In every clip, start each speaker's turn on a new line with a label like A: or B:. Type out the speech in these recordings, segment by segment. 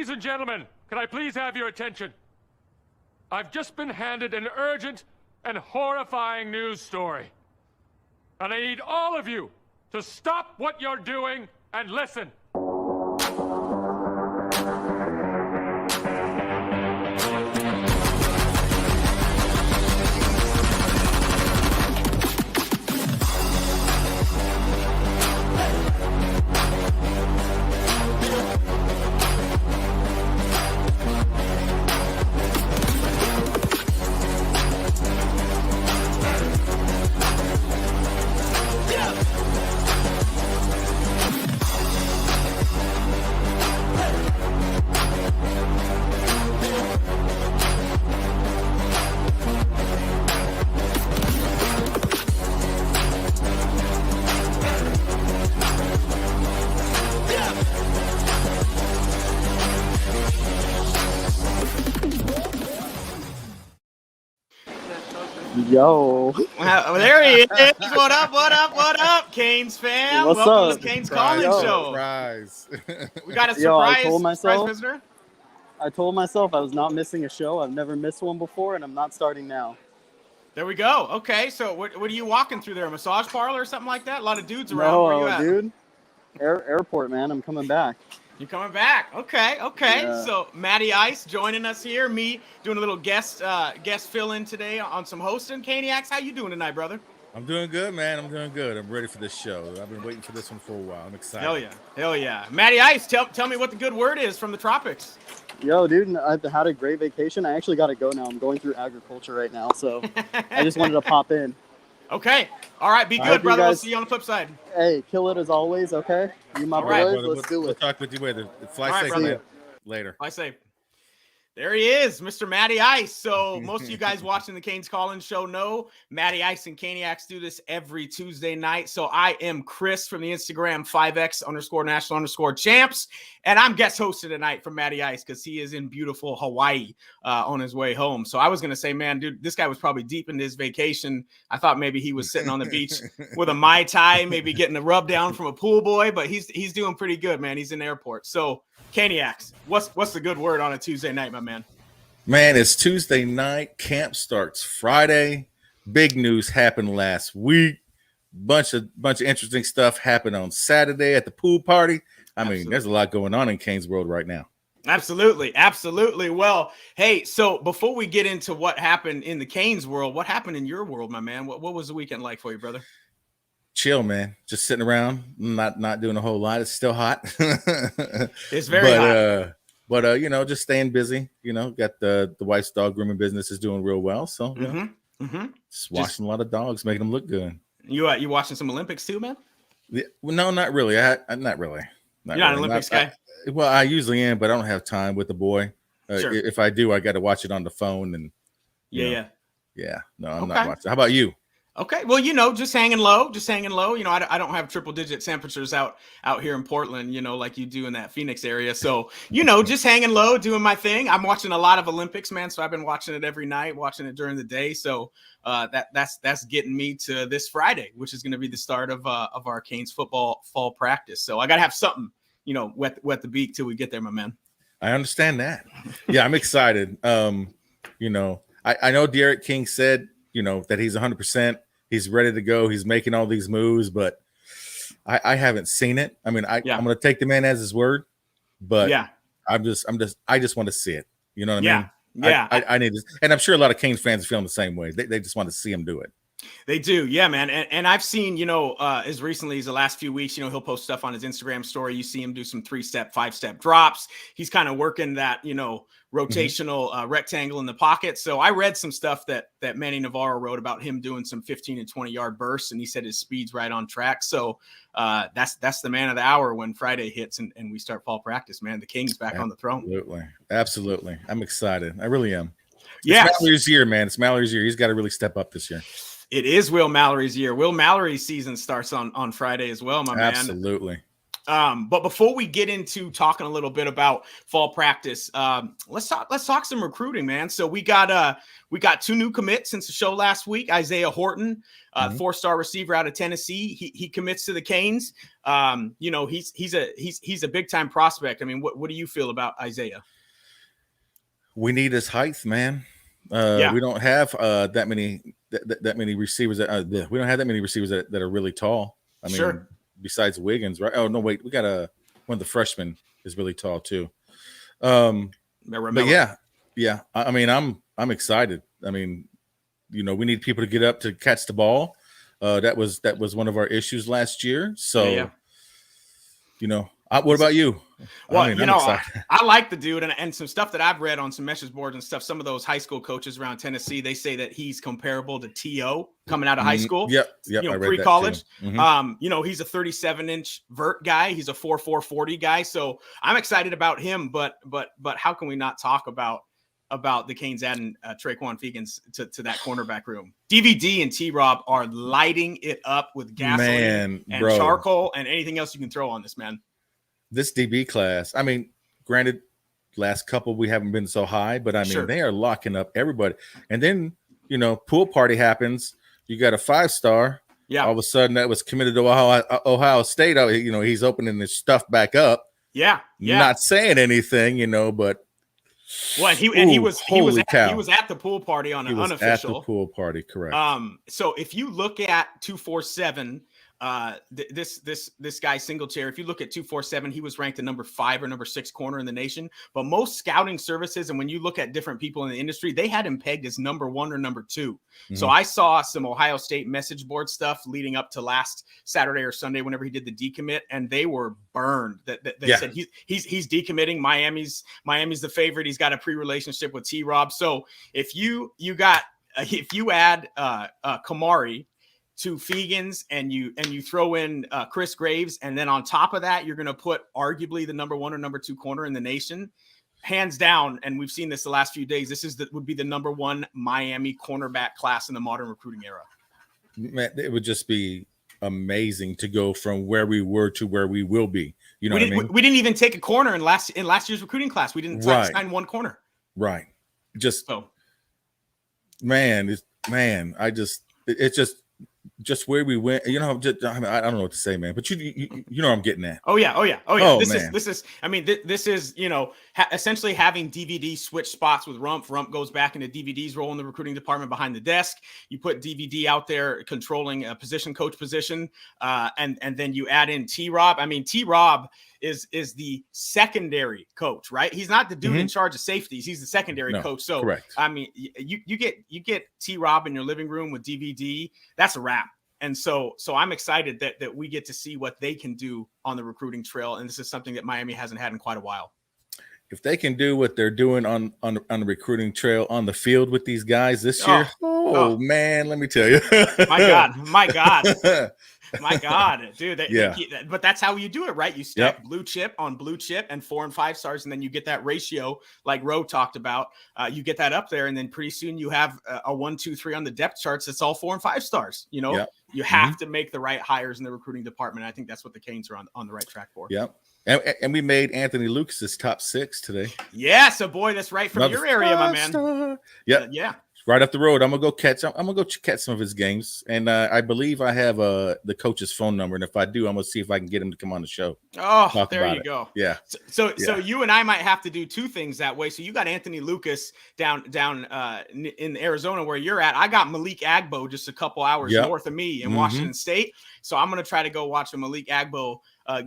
A: Ladies and gentlemen, can I please have your attention? I've just been handed an urgent and horrifying news story. And I need all of you to stop what you're doing and listen.
B: Yo.
C: Well, there he is. What up, what up, what up, Canes fam?
B: What's
C: Welcome
B: up?
C: to the Canes Calling Show.
D: Surprise.
C: We got a surprise,
B: Yo, I told myself,
C: surprise visitor.
B: I told myself I was not missing a show. I've never missed one before, and I'm not starting now.
C: There we go. Okay, so what are you walking through there? A massage parlor or something like that? A lot of dudes around. Where you at?
B: Dude. Airport, man. I'm coming back.
C: You coming back? Okay.
B: Yeah.
C: So Matty Ice joining us here. Me doing a little guest fill-in today on some hosting. Caniacs, how you doing tonight, brother?
D: I'm doing good, man. I'm doing good. I'm ready for this show. I've been waiting for this one for a while. I'm excited.
C: Hell yeah. Matty Ice, tell me what the good word is from the tropics.
B: Yo, dude, I've had a great vacation. I actually got to go now. I'm going through agriculture right now, so I just wanted to pop in.
C: Okay. All right. Be good, brother. We'll see you on the flip side.
B: Hey, kill it as always, okay? You my boys,
C: right,
B: let's do
D: We'll
B: it.
D: talk with you later. Fly
C: All right,
D: safe,
C: brother.
D: man. Later.
C: I say, there he is, Mr. Matty Ice. So most of you guys watching the Canes Calling Show know Matty Ice and Caniacs do this every Tuesday night. So I am Chris from the Instagram 5X_national_champs. And I'm guest hosting tonight from Matty Ice because he is in beautiful Hawaii on his way home. So I was going to say, man, dude, this guy was probably deep into his vacation. I thought maybe he was sitting on the beach with a Mai Tai, maybe getting a rub down from a pool boy, but he's doing pretty good, man. He's in the airport. So Caniacs, what's the good word on a Tuesday night, my man?
D: Man, it's Tuesday night. Camp starts Friday. Big news happened last week. Bunch of interesting stuff happened on Saturday at the pool party. I mean, there's a lot going on in Canes world right now.
C: Absolutely. Well, hey, so before we get into what happened in the Canes world, what happened in your world, my man? What was the weekend like for you, brother?
D: Chill, man. Just sitting around, not doing a whole lot. It's still hot.
C: It's very hot.
D: But you know, just staying busy. You know, got the wife's dog grooming business is doing real well. So just watching a lot of dogs, making them look good.
C: You watching some Olympics too, man?
D: Well, no, not really. Not really.
C: You're not an Olympics guy?
D: Well, I usually am, but I don't have time with the boy.
C: Sure.
D: If I do, I got to watch it on the phone. And
C: Yeah.
D: No, I'm not watching. How about you?
C: Okay, well, you know, just hanging low. You know, I don't have triple-digit temperatures out here in Portland, you know, like you do in that Phoenix area. So, you know, just hanging low, doing my thing. I'm watching a lot of Olympics, man. So I've been watching it every night, watching it during the day. So that's getting me to this Friday, which is going to be the start of our Canes football fall practice. So I got to have something, you know, wet the beak till we get there, my man.
D: I understand that. Yeah, I'm excited. You know, I know Derek King said, you know, that he's 100%. He's ready to go. He's making all these moves, but I haven't seen it. I mean, I'm going to take the man as his word, but I just want to see it. You know what I mean?
C: Yeah.
D: I need this. And I'm sure a lot of Canes fans are feeling the same way. They just want to see him do it.
C: They do. Yeah, man. And I've seen, you know, as recently as the last few weeks, you know, he'll post stuff on his Instagram story. You see him do some 3-step, 5-step drops. He's kind of working that, you know, rotational rectangle in the pocket. So I read some stuff that Manny Navarro wrote about him doing some 15 and 20 yard bursts. And he said his speed's right on track. So that's the man of the hour when Friday hits and we start fall practice, man. The King's back on the throne.
D: Absolutely. I'm excited. I really am.
C: Yeah.
D: It's Mallory's year, man. It's Mallory's year. He's got to really step up this year.
C: It is Will Mallory's year. Will Mallory's season starts on Friday as well, my man.
D: Absolutely.
C: But before we get into talking a little bit about fall practice, let's talk some recruiting, man. So we got 2 new commits since the show last week. Isaiah Horton, 4-star receiver out of Tennessee. He commits to the Canes. He's a big time prospect. I mean, what do you feel about Isaiah?
D: We need his height, man. We don't have that many receivers we don't have that many receivers that are really tall. I mean,
C: sure.
D: Besides Wiggins, right? Oh no, wait, we got one of the freshmen is really tall too. But yeah. I mean, I'm excited. I mean, we need people to get up to catch the ball. That was one of our issues last year. So, what about you?
C: Well, I like the dude, and some stuff that I've read on some message boards and stuff. Some of those high school coaches around Tennessee, they say that he's comparable to T.O. coming out of high school.
D: Yep.
C: Pre-college. He's a 37-inch vert guy. He's a 4.4 40 guy. So I'm excited about him. But how can we not talk about the Canes adding Traquan Fegans to that cornerback room? DVD and T-Rob are lighting it up with gasoline and charcoal and anything else you can throw on this, man.
D: This DB class, I mean, granted, last couple we haven't been so high, but I mean, They are locking up everybody. And then, pool party happens. You got a 5-star. Yeah. All of a sudden, that was committed to Ohio State. He's opening his stuff back up.
C: Yeah.
D: Not saying anything, but.
C: Well, he was at the pool party on an unofficial.
D: At the pool party, correct.
C: So if you look at 247. This guy Singletary, if you look at 247, he was ranked the number 5 or number 6 corner in the nation. But most scouting services, and when you look at different people in the industry, they had him pegged as number 1 or number 2. Mm-hmm. So I saw some Ohio State message board stuff leading up to last Saturday or Sunday, whenever he did the decommit, and they were burned. They said he's decommitting. Miami's the favorite. He's got a pre-relationship with T-Rob. So if you add Kamari to Fegans and you throw in Chris Graves, and then on top of that, you're going to put arguably the number 1 or number 2 corner in the nation, hands down. And we've seen this the last few days. This would be the number 1 Miami cornerback class in the modern recruiting era.
D: Man, it would just be amazing to go from where we were to where we will be. You know what I mean?
C: We didn't even take a corner in last year's recruiting class. We didn't sign 1 corner.
D: Right. It's just where we went, I don't know what to say, man, but you know what I'm getting at.
C: Oh yeah. This is essentially having DVD switch spots with Rumpf. Rumpf goes back into DVD's role in the recruiting department behind the desk. You put DVD out there controlling a position coach position, and then you add in T-Rob. I mean, T-Rob is the secondary coach, right? He's not the dude in charge of safeties. He's the secondary coach. So
D: correct.
C: I mean, you get T-Rob in your living room with DVD. That's a wrap. And so I'm excited that we get to see what they can do on the recruiting trail. And this is something that Miami hasn't had in quite a while.
D: If they can do what they're doing on the recruiting trail on the field with these guys this year, man, let me tell you.
C: My God, dude. But that's how you do it, right? You stack blue chip on blue chip and 4 and 5 stars, and then you get that ratio like Roe talked about. You get that up there, and then pretty soon you have a 1, 2, 3 on the depth charts. It's all 4 and 5 stars. You have to make the right hires in the recruiting department. I think that's what the Canes are on the right track for.
D: Yep. And we made Anthony Lucas's top 6 today.
C: Yeah, so boy, that's right from your area, my man.
D: Yeah. Right up the road. I'm gonna go catch some of his games, and I believe I have the coach's phone number, and if I do, I'm gonna see if I can get him to come on the show.
C: Oh, there you go.
D: Yeah.
C: So you and I might have to do 2 things that way. So you got Anthony Lucas down in Arizona where you're at. I got Malik Agbo just a couple hours north of me in Washington State. So I'm gonna try to go watch a Malik Agbo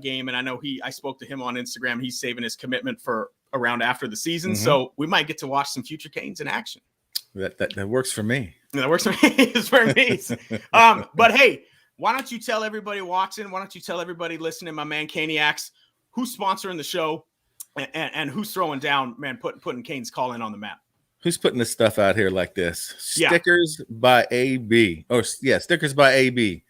C: game, and I know I spoke to him on Instagram. He's saving his commitment for around after the season, so we might get to watch some future Canes in action.
D: That works for me.
C: That works for me. It's for me. But hey, why don't you tell everybody watching? Why don't you tell everybody listening, my man Caniacs, who's sponsoring the show and who's throwing down, man, putting Canes Call In on the map?
D: Who's putting this stuff out here like this? Stickers by AB. Stickers by AB.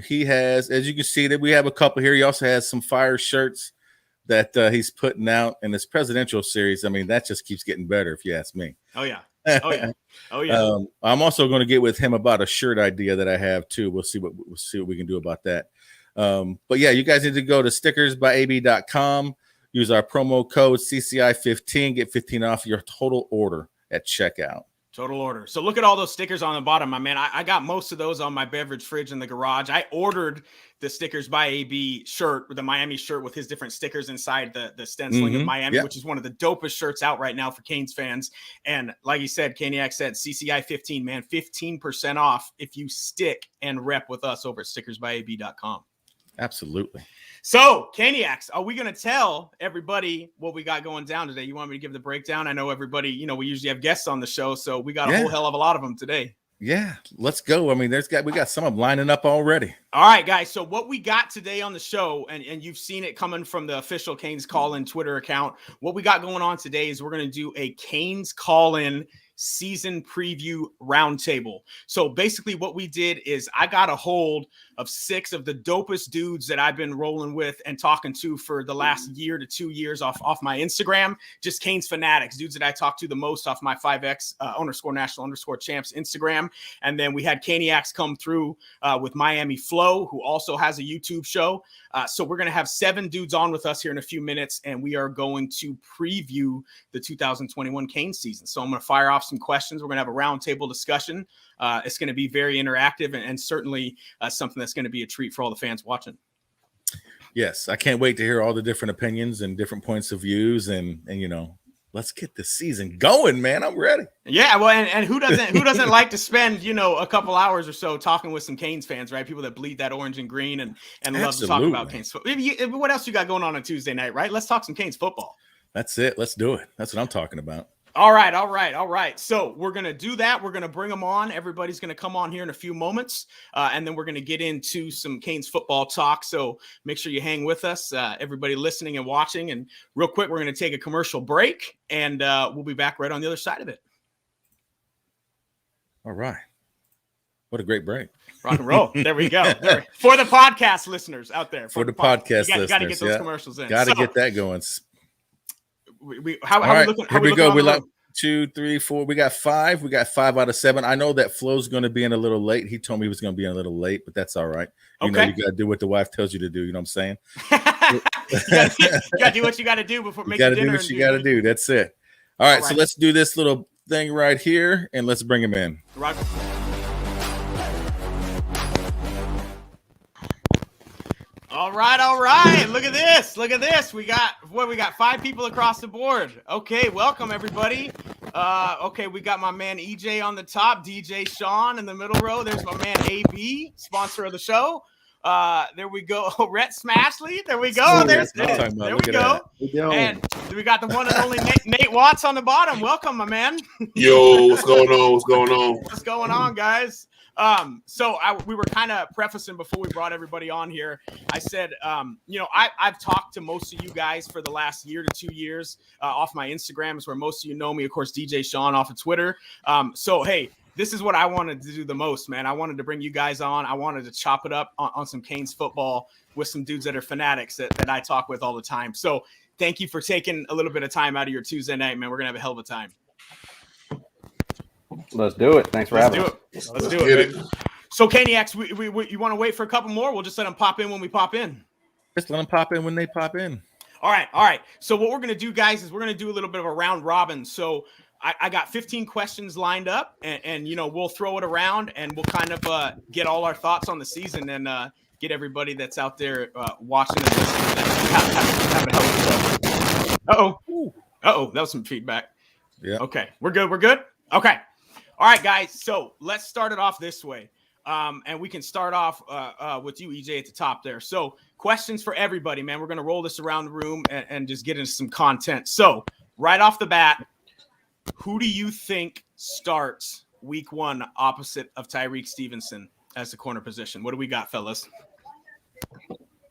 D: He has, as you can see, that we have a couple here. He also has some fire shirts that he's putting out in this presidential series. I mean, that just keeps getting better, if you ask me.
C: Oh yeah.
D: I'm also going to get with him about a shirt idea that I have too. We'll see what we can do about that. But yeah, you guys need to go to stickersbyab.com. Use our promo code CCI15. Get 15 off your total order at checkout.
C: Total order. So look at all those stickers on the bottom, my man. I got most of those on my beverage fridge in the garage. I ordered the Stickers by AB shirt, the Miami shirt with his different stickers inside the stenciling of Miami, which is one of the dopest shirts out right now for Canes fans. And like you said, Caniac said, CCI 15, man, 15% off if you stick and rep with us over at stickersbyab.com.
D: Absolutely.
C: So, Caniacs, are we going to tell everybody what we got going down today? You want me to give the breakdown? I know everybody, we usually have guests on the show, so we got a whole hell of a lot of them today.
D: Yeah, let's go. I mean, we got some of them lining up already.
C: All right, guys. So what we got today on the show, and you've seen it coming from the official Canes Call-In Twitter account. What we got going on today is we're going to do a Canes Call-In season preview roundtable. So basically what we did is I got a hold of 6 of the dopest dudes that I've been rolling with and talking to for the last year to 2 years off my Instagram, just Canes fanatics, dudes that I talk to the most off my 5X _national_champs Instagram. And then we had Caniacs come through with Miami Flow, who also has a YouTube show. So we're going to have 7 dudes on with us here in a few minutes, and we are going to preview the 2021 Canes season. So I'm going to fire off some questions. We're going to have a roundtable discussion. It's going to be very interactive and certainly something that's going to be a treat for all the fans watching.
D: Yes, I can't wait to hear all the different opinions and different points of views, and let's get the season going, man. I'm ready.
C: Yeah, well, and who doesn't like to spend a couple hours or so talking with some Canes fans, right? People that bleed that orange and green and love to talk about Canes football. What else you got going on Tuesday night, right? Let's talk some Canes football.
D: That's it. Let's do it. That's what I'm talking about.
C: All right. So we're going to do that. We're going to bring them on. Everybody's going to come on here in a few moments. And then we're going to get into some Canes football talk. So make sure you hang with us, everybody listening and watching. And real quick, we're going to take a commercial break, and we'll be back right on the other side of it.
D: All right. What a great break.
C: Rock and roll. There we go. For the podcast listeners out there.
D: For the podcast listeners.
C: You got to get those commercials in.
D: Got to get that going.
C: How are we looking?
D: Here we go. We like 2, 3, 4. We got 5. We got 5 out of 7. I know that Flo's going to be in a little late. He told me he was going to be a little late, but that's all right. You got to do what the wife tells you to do. You know what I'm saying?
C: you got to do what you got to do before making dinner.
D: You got to do what you got to do. That's it. All right. So let's do this little thing right here, and let's bring him in.
C: Right. All right. Look at this. We got 5 people across the board. Okay, welcome everybody. Okay, we got my man EJ on the top, DJ Sean in the middle row. There's my man AB, sponsor of the show. There we go. Rhett Smashley. There we go. There we go. And we got the one and only Nate Watts on the bottom. Welcome, my man.
E: Yo, what's going on?
C: What's going on, guys? So we were kind of prefacing before we brought everybody on here. I said, I've talked to most of you guys for the last year to 2 years off my Instagram is where most of you know me. Of course, DJ Sean off of Twitter. So, hey, this is what I wanted to do the most, man. I wanted to bring you guys on. I wanted to chop it up on some Canes football with some dudes that are fanatics that I talk with all the time. So thank you for taking a little bit of time out of your Tuesday night, man. We're going to have a hell of a time.
F: Let's do it. Thanks for having us.
C: Let's do it. So, Caniacs, you want to wait for a couple more? We'll just let them pop in when we pop in.
D: Just let them pop in when they pop in.
C: All right. So what we're going to do, guys, is we're going to do a little bit of a round robin. So I got 15 questions lined up, and we'll throw it around, and we'll kind of get all our thoughts on the season and get everybody that's out there watching and listening have a help. Uh-oh, that was some feedback.
D: Yeah.
C: Okay, we're good? Okay. All right, guys. So let's start it off this way. And we can start off with you, EJ, at the top there. So questions for everybody, man. We're going to roll this around the room and just get into some content. So right off the bat, who do you think starts week 1 opposite of Tyreek Stevenson as the corner position? What do we got, fellas?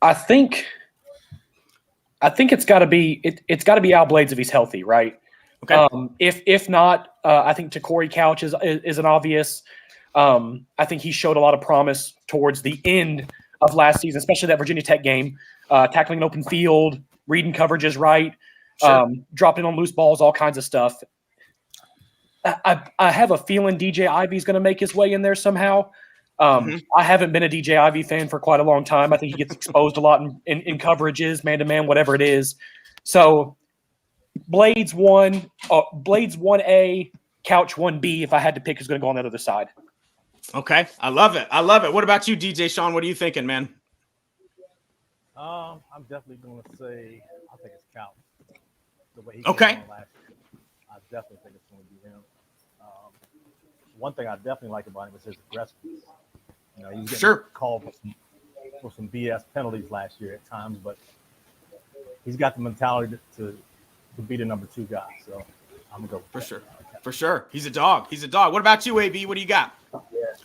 G: I think it's got to be Al Blades if he's healthy, right?
C: Okay.
G: If not, I think Takori Couch is an obvious. I think he showed a lot of promise towards the end of last season, especially that Virginia Tech game, tackling an open field, reading coverages right, dropping on loose balls, all kinds of stuff. I have a feeling DJ Ivy's going to make his way in there somehow. I haven't been a DJ Ivy fan for quite a long time. I think he gets exposed a lot in coverages, man-to-man, whatever it is. So Blades 1A, Couch 1B, if I had to pick, is going to go on that other side.
C: Okay. I love it. What about you, DJ Sean? What are you thinking, man?
F: I'm definitely going to say I think it's Couch. The way he
C: Okay.
F: came on last year, I definitely think it's going to be him. One thing I definitely like about him is his aggressiveness. You know, he's getting called for some BS penalties last year at times, but he's got the mentality to be the number 2 guy. So I'm going to go
C: for sure. For sure. He's a dog. What about you, AB? What do you got?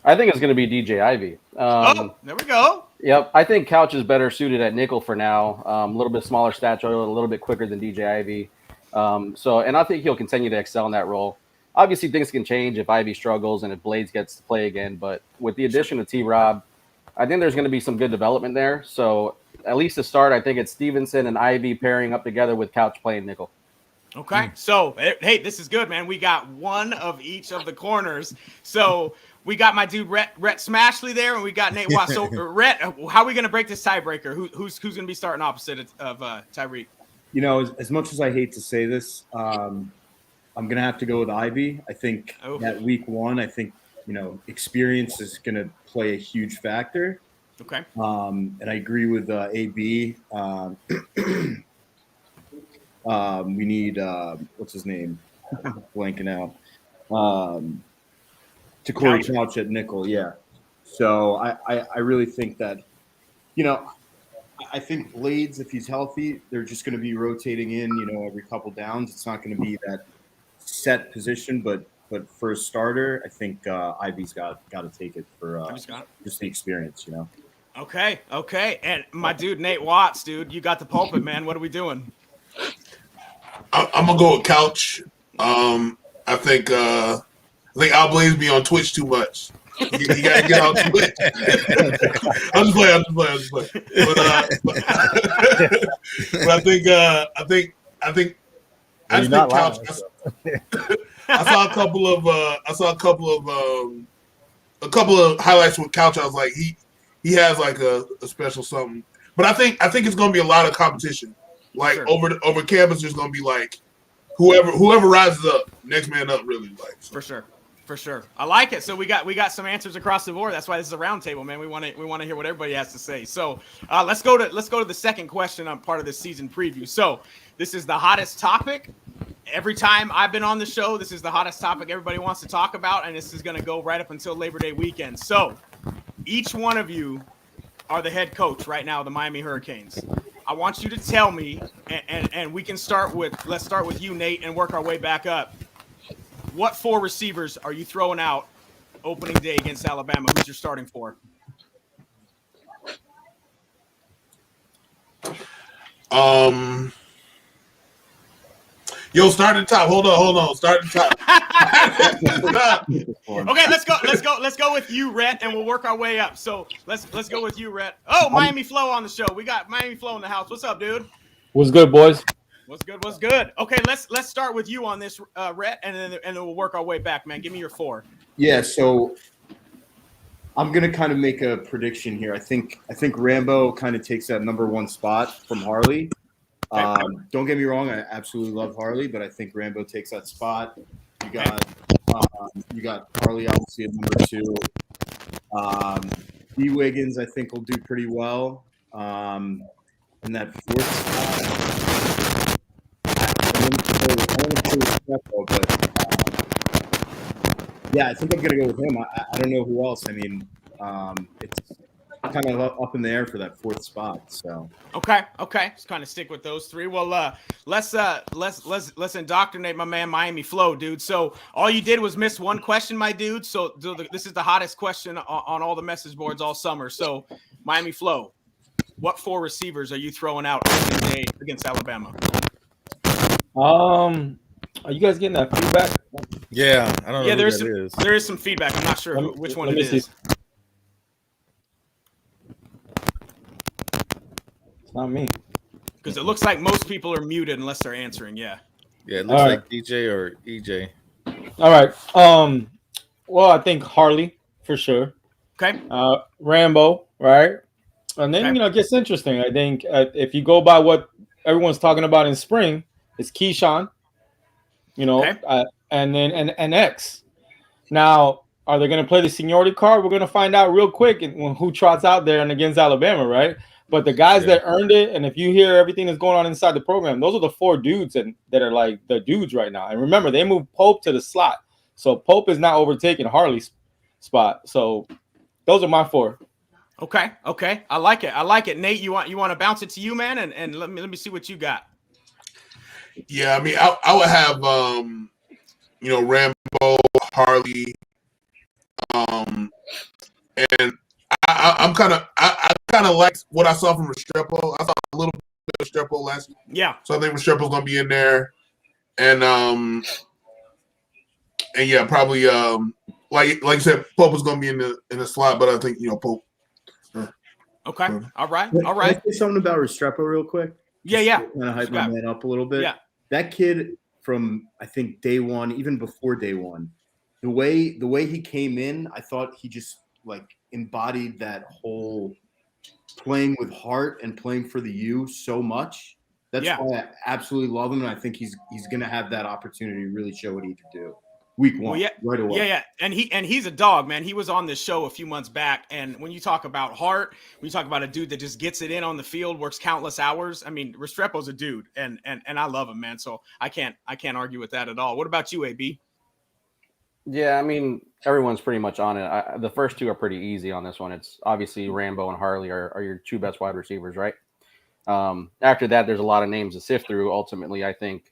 H: I think it's going to be DJ Ivy.
C: There we go.
H: Yep. I think Couch is better suited at nickel for now. A little bit smaller stature, a little bit quicker than DJ Ivy. And I think he'll continue to excel in that role. Obviously, things can change if Ivy struggles and if Blades gets to play again. But with the addition of T-Rob, I think there's going to be some good development there. So at least to start, I think it's Stevenson and Ivy pairing up together with Couch playing nickel.
C: Okay. So, hey, this is good, man. We got one of each of the corners. So we got my dude Rhett Smashley there, and we got Nate Watts. So, Rhett, how are we going to break this tiebreaker? Who's going to be starting opposite of Tyreek?
I: You know, as much as I hate to say this, I'm going to have to go with Ivy. I think that week 1, I think, you know, experience is going to play a huge factor.
C: Okay.
I: And I agree with AB. We need what's his name? Blanking out. To Corey Couch at nickel, yeah. So I really think that, you know, I think Blades, if he's healthy, they're just going to be rotating in, you know, every couple downs. It's not going to be that set position, but for a starter, I think Ivy's got to take it for just the experience, you know.
C: Okay. And my dude Nate Watts, dude, you got the pulpit, man. What are we doing?
E: I'm gonna go with Couch. I think Al Blaze be on Twitch too much. You gotta get on Twitch. I'm just playing. But I think Couch. I saw a couple of highlights with Couch. I was like, he has like a special something. But I think it's gonna be a lot of competition. Like over campus, there's gonna be like whoever rises up, next man up, really. Like so.
C: For sure. I like it. So we got some answers across the board. That's why this is a roundtable, man. We want to hear what everybody has to say. So let's go to the second question on part of this season preview. So this is the hottest topic. Every time I've been on the show, this is the hottest topic everybody wants to talk about, and this is going to go right up until Labor Day weekend. So each one of you are the head coach right now of the Miami Hurricanes. I want you to tell me, and we can let's start with you, Nate, and work our way back up. What 4 receivers are you throwing out opening day against Alabama? Who's your starting 4?
E: Start at the top. Hold on. Start at the top.
C: Okay, let's go with you, Rhett, and we'll work our way up. So let's go with you, Rhett. Oh, Miami Flow on the show. We got Miami Flow in the house. What's up, dude?
J: What's good, boys?
C: What's good? Okay, let's start with you on this, Rhett, and then we'll work our way back, man. Give me your 4.
I: Yeah, so I'm gonna kind of make a prediction here. I think Rambo kind of takes that number 1 spot from Harley. Don't get me wrong, I absolutely love Harley, but I think Rambo takes that spot. You got Harley obviously at number 2. B. Wiggins, I think, will do pretty well. In that 4th spot. Yeah, I think I'm gonna go with him. I don't know who else. I mean, it's kind of up in the air for that 4th spot. So
C: okay, just kind of stick with those 3. Well, let's indoctrinate my man Miami Flow, dude. So all you did was miss one question, my dude. So this is the hottest question on all the message boards all summer. So Miami Flow, what 4 receivers are you throwing out today against Alabama?
J: Are you guys getting that feedback?
D: Yeah, I don't know.
C: Yeah, there is some feedback. I'm not sure which one it is.
J: It's not me.
C: Because it looks like most people are muted unless they're answering. Yeah.
D: Yeah, it looks like DJ or EJ.
J: All right. Well, I think Harley for sure.
C: Okay.
J: Rambo, right? And then,
C: Okay.
J: it gets interesting. I think if you go by what everyone's talking about in spring, it's Keyshawn,
C: Okay.
J: and then and X. Now, are they going to play the seniority card? We're going to find out real quick who trots out there and against Alabama, right? But the guys that earned it, and if you hear everything that's going on inside the program, those are the 4 dudes that are like the dudes right now. And remember, they moved Pope to the slot. So Pope is now overtaking Harley's spot. So those are my 4.
C: Okay. I like it. Nate, you want to bounce it to you, man, and let me see what you got.
E: Yeah, I mean, I would have Rambo, Harley, and I kind of like what I saw from Restrepo. I saw a little bit of Restrepo last year.
C: Yeah.
E: So I think Restrepo's gonna be in there, and yeah, probably like you said, Pope is gonna be in the slot, but I think Pope.
C: Okay. All right.
I: Can I say something about Restrepo real quick?
C: Yeah.
I: Kind of hype my man up a little bit.
C: Yeah.
I: That kid from I think day one, even before day one, the way he came in, I thought he just like embodied that whole playing with heart and playing for the U so much. That's why I absolutely love him, and I think he's gonna have that opportunity to really show what he can do. Week 1, right away.
C: Yeah. And he's a dog, man. He was on this show a few months back. And when you talk about heart, when you talk about a dude that just gets it in on the field, works countless hours. I mean, Restrepo's a dude, and I love him, man. So I can't argue with that at all. What about you, AB?
H: Yeah, I mean, everyone's pretty much on it. The first 2 are pretty easy on this one. It's obviously Rambo and Harley are your 2 best wide receivers, right? After that, there's a lot of names to sift through. Ultimately, I think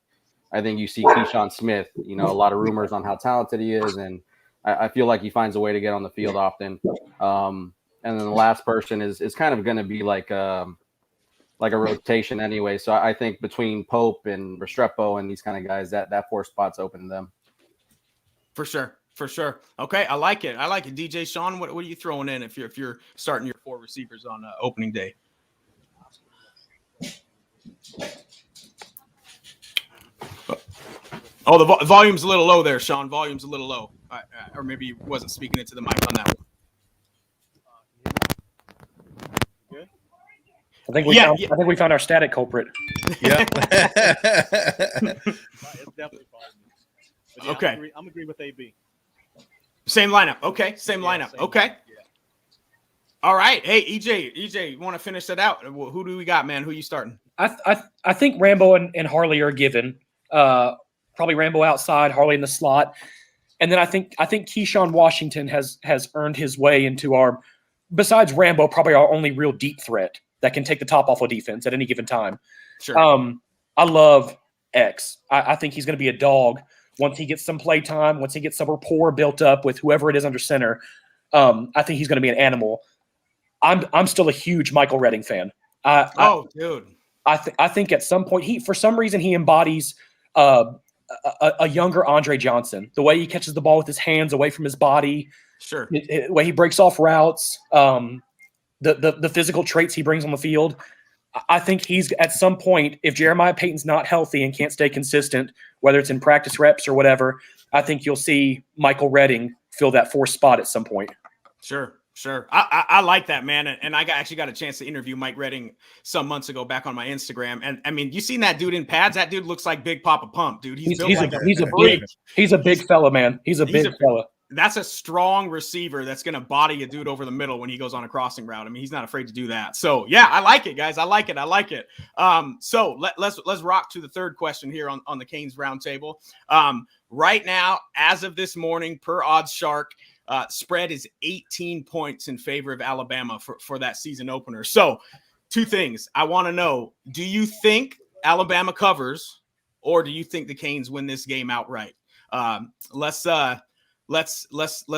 H: you see Keyshawn Smith, a lot of rumors on how talented he is. And I feel like he finds a way to get on the field often. And then the last person is kind of going to be like a rotation anyway. So I think between Pope and Restrepo and these kind of guys, that 4 spots open to them.
C: For sure. Okay. I like it. DJ Sean, what are you throwing in if you're starting your 4 receivers on opening day? Oh, the volume's a little low there, Sean. Volume's a little low. Or maybe you wasn't speaking into the mic on that one.
G: Good. I think we found our static culprit.
D: Yeah.
F: It's definitely volume.
C: Okay.
F: I'm agree with AB.
C: Same lineup. Okay. Same lineup. Okay.
F: Yeah.
C: All right. Hey, EJ, you want to finish that out? Who do we got, man? Who you starting?
G: I think Rambo and Harley are given. Probably Rambo outside, Harley in the slot. And then I think Keyshawn Washington has earned his way into our, besides Rambo, probably our only real deep threat that can take the top off of defense at any given time.
C: Sure.
G: I love X. I think he's going to be a dog once he gets some play time, once he gets some rapport built up with whoever it is under center. I think he's going to be an animal. I'm still a huge Michael Redding fan.
C: Dude.
G: I think at some point for some reason he embodies a younger Andre Johnson. The way he catches the ball with his hands away from his body,
C: sure.
G: The way he breaks off routes, the physical traits he brings on the field. I think he's at some point, if Jeremiah Payton's not healthy and can't stay consistent, whether it's in practice reps or whatever, I think you'll see Michael Redding fill that 4th spot at some point.
C: Sure. I like that, man. And I actually got a chance to interview Mike Redding some months ago back on my Instagram. And I mean, you seen that dude in pads? That dude looks like Big Papa Pump, dude. He's
G: a big fella, man. He's a big fella.
C: That's a strong receiver that's going to body a dude over the middle when he goes on a crossing route. I mean, he's not afraid to do that. So yeah, I like it, guys. I like it. So let's rock to the third question here on the Canes Roundtable. Right now, as of this morning, per Odds Shark, spread is 18 points in favor of Alabama for that season opener. So 2 things I want to know. Do you think Alabama covers, or do you think the Canes win this game outright? Let's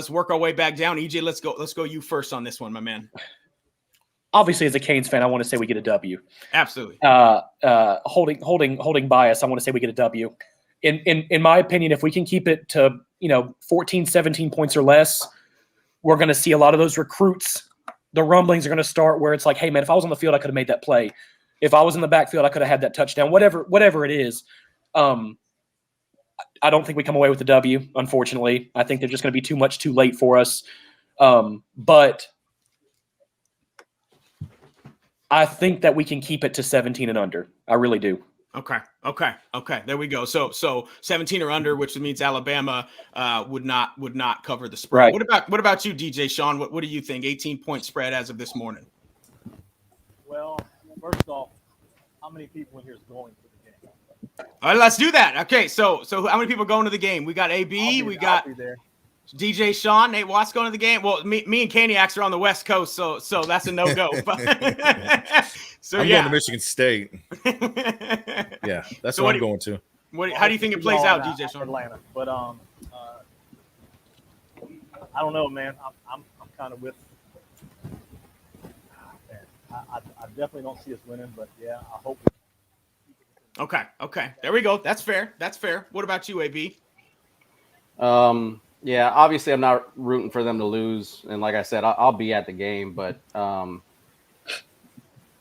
C: work our way back down. EJ, let's go you first on this one, my man.
G: Obviously, as a Canes fan, I want to say we get a W.
C: Absolutely.
G: Holding bias, I want to say we get a W. In my opinion, if we can keep it to 14, 17 points or less, we're going to see a lot of those recruits. The rumblings are going to start where it's like, hey man, if I was on the field, I could have made that play. If I was in the backfield, I could have had that touchdown. Whatever it is. I don't think we come away with the W, unfortunately. I think they're just going to be too much too late for us. But I think that we can keep it to 17 and under. I really do.
C: Okay. There we go. So 17 or under, which means Alabama would not cover the spread.
G: Right.
C: What about you, DJ Sean? What do you think? 18-point spread as of this morning.
F: Well, first off, how many people in here is going to the game?
C: All right, let's do that. Okay, so how many people are going to the game? We got AB, we got DJ Sean, Nate Watts going to the game. Well, me and Caniacs are on the West Coast, so that's a no-go. So
D: I'm going to Michigan State. Yeah, that's what I'm going to.
C: How do you think it plays out, DJ Sean?
F: Atlanta, but I don't know, man. I'm kind of with. Man, I definitely don't see us winning, but yeah, I hope.
C: Okay. There we go. That's fair. What about you, AB?
H: Yeah, obviously I'm not rooting for them to lose, and like I said, I'll be at the game, but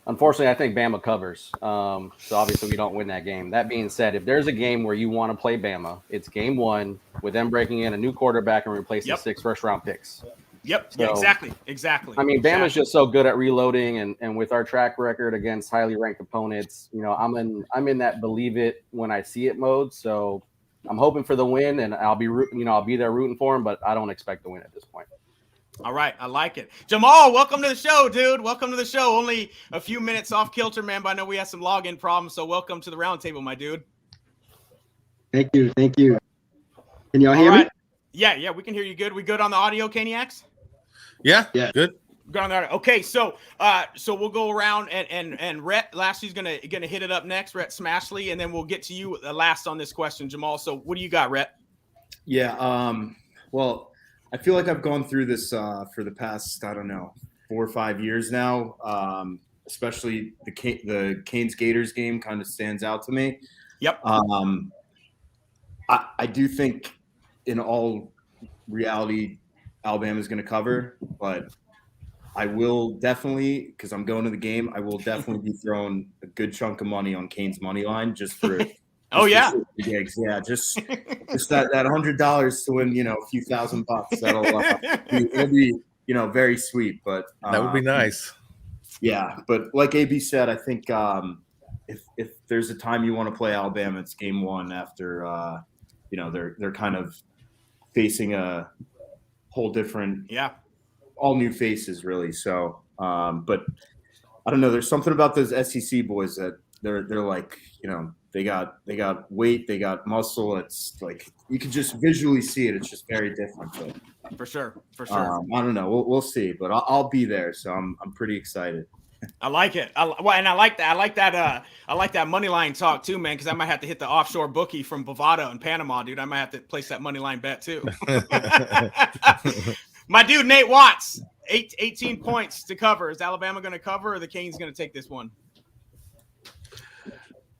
H: unfortunately, I think Bama covers. So obviously we don't win that game. That being said, if there's a game where you want to play Bama, it's game one with them breaking in a new quarterback and replacing 6 first-round picks.
C: Yep.
H: So,
C: Exactly.
H: I mean, Bama's just so good at reloading, and with our track record against highly ranked opponents, I'm in that believe it when I see it mode. So I'm hoping for the win, and I'll be there rooting for him, but I don't expect to win at this point.
C: All right, I like it. Jamal, welcome to the show, dude. Welcome to the show. Only a few minutes off kilter, man, but I know we had some login problems, so welcome to the roundtable, my dude.
K: Thank you. Can y'all hear me?
C: Yeah, we can hear you good. We good on the audio, Caniacs?
D: Yeah, good.
C: Good on the audio. Okay, so we'll go around and Rhett Lashley's gonna hit it up next, Rhett Smashley, and then we'll get to you last on this question, Jamal. So what do you got, Rhett?
I: Yeah, well, I feel like I've gone through this for the past, 4 or 5 years now. Especially the Canes Gators game kind of stands out to me.
C: Yep.
I: I do think in all reality, Alabama's going to cover, but I will definitely, because I'm going to the game, I will definitely be throwing a good chunk of money on Canes money line just for gigs. Yeah, just that $100 to win, a few $1,000. It'll be very sweet, but
D: that would be nice.
I: Yeah, but like AB said, I think if there's a time you want to play Alabama, it's game one after they're kind of facing a whole different all new faces really. So but I don't know, there's something about those SEC boys that they're like, they got weight, they got muscle. It's like you can just visually see it. It's just very different. But,
C: for sure.
I: I don't know. We'll see, but I'll be there, so I'm pretty excited.
C: I like it. I like that money line talk too, man. Because I might have to hit the offshore bookie from Bovada in Panama, dude. I might have to place that money line bet too. My dude Nate Watts, 18 points to cover. Is Alabama going to cover, or the Canes going to take this one?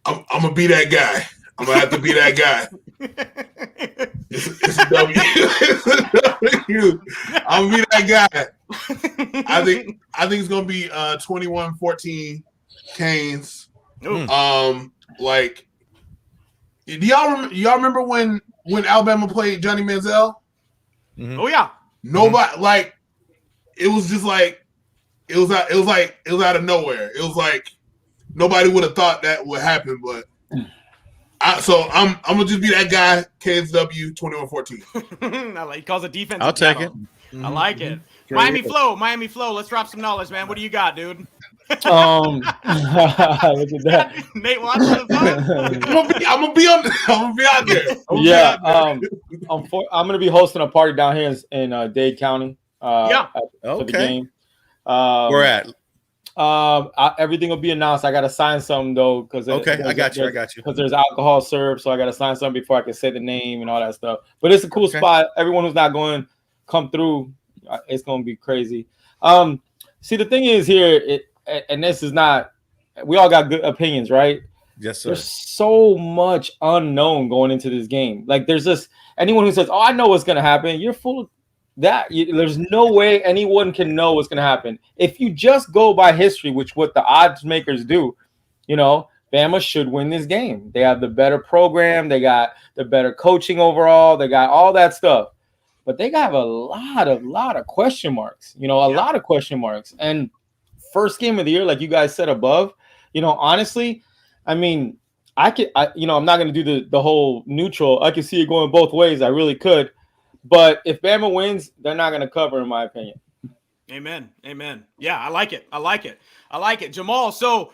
E: I'm gonna be that guy. I'm gonna have to be that guy. It's a W. I'm gonna be that guy. I think it's gonna be 21-14 Canes. Like, do y'all remember when Alabama played Johnny Manziel?
C: Mm-hmm. Oh yeah.
E: Nobody like it was just like it was out of nowhere. It was like nobody would have thought that would happen, but I'm gonna just be that guy. KSW 21-14.
C: I like, he calls it defense.
D: I'll take it.
C: I like it. Miami Flow. Let's drop some knowledge, man. What do you got, dude?
J: Look at that.
C: Nate watching the phone.
E: I'm gonna be out there.
J: I'm gonna be hosting a party down here in Dade County. For the game.
D: We're at.
J: Everything will be announced. I gotta sign something though, because
D: I got you.
J: Because there's alcohol served, so I gotta sign something before I can say the name and all that stuff. But it's a cool spot. Everyone who's not going come through. It's gonna be crazy. See, the thing is here, and this is not. We all got good opinions, right?
D: Yes, sir.
J: There's so much unknown going into this game. Like, there's just anyone who says, "Oh, I know what's gonna happen." You're full of that. There's no way anyone can know what's going to happen. If you just go by history, which what the odds makers do, Bama should win this game. They have the better program. They got the better coaching overall. They got all that stuff. but they have a lot of question marks. You know, a lot of question marks. And first game of the year, like you guys said above, you know, honestly, I mean, I'm not going to do the whole neutral. I can see it going both ways. I really could. But if Bama wins, they're not going to cover, in my opinion.
C: Amen. Yeah, I like it. Jamal, so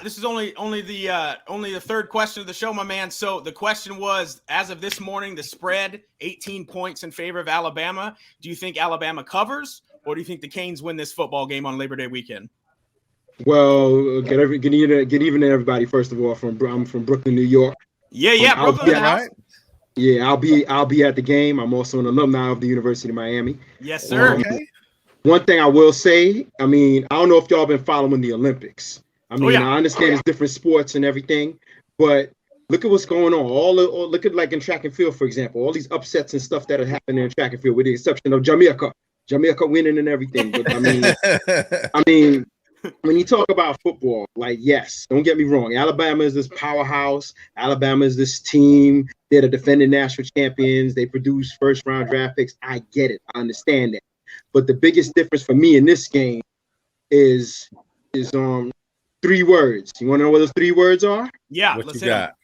C: this is only the third question of the show, my man. So the question was, as of this morning, the spread 18 points in favor of Alabama. Do you think Alabama covers, or do you think the Canes win this football game on Labor Day weekend?
K: Well, good evening to everybody. First of all, I'm from Brooklyn, New York.
C: Yeah, Brooklyn.
K: Right? Yeah, I'll be at the game. I'm also an alumni of the University of Miami.
C: Yes, sir.
K: Okay. One thing I will say, I mean, I don't know if y'all been following the Olympics. I mean, I understand it's different sports and everything, but look at what's going on. Look at like in track and field, for example, all these upsets and stuff that are happening in track and field, with the exception of Jamaica winning and everything. But I mean, when you talk about football, like, yes, don't get me wrong. Alabama is this powerhouse. Alabama is this team. They're the defending national champions. They produce first-round draft picks. I get it. I understand that. But the biggest difference for me in this game is 3 words. You want to know what those 3 words are?
C: Yeah,
D: what you got?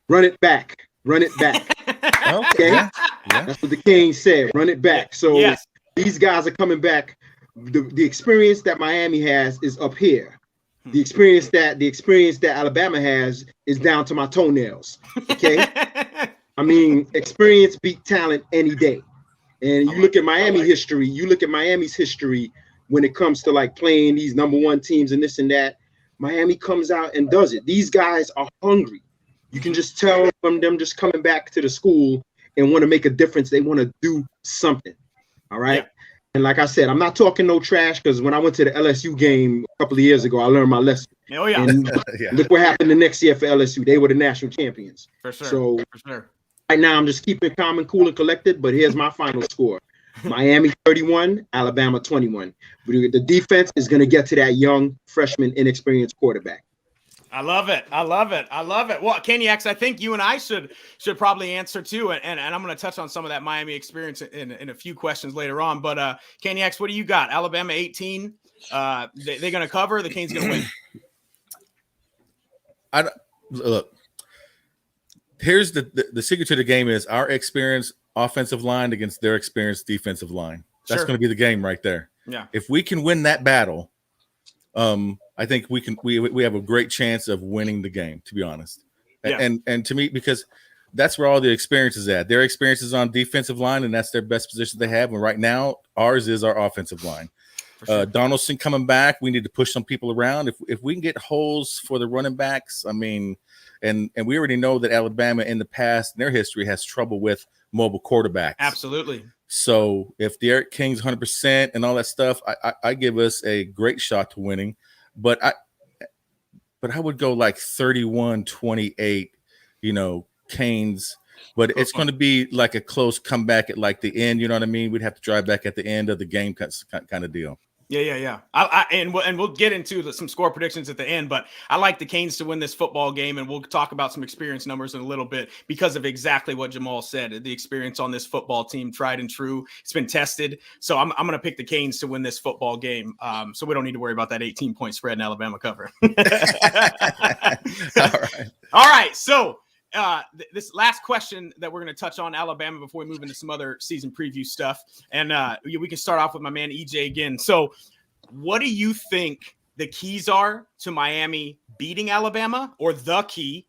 K: Run it back. Okay.
D: Yeah.
K: That's what the King said. Run it back. So these guys are coming back. The experience that Miami has is up here. The experience that Alabama has is down to my toenails. Okay. I mean, experience beat talent any day. And you look at Miami history, you look at Miami's history when it comes to like playing these number 1 teams and this and that. Miami comes out and does it. These guys are hungry. You can just tell from them just coming back to the school and want to make a difference. They want to do something. All right. Yeah. And like I said, I'm not talking no trash, because when I went to the LSU game a couple of years ago, I learned my lesson.
C: Oh, yeah.
K: And look what happened the next year for LSU. They were the national champions.
C: For sure.
K: So
C: for sure.
K: Right now, I'm just keeping calm and cool and collected, but here's my final score. Miami 31, Alabama 21. The defense is going to get to that young, freshman, inexperienced quarterback.
C: I love it. Well, Caniacs, I think you and I should probably answer too, and I'm going to touch on some of that Miami experience in a few questions later on. But Caniacs, what do you got? Alabama 18. They're going to cover. The Canes going to win.
D: Look. Here's the secret to the game is our experienced offensive line against their experienced defensive line. That's going to be the game right there.
C: Yeah.
D: If we can win that battle, I think we have a great chance of winning the game, to be honest. Yeah. And to me, because that's where all the experience is at. Their experience is on defensive line, and that's their best position they have. And right now, ours is our offensive line. Sure. Donaldson coming back, we need to push some people around. If we can get holes for the running backs, I mean, and we already know that Alabama in the past, in their history, has trouble with mobile quarterbacks.
C: Absolutely.
D: So if Derek King's 100% and all that stuff, I give us a great shot to winning. But I would go like 31-28, Canes. But it's going to be like a close comeback at like the end. You know what I mean? We'd have to drive back at the end of the game kind of deal.
C: Yeah. And we'll get into some score predictions at the end, but I like the Canes to win this football game, and we'll talk about some experience numbers in a little bit because of exactly what Jamal said. The experience on this football team, tried and true. It's been tested. So I'm going to pick the Canes to win this football game. So we don't need to worry about that 18-point spread in Alabama cover. All right. So this last question that we're going to touch on Alabama before we move into some other season preview stuff. And we can start off with my man EJ again. So what do you think the keys are to Miami beating Alabama, or the key?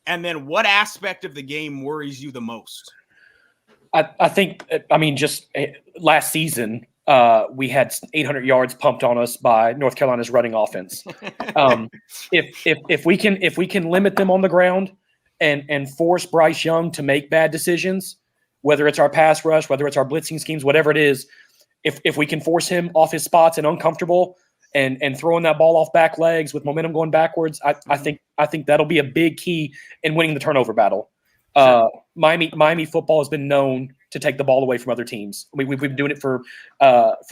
C: And then what aspect of the game worries you the most?
G: I think, just last season, we had 800 yards pumped on us by North Carolina's running offense. If we can limit them on the ground and force Bryce Young to make bad decisions, whether it's our pass rush, whether it's our blitzing schemes, whatever it is, if we can force him off his spots and uncomfortable and throwing that ball off back legs with momentum going backwards, I think that'll be a big key in winning the turnover battle. Sure. Miami football has been known to take the ball away from other teams. We've been doing it for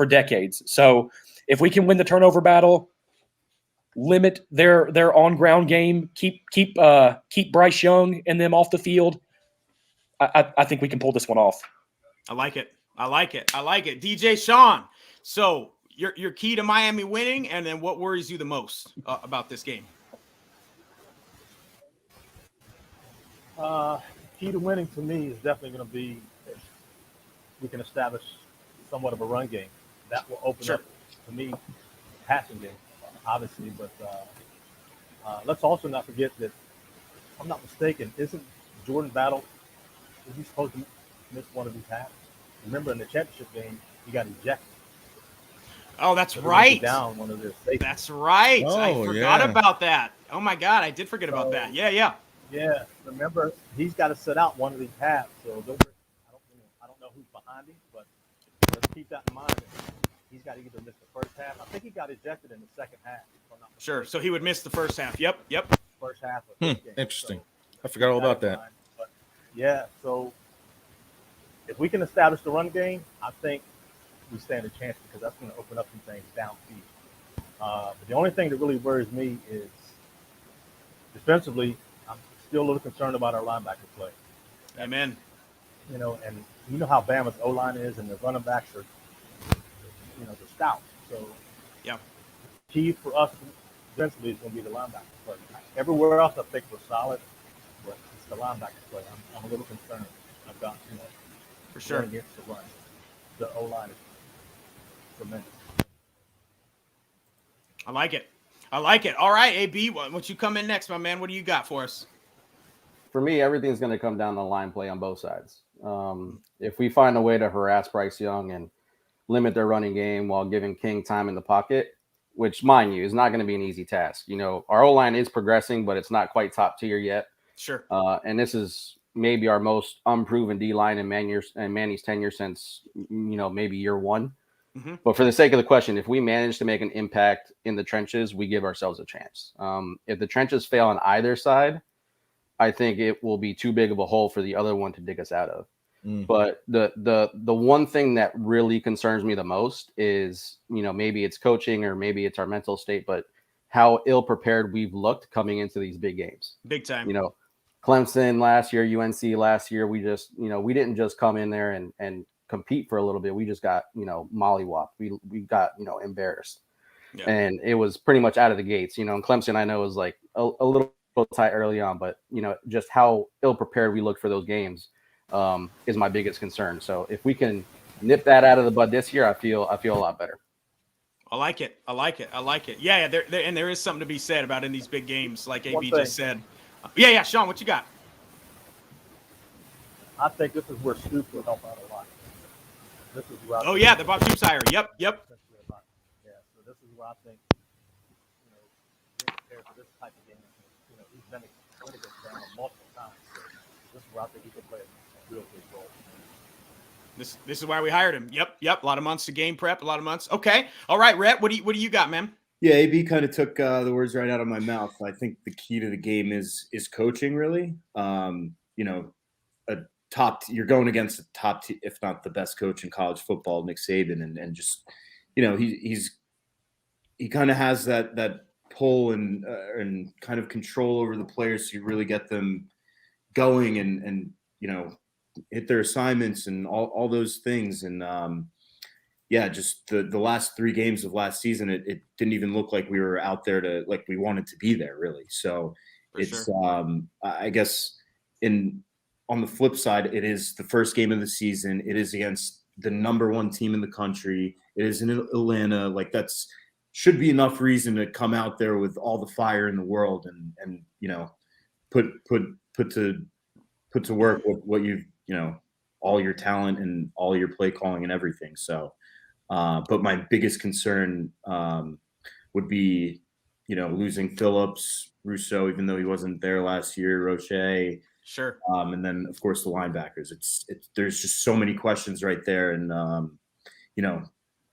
G: decades. So if we can win the turnover battle, limit their on ground game, keep Bryce Young and them off the field, I think we can pull this one off.
C: I like it. I like it. DJ Sean. So your key to Miami winning, and then what worries you the most about this game?
F: Key to winning to me is definitely going to be if we can establish somewhat of a run game. That will open up, to me, passing game, obviously. But let's also not forget that, if I'm not mistaken, isn't Jordan Battle, is he supposed to miss one of these halves? Remember, in the championship game, he got ejected.
C: Oh, that's right.
F: Down one of their safeties.
C: That's right.
D: Oh,
C: I forgot about that. Oh my God, I did forget about that. Yeah.
F: Yeah, remember, he's got to sit out one of these halves. So I don't know who's behind him, but let's keep that in mind. He's got to either miss the first half. I think he got ejected in the second half.
C: Sure. So he would miss the first half. Yep.
F: First half of this game.
D: Interesting.
F: So
D: I forgot all about that.
F: But yeah, so if we can establish the run game, I think we stand a chance because that's going to open up some things downfield. But the only thing that really worries me is defensively, I'm still a little concerned about our linebacker play.
C: Amen.
F: You know, and you know how Bama's O-line is, and the running backs are, they're stout. So,
C: yeah,
F: key for us defensively is going to be the linebacker play. Everywhere else, I think we're solid, but it's the linebacker play. I'm a little concerned about,
C: for sure
F: against the run. The O-line is tremendous.
C: I like it. All right, AB, what you come in next, my man? What do you got for us?
H: For me, everything's going to come down to line play on both sides. If we find a way to harass Bryce Young and limit their running game while giving King time in the pocket, which, mind you, is not going to be an easy task. Our O-line is progressing, but it's not quite top tier yet.
C: Sure.
H: And this is maybe our most unproven D-line in Manny's tenure since, maybe year one.
C: Mm-hmm.
H: But for the sake of the question, if we manage to make an impact in the trenches, we give ourselves a chance. If the trenches fail on either side, I think it will be too big of a hole for the other one to dig us out of. Mm-hmm. But the one thing that really concerns me the most is, maybe it's coaching or maybe it's our mental state, but how ill prepared we've looked coming into these big games.
C: Big time.
H: Clemson last year, UNC last year, we just, we didn't just come in there and compete for a little bit. We just got, mollywopped. We got, embarrassed. Yeah. And it was pretty much out of the gates. And Clemson, I know, was like a little tight early on, but, just how ill prepared we looked for those games is my biggest concern. So if we can nip that out of the bud this year, I feel a lot better.
C: I like it. Yeah. There is something to be said about in these big games, like AB just said. Yeah. Sean, what you got?
F: I think this is where Stoops will help out a lot. This is where
C: the Bob Stoops hire. Yep.
F: Yeah, so this is where I think, being prepared for this type of game, he's been against Bama multiple times. So this is where I think he could play a real big role.
C: This is why we hired him. Yep. A lot of months to game prep, a lot of months. Okay. All right, Rhett, what do you got, man?
I: Yeah, AB kind of took the words right out of my mouth. I think the key to the game is coaching, really. You're going against the top, if not the best coach in college football, Nick Saban, and just, he kind of has that pull and kind of control over the players to really get them going and hit their assignments and all those things. And just the last 3 games of last season, it didn't even look like we were out there like we wanted to be there, really. So I guess on the flip side, it is the first game of the season. It is against the number 1 team in the country. It is in Atlanta. Like, that's should be enough reason to come out there with all the fire in the world and put to work with what you've, all your talent and all your play calling and everything. So, but my biggest concern would be, losing Phillips, Rousseau, even though he wasn't there last year, Roche.
C: Sure.
I: And then, of course, the linebackers. There's just so many questions right there. And,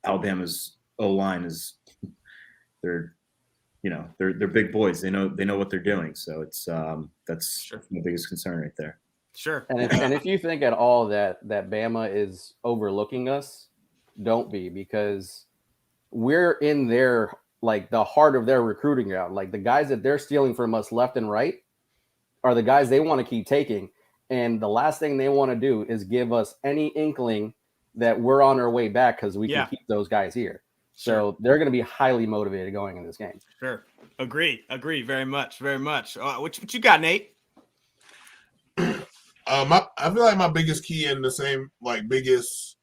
I: Alabama's O-line is they're big boys. They know what they're doing. So that's my biggest concern right there.
C: Sure.
H: And if you think at all that Bama is overlooking us, don't be, because we're in their, like, the heart of their recruiting ground. Like, the guys that they're stealing from us left and right are the guys they want to keep taking. And the last thing they want to do is give us any inkling that we're on our way back because we can keep those guys here. So they're going to be highly motivated going in this game.
C: Sure. Agree very much. What you got, Nate?
E: I feel like my biggest key and the same biggest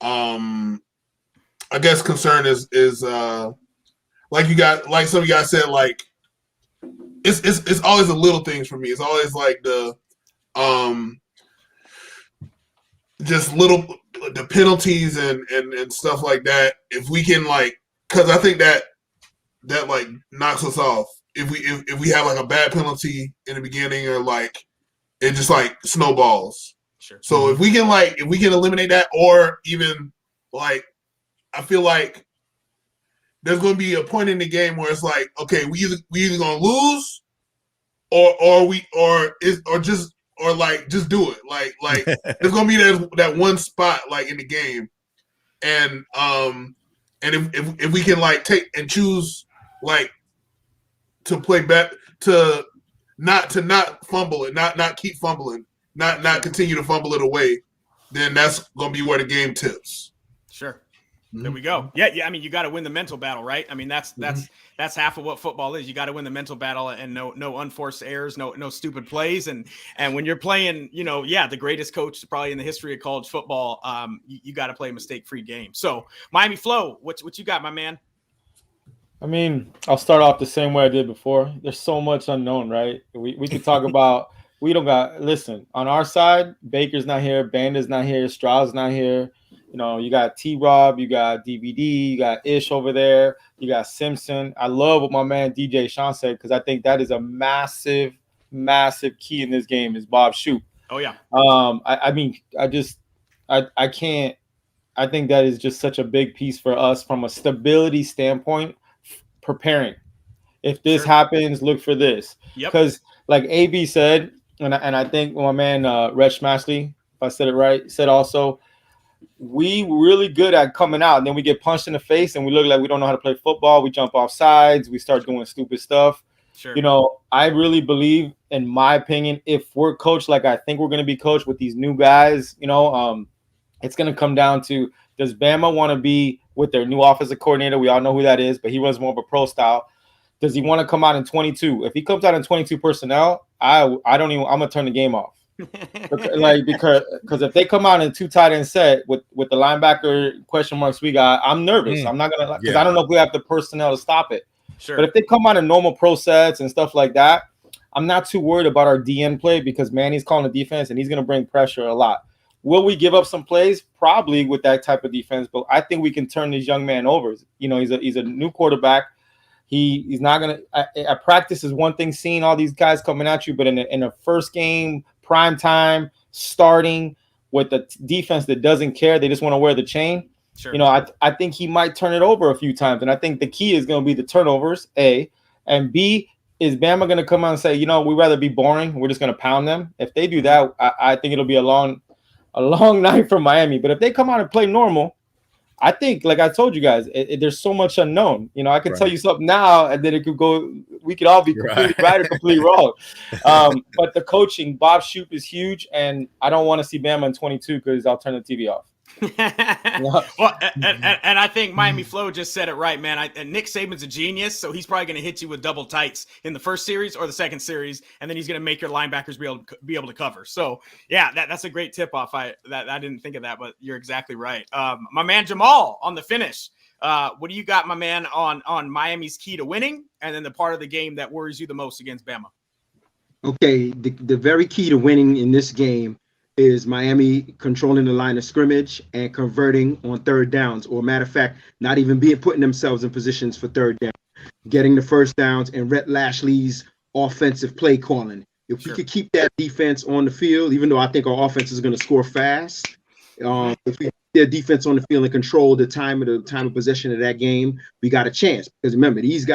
E: I guess concern is like some of you guys said, like it's always the little things for me. It's always like the just the penalties and stuff like that. If we can because I think that knocks us off. If we have like a bad penalty in the beginning or it just snowballs.
C: Sure.
E: So if we can eliminate that, or even I feel like there's going to be a point in the game where it's okay, we either going to lose just do it. There's going to be that one spot in the game, and if we can take and choose to play back to not fumble it, not keep fumbling, not continue to fumble it away, then that's going to be where the game tips.
C: Sure. There we go. Yeah. I mean, you got to win the mental battle, right? I mean, that's half of what football is. You got to win the mental battle, and no unforced errors, no stupid plays, and when you're playing, the greatest coach probably in the history of college football, you got to play a mistake-free game. So, Miami Flo, what you got, my man?
J: I mean, I'll start off the same way I did before. There's so much unknown, right? We could talk about. We don't got. Listen, on our side, Baker's not here, Banda's not here, Stroud's not here. You got T-Rob, you got DVD, you got Ish over there, you got Simpson. I love what my man DJ Sean said, because I think that is a massive, massive key in this game is Bob Shoop.
C: Oh, yeah.
J: I can't. I think that is just such a big piece for us from a stability standpoint, preparing. If this happens, look for this. Because like AB said, and I think my man Reg Smashley, if I said it right, said also, we really good at coming out, and then we get punched in the face and we look like we don't know how to play football. We jump off sides. We start doing stupid stuff.
C: Sure.
J: I really believe, in my opinion, if we're coached like I think we're going to be coached with these new guys, it's going to come down to, does Bama want to be with their new offensive coordinator? We all know who that is, but he runs more of a pro style. Does he want to come out in 22? If he comes out in 22 personnel, I'm going to turn the game off. Because if they come out in 2 tight end set with the linebacker question marks we got, I'm nervous. I'm not gonna, because I don't know if we have the personnel to stop it.
C: Sure.
J: But if they come out in normal pro sets and stuff like that, I'm not too worried about our DN play, because Manny's calling the defense and he's gonna bring pressure a lot. Will we give up some plays? Probably, with that type of defense, but I think we can turn this young man over. He's a new quarterback. He's not gonna. At practice is one thing, seeing all these guys coming at you, but in the first game, prime time, starting with the defense that doesn't care, they just want to wear the chain.
C: Sure.
J: I think he might turn it over a few times, and I think the key is going to be the turnovers. A, and B, is Bama going to come out and say, we'd rather be boring, we're just going to pound them? If they do that, I think it'll be a long night for Miami. But if they come out and play normal, I think, like I told you guys, there's so much unknown. I could tell you something now, and then it could go. We could all be completely right or completely wrong. But the coaching, Bob Shoop is huge, and I don't want to see Bama in 22 because I'll turn the TV off.
C: Well, and I think Miami Flo just said it right, man. Nick Saban's a genius, so he's probably going to hit you with double tights in the first series or the second series, and then he's going to make your linebackers be able to cover. So, yeah, that's a great tip-off. I didn't think of that, but you're exactly right. My man Jamal on the finish. What do you got, my man, on Miami's key to winning, and then the part of the game that worries you the most against Bama?
K: Okay, the very key to winning in this game is Miami controlling the line of scrimmage and converting on third downs, or matter of fact, not even putting themselves in positions for third down, getting the first downs, and Rhett Lashley's offensive play calling. If we could keep that defense on the field, even though I think our offense is going to score fast, if we keep their defense on the field and control the time of possession of that game, we got a chance. Because remember, these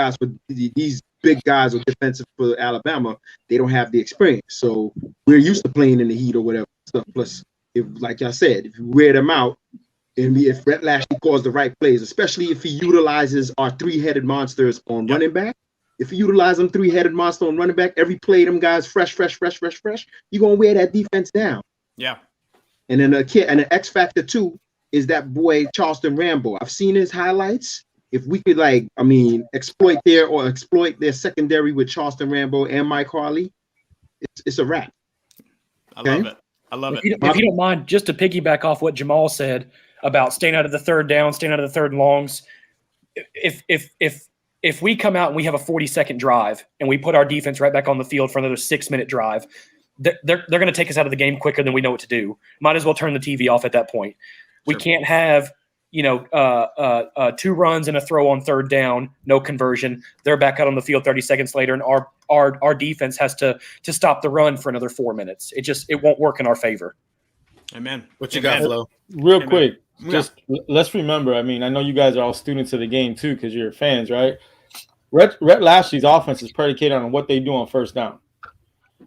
K: big guys are defensive for Alabama. They don't have the experience, so we're used to playing in the heat or whatever stuff. Plus, like I said, if you wear them out, and if Rhett Lashley calls the right plays, especially if he utilizes our 3-headed monsters on running back. If you utilize them 3-headed monster on running back, every play them guys fresh, you're gonna wear that defense down.
C: Yeah.
K: And then an X factor too is that boy Charleston Rambo. I've seen his highlights. If we could exploit their secondary with Charleston Rambo and Mike Harley, it's a wrap.
C: I love it. I love it.
G: If you don't mind, just to piggyback off what Jamal said about staying out of the third down, staying out of the third and longs. If we come out and we have a 40-second drive and we put our defense right back on the field for another 6-minute drive, they're going to take us out of the game quicker than we know what to do. Might as well turn the TV off at that point. We can't have 2 runs and a throw on third down, no conversion. They're back out on the field 30 seconds later, and our defense has to stop the run for another 4 minutes. It won't work in our favor.
C: Amen.
D: What you got, Flo?
J: Real quick, just let's remember. I mean, I know you guys are all students of the game too, because you're fans, right? Rhett Lashley's offense is predicated on what they do on first down.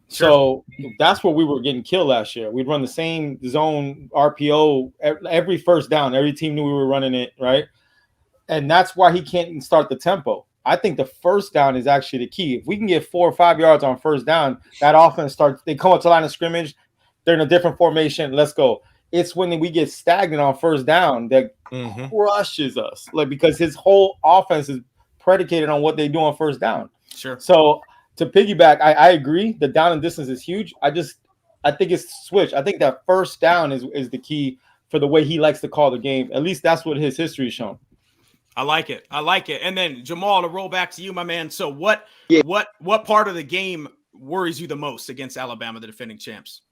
J: So that's where we were getting killed last year. We'd run the same zone RPO every first down. Every team knew we were running it, right? And that's why he can't start the tempo. I think the first down is actually the key. If we can get 4 or 5 yards on first down, that offense starts. They come up to line of scrimmage. They're in a different formation. Let's go. It's when we get stagnant on first down that crushes us, because his whole offense is predicated on what they do on first down.
C: Sure.
J: So to piggyback, I agree. The down and distance is huge. I think it's switch. I think that first down is the key for the way he likes to call the game. At least that's what his history has shown.
C: I like it. And then Jamal, to roll back to you, my man. So what part of the game worries you the most against Alabama, the defending champs?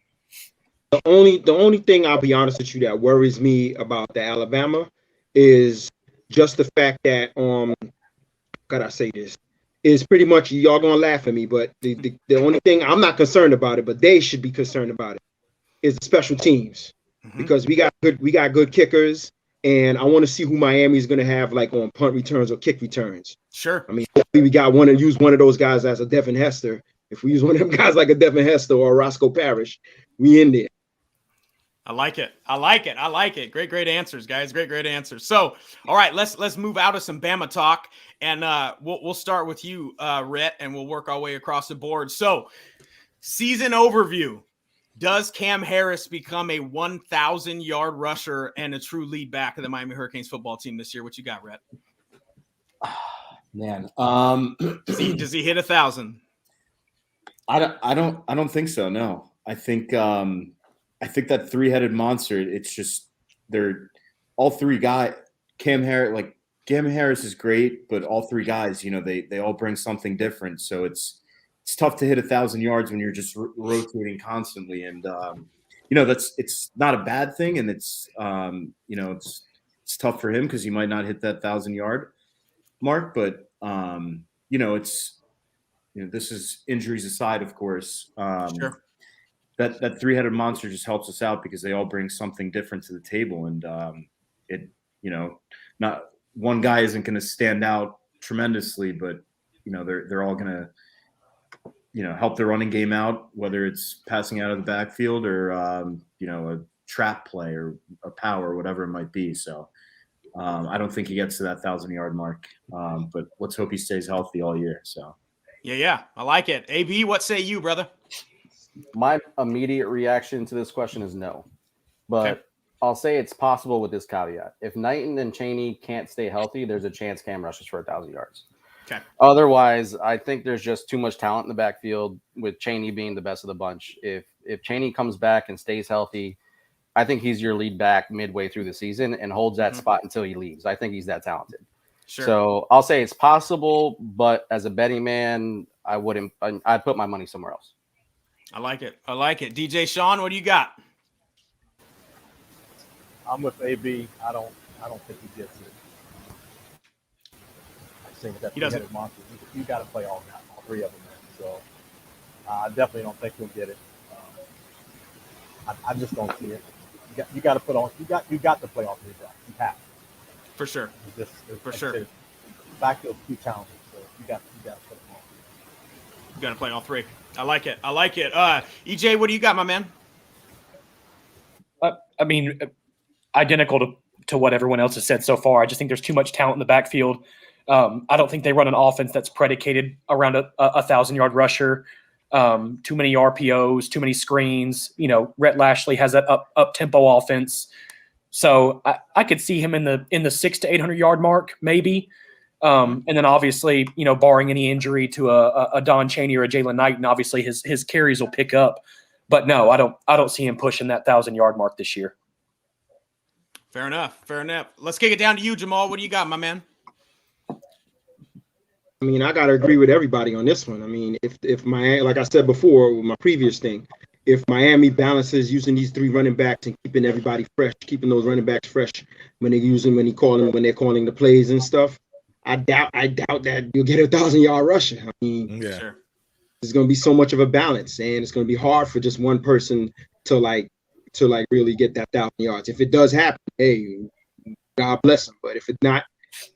K: The only thing, I'll be honest with you, that worries me about the Alabama is just the fact that God, I say this, is pretty much, y'all gonna laugh at me, but the only thing I'm not concerned about it, but they should be concerned about it, is the special teams. Because we got good kickers, and I want to see who Miami is gonna have on punt returns or kick returns.
C: Sure.
K: I mean, hopefully we got use one of those guys as a Devin Hester. If we use one of them guys like a Devin Hester or a Roscoe Parrish, we in there.
C: I like it. Great answers, guys. Great answers. So, all right, let's move out of some Bama talk, and we'll start with you, Rhett, and we'll work our way across the board. So, season overview: does Cam Harris become a 1,000-yard rusher and a true lead back of the Miami Hurricanes football team this year? What you got, Rhett?
I: Man,
C: does he hit 1,000?
I: I don't think so. No, I think that three-headed monster, it's just they're all three guys. Cam Harris is great, but all three guys, they all bring something different. So it's tough to hit 1,000 yards when you're just rotating constantly. And it's not a bad thing, and it's tough for him because he might not hit that 1,000-yard mark. But this is injuries aside, of course.
C: Sure.
I: That three-headed monster just helps us out because they all bring something different to the table, and not one guy isn't going to stand out tremendously, but they're all going to help the running game out, whether it's passing out of the backfield or a trap play or a power, whatever it might be. So I don't think he gets to that 1,000-yard mark, but let's hope he stays healthy all year. So
C: yeah, I like it. AB, what say you, brother?
H: My immediate reaction to this question is no, but okay. I'll say it's possible with this caveat. If Knighton and Chaney can't stay healthy, there's a chance Cam rushes for 1,000 yards.
C: Okay.
H: Otherwise, I think there's just too much talent in the backfield, with Chaney being the best of the bunch. If Chaney comes back and stays healthy, I think he's your lead back midway through the season and holds that spot until he leaves. I think he's that talented.
C: Sure.
H: So I'll say it's possible, but as a betting man, I'd put my money somewhere else.
C: I like it. DJ Sean, what do you got?
F: I'm with AB. I don't think he gets it. I think that three-headed monster. You got to play all three of them. So I definitely don't think he'll get it. I just don't see it. You got to put on. You got to play all three guys. You have to.
C: For sure. For sure.
F: Backfield's too talented, so you got to put them all.
C: You got to play all three. I like it. EJ, what do you got, my man?
G: I mean, identical to what everyone else has said so far. I just think there's too much talent in the backfield. I don't think they run an offense that's predicated around a 1,000-yard rusher. Too many RPOs, too many screens. Rhett Lashley has that up tempo offense. So I could see him in the 600 to 800 yard mark, maybe. And then obviously, barring any injury to a Don Chaney or a Jalen Knight, and obviously his carries will pick up. But no, I don't see him pushing that 1,000-yard mark this year.
C: Fair enough. Let's kick it down to you, Jamal. What do you got, my man?
K: I mean, I gotta agree with everybody on this one. I mean, if Miami, like I said before with my previous thing, if Miami balances using these 3 running backs and keeping everybody fresh, keeping those running backs fresh when they're calling the plays and stuff, I doubt that you'll get a 1,000-yard rusher. I mean,
C: Sure.
K: There's gonna be so much of a balance, and it's gonna be hard for just one person to really get that 1,000 yards. If it does happen, hey, God bless them. But if it's not,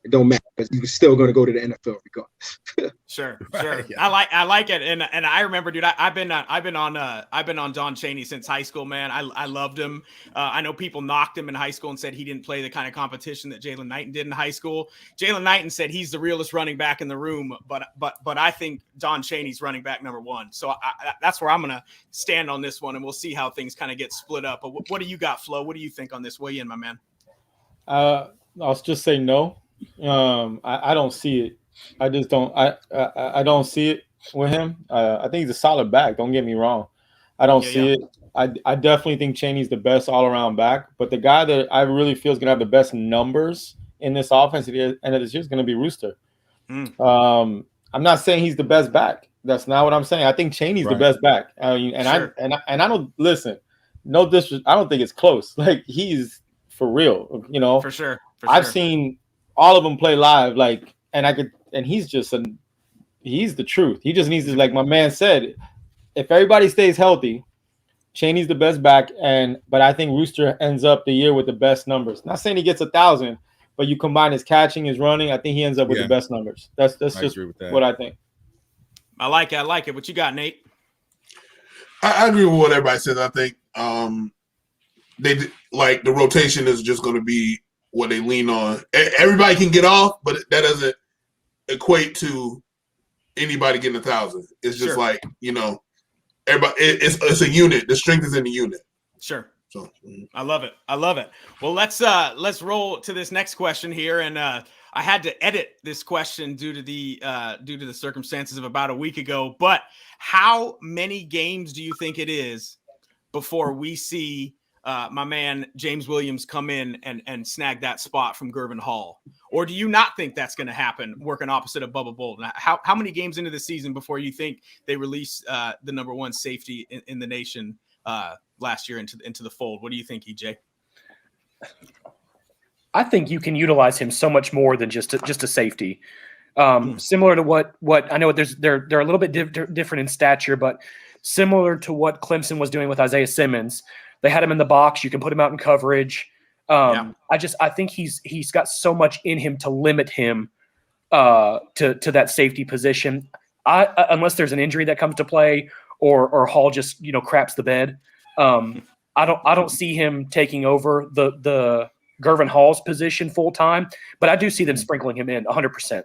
K: it don't matter because you're still going to go to the NFL regardless.
C: Sure.
D: Right, yeah.
C: I like it, and I remember, dude. I've been on Don Chaney since high school, man. I loved him. I know people knocked him in high school and said he didn't play the kind of competition that Jalen Knighton did in high school. Jalen Knighton said he's the realest running back in the room, but I think Don Chaney's running back number 1. So that's where I'm gonna stand on this one, and we'll see how things kind of get split up. But what do you got, Flo? What do you think on this? Weigh in, my man.
J: I'll just say no. I don't see it. I just don't. I don't see it with him. I think he's a solid back. Don't get me wrong. I don't see it. I definitely think Chaney's the best all-around back. But the guy that I really feel is going to have the best numbers in this offense at the end of this year is going to be Rooster. I'm not saying he's the best back. That's not what I'm saying. I think Chaney's the best back. I mean, I don't listen. No disrespect. I don't think it's close. Like he's for real.
C: For sure.
J: I've seen all of them play live, and he's the truth. He just needs to, like my man said, if everybody stays healthy, Chaney's the best back, but I think Rooster ends up the year with the best numbers. Not saying he gets 1,000, but you combine his catching, his running, I think he ends up with the best numbers. That's just what I think.
C: I like it. What you got, Nate?
E: I agree with what everybody says. I think the rotation is just going to be what they lean on. Everybody can get off, but that doesn't equate to anybody getting 1,000. It's just everybody. It's a unit. The strength is in the unit.
C: Sure. So I love it. Well, let's roll to this next question here, and I had to edit this question due to the circumstances of about a week ago. But how many games do you think it is before we see my man James Williams come in and snag that spot from Gervin Hall? Or do you not think that's going to happen, working opposite of Bubba Bolden? How many games into the season before you think they release the number 1 safety in the nation last year into the fold? What do you think, EJ?
G: I think you can utilize him so much more than just a safety. Similar to what I know, they're a little bit different in stature, but similar to what Clemson was doing with Isaiah Simmons. They had him in the box. You can put him out in coverage. I think he's got so much in him to limit him to that safety position. Unless there's an injury that comes to play or Hall just craps the bed. I don't see him taking over the Gervin Hall's position full time, but I do see them sprinkling him in 100%.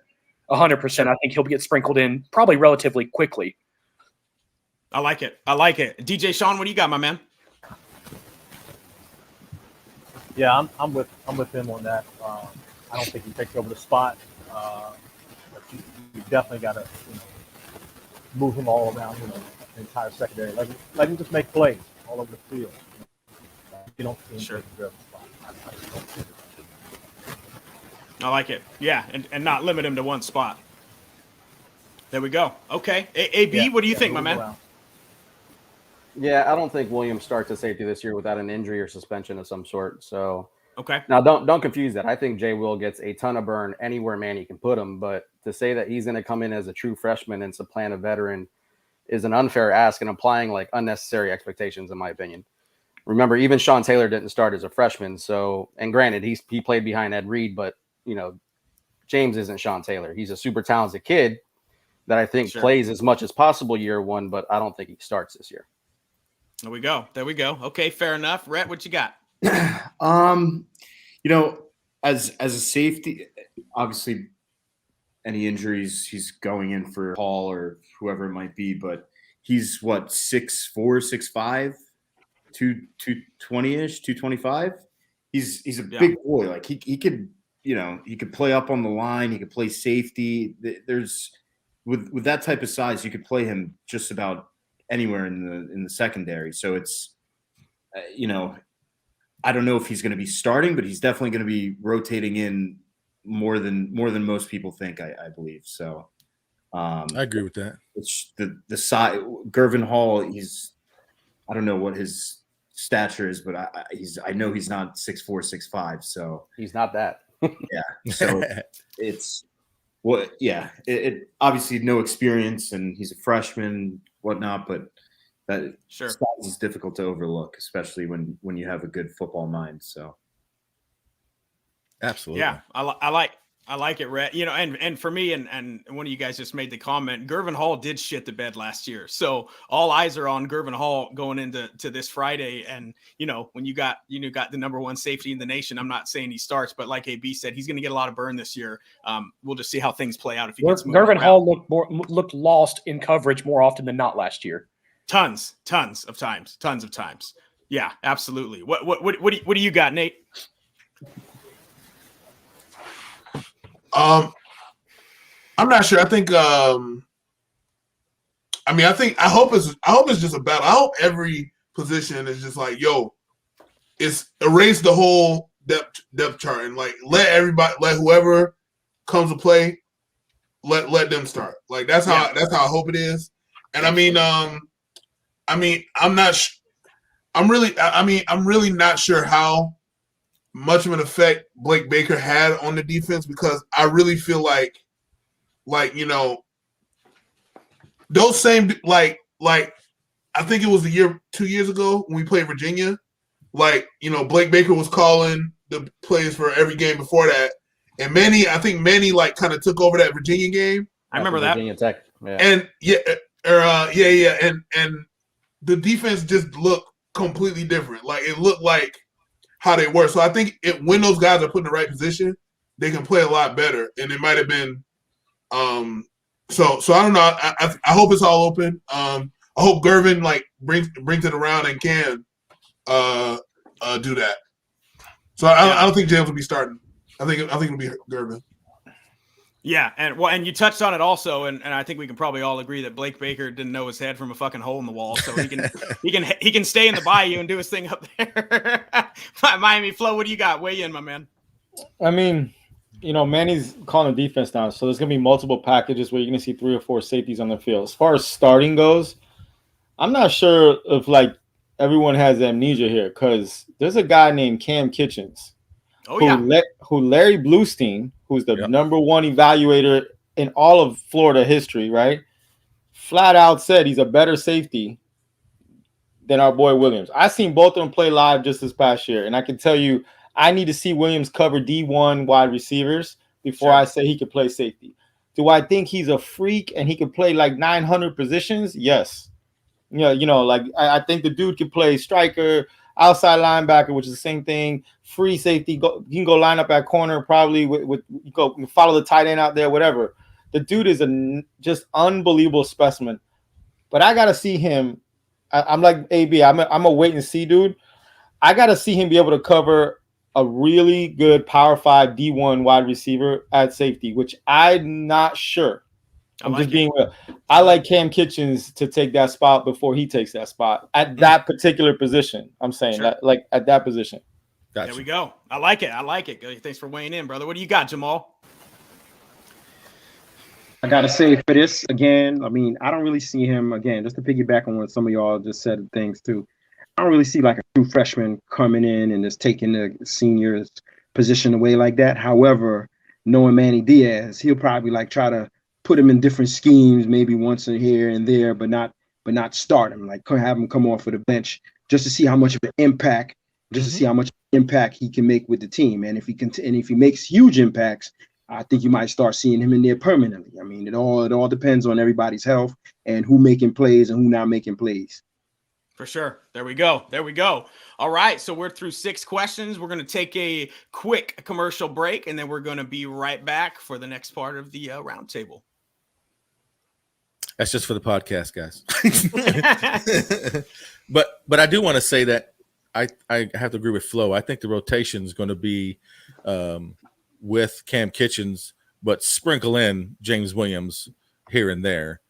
G: 100%. I think he'll get sprinkled in probably relatively quickly.
C: I like it. DJ Sean, what do you got, my man?
F: Yeah, I'm with him on that. I don't think he takes over the spot, but you definitely got to move him all around the entire secondary. Let him just make plays all over the field. You don't see him taking over the spot. I just don't see it.
C: I like it. Yeah, and not limit him to one spot. There we go. Okay. AB, what do you think, my man?
H: Yeah, I don't think Williams starts at safety this year without an injury or suspension of some sort. So
C: okay.
H: Now don't confuse that. I think Jay Will gets a ton of burn anywhere Manny can put him, but to say that he's going to come in as a true freshman and supplant a veteran is an unfair ask and applying like unnecessary expectations, in my opinion. Remember, even Sean Taylor didn't start as a freshman. So, and granted, he played behind Ed Reed, but James isn't Sean Taylor. He's a super talented kid that I think plays as much as possible year one, but I don't think he starts this year.
C: There we go. Okay, fair enough. Rhett, what you got?
I: As a safety, obviously any injuries, he's going in for Hall or whoever it might be, but he's what, 6'4", 6'5", 220-ish, 225. he's a big boy. Like he could, he could play up on the line. He could play safety. There's with that type of size, you could play him just about anywhere in the secondary. So it's, I don't know if he's going to be starting, but he's definitely going to be rotating in more than most people think. I believe so.
D: I agree with that.
I: It's the size. Gervin Hall. I don't know what his stature is, but I know he's not 6'4", 6'5". So
H: he's not that.
I: Yeah. So it's it obviously no experience, and he's a freshman, whatnot, but that size is difficult to overlook, especially when you have a good football mind. So
D: absolutely.
C: Yeah, I like it, Rhett. And for me, and one of you guys just made the comment, Gervin Hall did shit the bed last year. So all eyes are on Gervin Hall going into this Friday. And, when you got the number one safety in the nation, I'm not saying he starts, but like AB said, he's going to get a lot of burn this year. We'll just see how things play out. If he gets moved
G: Gervin
C: around.
G: Hall looked lost in coverage more often than not last year.
C: Tons of times. Yeah, absolutely. What do you got, Nate?
E: I'm not sure. I think I hope it's just a battle. I hope every position is just like, it's erase the whole depth chart and like let whoever comes to play, let them start. Like that's how I hope it is. And I'm really not sure how much of an effect Blake Baker had on the defense, because I really feel like those same I think it was 2 years ago when we played Virginia, Blake Baker was calling the plays for every game before that, and Manny kind of took over that Virginia game.
C: I remember that.
H: Virginia Tech. Yeah.
E: And and the defense just looked completely different. Like it looked like how they were. So I think when those guys are put in the right position, they can play a lot better. And it might have been so I don't know. I hope it's all open. I hope Gervin brings it around and can do that. So I don't think James will be starting. I think it'll be Gervin.
C: Yeah, and you touched on it also, and I think we can probably all agree that Blake Baker didn't know his head from a fucking hole in the wall, so he can stay in the bayou and do his thing up there. Miami Flo, what do you got? Weigh in, my man.
J: I mean, Manny's calling the defense now, so there's gonna be multiple packages where you're gonna see 3 or 4 safeties on the field. As far as starting goes, I'm not sure if everyone has amnesia here, because there's a guy named Cam Kitchens. Who Larry Bluestein, who's the number one evaluator in all of Florida history, right? Flat out said he's a better safety than our boy Williams. I seen both of them play live just this past year, and I can tell you, I need to see Williams cover D1 wide receivers before I say he could play safety. Do I think he's a freak and he could play 900 positions? Yes. I think the dude could play striker, outside linebacker, which is the same thing. Free safety, you can go line up at corner probably with you go follow the tight end out there, whatever. The dude is a just unbelievable specimen. But I gotta see him. I'm like AB. I'm a wait and see dude. I gotta see him be able to cover a really good Power 5 D1 wide receiver at safety, which I'm not sure. I'm just being real. I like Cam Kitchens to take that spot before he takes that spot at that particular position. I'm saying that, at that position.
C: Gotcha. There we go. I like it. Thanks for weighing in, brother. What do you got, Jamal?
K: I gotta say for this again, I don't really see him again. Just to piggyback on what some of y'all just said things too. I don't really see a true freshman coming in and just taking the seniors' position away like that. However, knowing Manny Diaz, he'll probably try to put him in different schemes, maybe once here and there, but not start him. Have him come off of the bench just to see how much of an impact, to see how much impact he can make with the team. And if he makes huge impacts, I think you might start seeing him in there permanently. It all depends on everybody's health and who making plays and who not making plays.
C: For sure. There we go. All right. So we're through 6 questions. We're going to take a quick commercial break, and then we're going to be right back for the next part of the roundtable.
D: That's just for the podcast, guys. But I do want to say that I have to agree with Flo. I think the rotation is going to be with Cam Kitchens, but sprinkle in James Williams here and there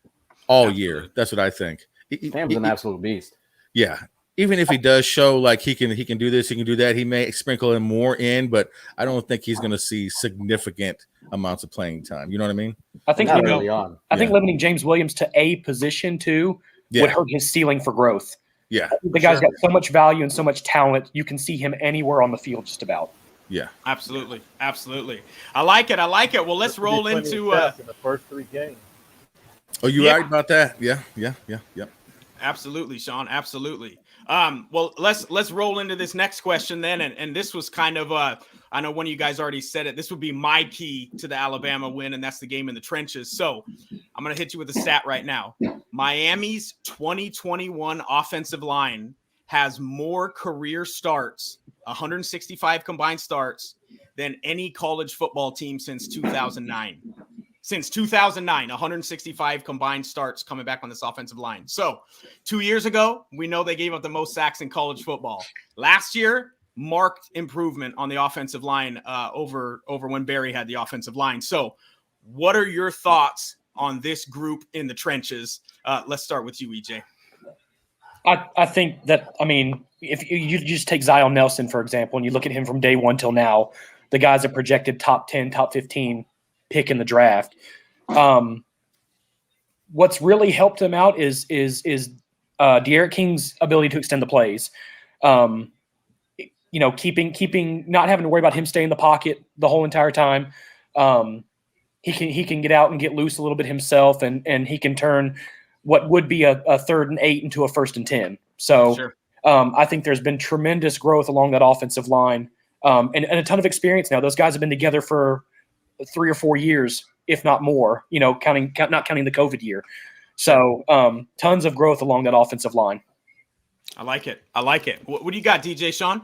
D: all year. That's what I think.
H: Cam's an absolute beast.
D: Yeah. Even if he does show like he can do this, he can do that, he may sprinkle in more in, but I don't think he's going to see significant amounts of playing time. You know what I mean?
G: I think think limiting James Williams to a position too would hurt his ceiling for growth.
D: Yeah.
G: The guy's got so much value and so much talent. You can see him anywhere on the field just about.
D: Yeah.
C: Absolutely. Absolutely. I like it. Well, let's roll into
F: in the first 3 games.
D: Oh, you right about that? Yeah.
C: Absolutely, Sean. Absolutely. Well, let's roll into this next question then. And this was kind of I know one of you guys already said it. This would be my key to the Alabama win, and that's the game in the trenches. So I'm going to hit you with a stat right now. Miami's 2021 offensive line has more career starts, 165 combined starts, than any college football team since 2009. Since 2009, 165 combined starts coming back on this offensive line. So 2 years ago, we know they gave up the most sacks in college football. Last year, marked improvement on the offensive line over when Barry had the offensive line. So what are your thoughts on this group in the trenches? Let's start with you, EJ.
G: I think that, if you just take Zion Nelson, for example, and you look at him from day one till now, the guy's a projected top 10, top 15 pick in the draft. What's really helped him out is De'Aaron King's ability to extend the plays. Keeping not having to worry about him staying in the pocket the whole entire time. He can get out and get loose a little bit himself, and he can turn what would be a 3rd and 8 into a 1st and 10. So
C: sure.
G: I think there's been tremendous growth along that offensive line, and a ton of experience now. Those guys have been together for 3 or 4 years, if not more, not counting the COVID year. So tons of growth along that offensive line.
C: I like it. What do you got, DJ Sean?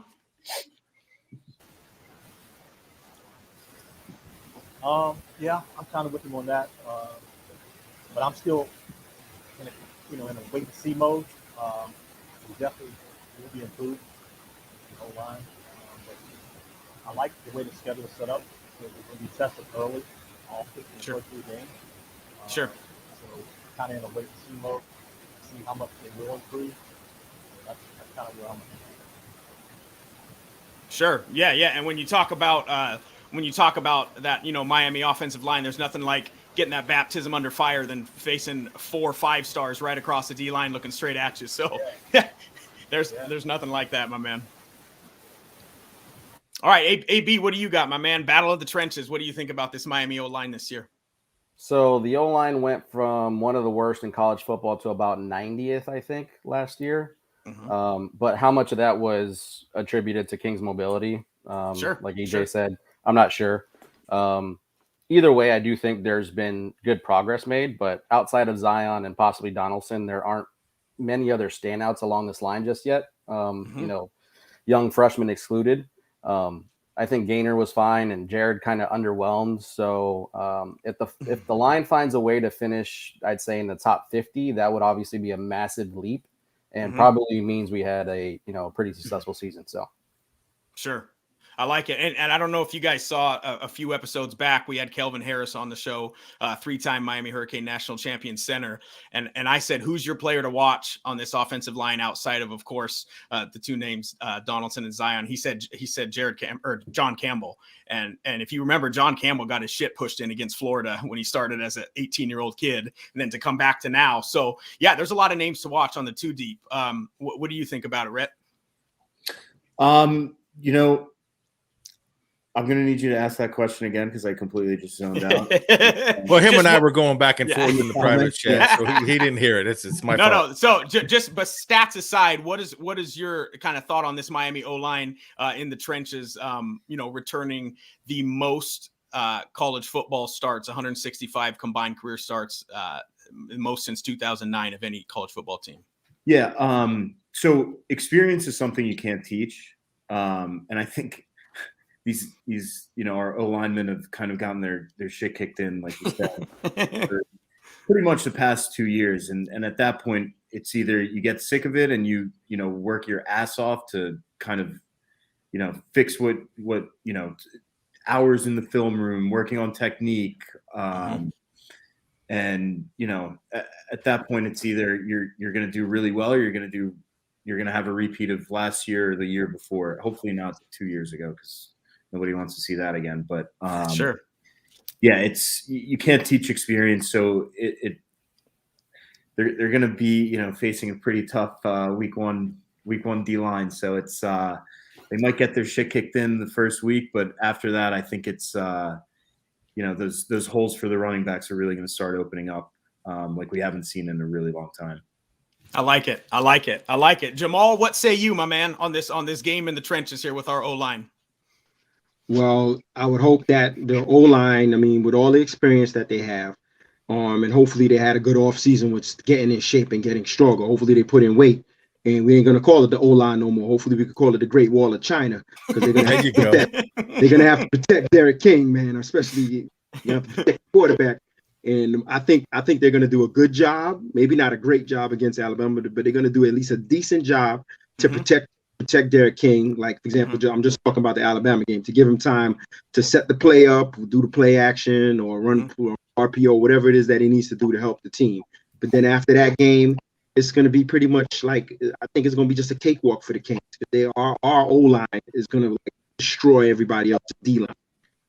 F: Yeah, I'm kind of with him on that. But I'm still in a wait and see mode. We definitely will be improved O-line. But I like the way the schedule is set up. It will be tested early, often in the first 3 games.
C: Sure.
F: So kind of in a wait and see mode, see how much they will improve. That's kind of where I'm at.
C: Sure. Yeah. And when you talk about that, Miami offensive line, there's nothing like getting that baptism under fire than facing 4 5 stars right across the D line looking straight at you. So there's nothing like that, my man. All right, AB, what do you got, my man? Battle of the trenches. What do you think about this Miami O-line this year?
H: So the O-line went from one of the worst in college football to about 90th, I think, last year. Mm-hmm. But how much of that was attributed to King's mobility?
C: Sure.
H: Like EJ said, I'm not sure. Either way, I do think there's been good progress made, but outside of Zion and possibly Donaldson, there aren't many other standouts along this line just yet. Young freshmen excluded. I think Gaynor was fine and Jared kind of underwhelmed. So if the line finds a way to finish, I'd say in the top 50, that would obviously be a massive leap and probably means we had a pretty successful season. So
C: sure. I like it. And I don't know if you guys saw a few episodes back, we had Kelvin Harris on the show, 3-time Miami Hurricane national champion center. And I said, who's your player to watch on this offensive line outside of course, the 2 names, Donaldson and Zion? He said John Campbell. And if you remember, John Campbell got his shit pushed in against Florida when he started as an 18-year-old kid and then to come back to now. So yeah, there's a lot of names to watch on the 2 deep. What do you think about it, Rhett?
I: I'm going to need you to ask that question again because I completely just zoned out.
D: Well, him and I were going back and forth in the private chat, so he didn't hear it. It's my fault.
C: No. So but stats aside, what is your kind of thought on this Miami O-line in the trenches, returning the most college football starts, 165 combined career starts, most since 2009 of any college football team?
I: Yeah. So experience is something you can't teach. And I think these our O linemen have kind of gotten their shit kicked in, like you said, pretty much the past 2 years, and at that point, it's either you get sick of it and you work your ass off to kind of fix what hours in the film room working on technique, and at that point, it's either you're going to do really well or you're going to have a repeat of last year or the year before. Hopefully not 2 years ago, because nobody wants to see that again. But
C: sure.
I: Yeah, you can't teach experience, so they're going to be facing a pretty tough week one D line. So it's they might get their shit kicked in the first week, but after that, I think it's those holes for the running backs are really going to start opening up like we haven't seen in a really long time.
C: I like it. Jamal, what say you, my man, on this game in the trenches here with our O-line?
K: Well, I would hope that the O-line, I mean, with all the experience that they have, and hopefully they had a good offseason with getting in shape and getting stronger. Hopefully they put in weight, and we ain't going to call it the O-line no more. Hopefully we could call it the Great Wall of China, because they're going to have to protect Derek King, man, especially have to protect the quarterback. And I think they're going to do a good job, maybe not a great job against Alabama, but they're going to do at least a decent job to protect Derek King. Like, for example, I'm just talking about the Alabama game, to give him time to set the play up, do the play action, or run RPO, whatever it is that he needs to do to help the team. But then after that game, it's going to be pretty much like, I think it's going to be just a cakewalk for the Kings. Our O-line is going to destroy everybody else's D-line.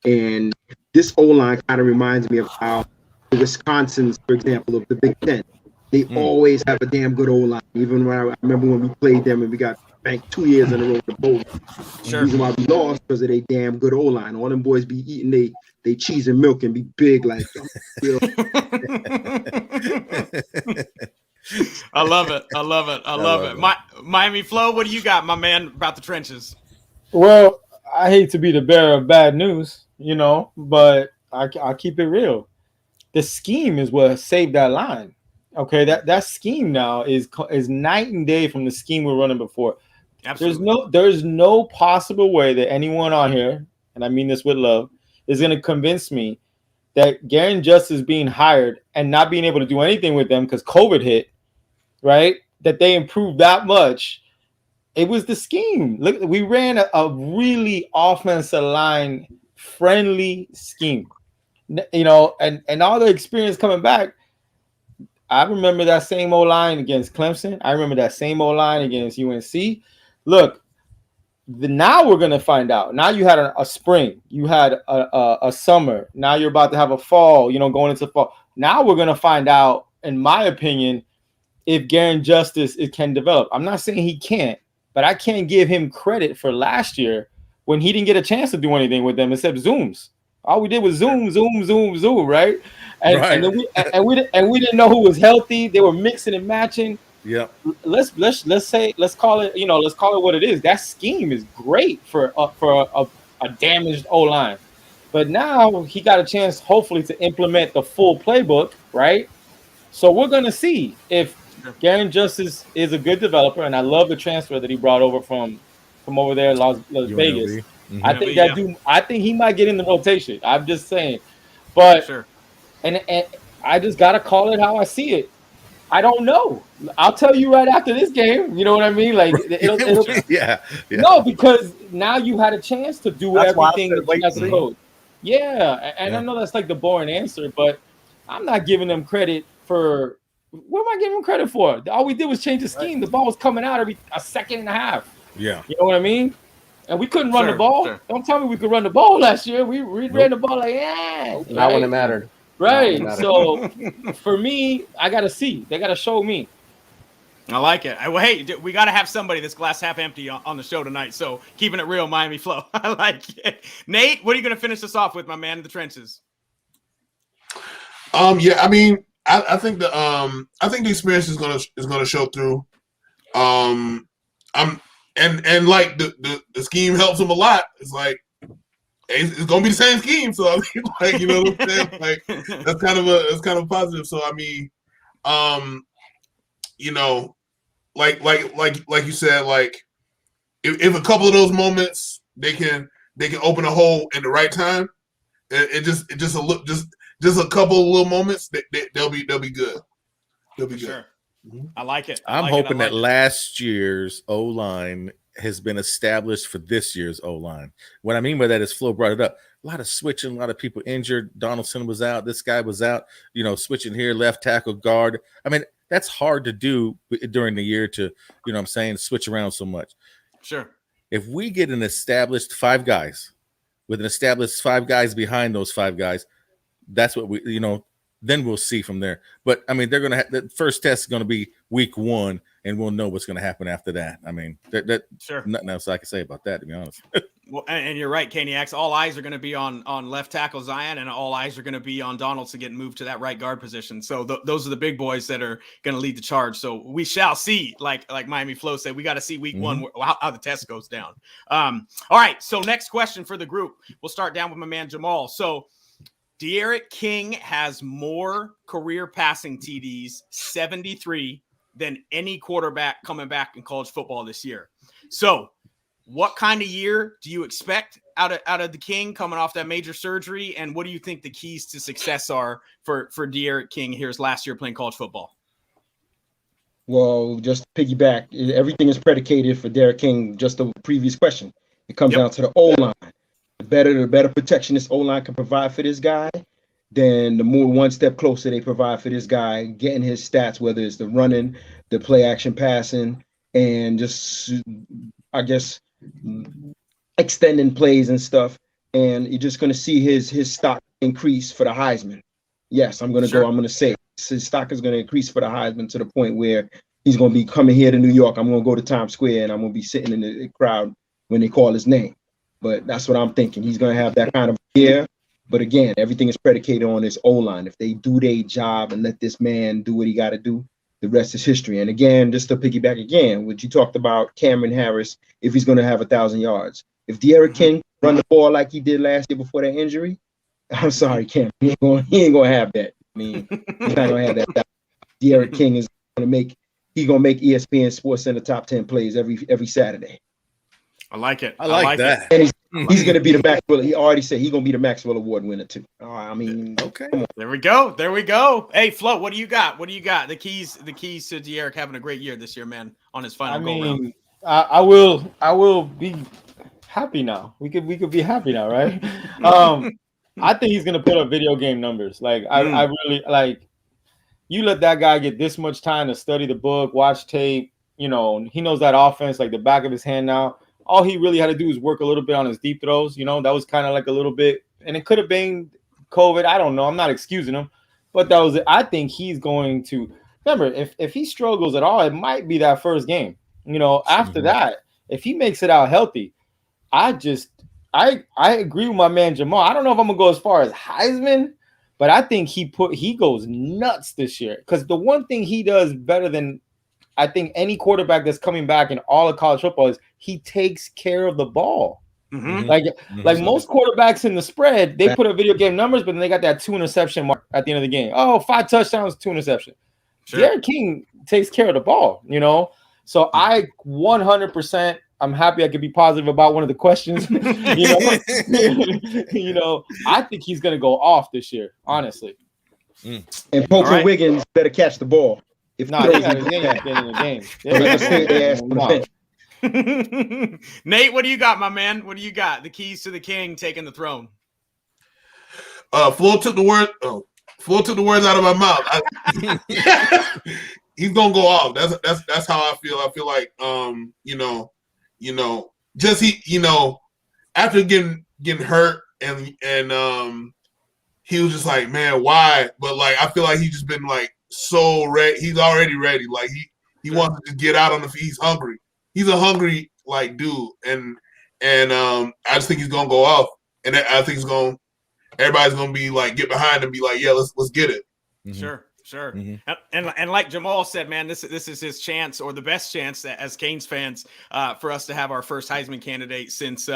K: And this O-line kind of reminds me of how the Wisconsins, for example, of the Big Ten, they always have a damn good O-line. Even when I remember when we played them and we got banked 2 years in a row in the bowl. Sure. The reason why we lost because of their damn good O-line. All them boys be eating they cheese and milk and be big like
C: I love it. I love it. Miami Flo, what do you got, my man, about the trenches?
J: Well, I hate to be the bearer of bad news, but I keep it real. The scheme is what saved that line. Okay, that scheme now is night and day from the scheme we were running before. Absolutely. There's no possible way that anyone on here, and I mean this with love, is going to convince me that Garen Justice being hired and not being able to do anything with them because COVID hit, right? That they improved that much. It was the scheme. Look, we ran a really offensive line friendly scheme, and all the experience coming back. I remember that same O-line against Clemson. I remember that same O-line against UNC. Look, now we're going to find out. Now you had a spring. You had a summer. Now you're about to have a fall, going into fall. Now we're going to find out, in my opinion, if Garen Justice can develop. I'm not saying he can't, but I can't give him credit for last year when he didn't get a chance to do anything with them except Zooms. All we did was zoom, right? And we didn't know who was healthy. They were mixing and matching.
D: Yeah.
J: Let's call it what it is. That scheme is great for a damaged O-line. But now he got a chance, hopefully, to implement the full playbook, right? So we're gonna see if Garen Justice is a good developer, and I love the transfer that he brought over from over there in Las Vegas. Mm-hmm. I think he might get in the rotation. I'm just saying, but and I just gotta call it how I see it. I don't know. I'll tell you right after this game. You know what I mean? Like, it'll
D: yeah.
J: No, because now you had a chance to do everything that you guys supposed. Yeah, and I know that's like the boring answer, but I'm not giving them credit for. What am I giving them credit for? All we did was change the scheme. The ball was coming out every a second and a half.
D: Yeah,
J: you know what I mean. And we couldn't run the ball. Sure. Don't tell me we could run the ball last year. We ran the ball like
H: not when it mattered.
J: Right. So for me, I gotta see. They gotta show me.
C: I like it. Well, hey, we got to have somebody that's glass half empty on the show tonight. So keeping it real, Miami Flo. I like it. Nate, what are you going to finish us off with, my man, in the trenches?
E: Yeah, I mean, I think the experience is gonna show through. And like the scheme helps him a lot. It's like it's gonna be the same scheme, so I mean, like, you know what I'm saying? Like that's kind of positive. So I mean, you know, like you said, like if a couple of those moments they can open a hole in the right time, it just just a couple of little moments, they'll be good. They'll be good.
C: Sure. I like it.
D: I'm hoping that last year's O-line has been established for this year's O-line. What I mean by that is Flo brought it up. A lot of switching, a lot of people injured. Donaldson was out. This guy was out, switching here, left tackle, guard. I mean, that's hard to do during the year to, switch around so much.
C: Sure.
D: If we get an established 5 guys with an established 5 guys behind those 5 guys, that's what we, then we'll see from there. But I mean, they're going to have the first test is going to be week 1, and we'll know what's going to happen after that. I mean,
C: sure.
D: Nothing else I can say about that, to be honest.
C: Well, and you're right, Kaniacs. All eyes are going to be on left tackle Zion, and all eyes are going to be on Donaldson getting moved to that right guard position. So those are the big boys that are going to lead the charge. So we shall see, like Miami Flo said, we got to see week 1 how the test goes down. All right. So next question for the group. We'll start down with my man Jamal. So De'Aaron King has more career passing TDs, 73, than any quarterback coming back in college football this year. So what kind of year do you expect out of the King coming off that major surgery? And what do you think the keys to success are for De'Aaron King here's last year playing college football?
L: Well, just to piggyback, everything is predicated for De'Aaron King, just the previous question. It comes down to the O-line. The better protection this O-line can provide for this guy, then the more one step closer they provide for this guy, getting his stats, whether it's the running, the play action passing, and just, I guess, extending plays and stuff. And you're just going to see his stock increase for the Heisman. Yes, I'm going to say it. His stock is going to increase for the Heisman to the point where he's going to be coming here to New York. I'm going to go to Times Square and I'm going to be sitting in the crowd when they call his name. But that's what I'm thinking. He's going to have that kind of year. But again, everything is predicated on his O-line. If they do their job and let this man do what he got to do, the rest is history. And again, just to piggyback again, what you talked about, Cameron Harris, if he's going to have 1,000 yards. If De'Aaron King run the ball like he did last year before that injury, I'm sorry, Cam, he ain't going to have that. I mean, he's not going to have that. De'Aaron King is going to make ESPN Sports Center top 10 plays every Saturday.
C: I like it.
D: I like that.
L: And he's going to be the Maxwell. He already said he's going to be the Maxwell Award winner too. I mean,
D: okay.
C: There we go. Hey, Flo, what do you got? The keys to De'Aaron having a great year this year, man, on his final go round.
J: I will be happy now. We could be happy now, right? I think he's gonna put up video game numbers. I really like. You let that guy get this much time to study the book, watch tape. He knows that offense like the back of his hand now. All he really had to do is work a little bit on his deep throws. That was kind of like a little bit, and it could have been COVID. I don't know. I'm not excusing him, but that was it. I think he's going to remember if he struggles at all, it might be that first game. After that, if he makes it out healthy, I agree with my man Jamal. I don't know if I'm gonna go as far as Heisman, but I think he goes nuts this year because the one thing he does better than I think any quarterback that's coming back in all of college football is he takes care of the ball. Mm-hmm. Like most quarterbacks in the spread, they put up video game numbers, but then they got that 2 interception mark at the end of the game. 5 touchdowns, 2 interceptions. Sure. De'Aaron King takes care of the ball, So I 100%. I'm happy I could be positive about one of the questions. I think he's gonna go off this year, honestly.
L: And Poker Wiggins better catch the ball.
J: If not, he got in the
C: game. Nate, what do you got, my man? What do you got? The keys to the King taking the throne.
E: Flo took the words out of my mouth. He's gonna go off. That's how I feel. I feel like after getting hurt and he was just like, man, why? But I feel like he's just been so ready. He's already ready. He wants to get out on the field. He's hungry. He's a hungry dude, and I just think he's gonna go off, and I think everybody's gonna be get behind him, and be like, yeah, let's get it.
C: Mm-hmm. Sure. Mm-hmm. And like Jamal said, man, this is his chance, or the best chance as Canes fans, for us to have our first Heisman candidate since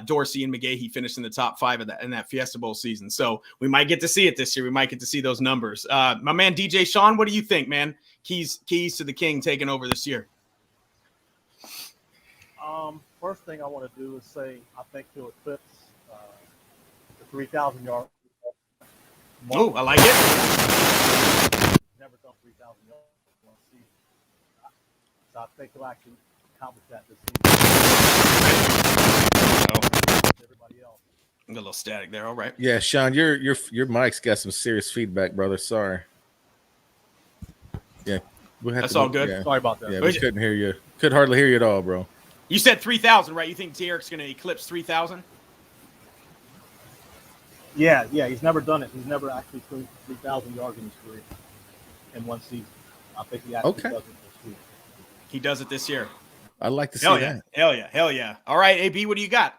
C: Dorsey and McGahee finished in the top 5 in that Fiesta Bowl season. So we might get to see it this year. We might get to see those numbers. My man DJ Sean, what do you think, man? Keys to the King taking over this year.
F: First thing I want to do is say I think he'll eclipse the 3,000 yard.
C: Oh, I like it.
F: Never done 3,000 yards in one season. So I think he'll actually accomplish that this season. Everybody else.
C: A little static there. All right.
D: Yeah, Sean, your mic's got some serious feedback, brother. Sorry. Yeah,
C: that's all good.
F: Sorry about that.
D: Yeah, we couldn't hear you. Could hardly hear you at all, bro.
C: You said 3,000, right? You think Derek's going to eclipse 3,000?
F: Yeah. He's never done it. He's never actually threw 3,000 yards in his career in one season. I think he actually does it this year.
C: He does it this year.
D: I'd like to see that.
C: Hell yeah. All right, AB, what do you got?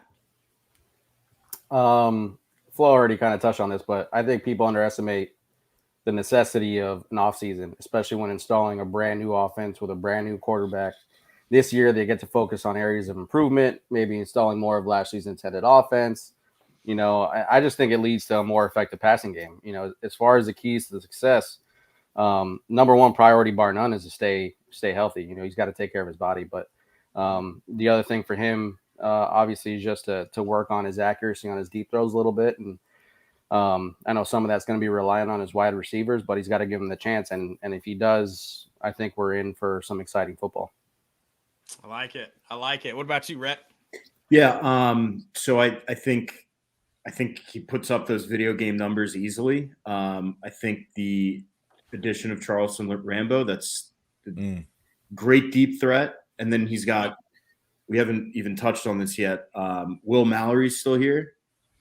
H: Flo already kind of touched on this, but I think people underestimate the necessity of an offseason, especially when installing a brand new offense with a brand new quarterback. This year, they get to focus on areas of improvement, maybe installing more of last season's intended offense. You know, I just think it leads to a more effective passing game. You know, as far as the keys to the success, number one priority, bar none, is to stay healthy. You know, he's got to take care of his body. But the other thing for him, obviously, is just to work on his accuracy on his deep throws a little bit. And I know some of that's going to be relying on his wide receivers, but he's got to give him the chance. And if he does, I think we're in for some exciting football.
C: I like it. What about you, Rhett?
I: Yeah. So I think he puts up those video game numbers easily. I think the addition of Charleston Rambo, that's a great deep threat. And then he's got, we haven't even touched on this yet. Will Mallory's still here.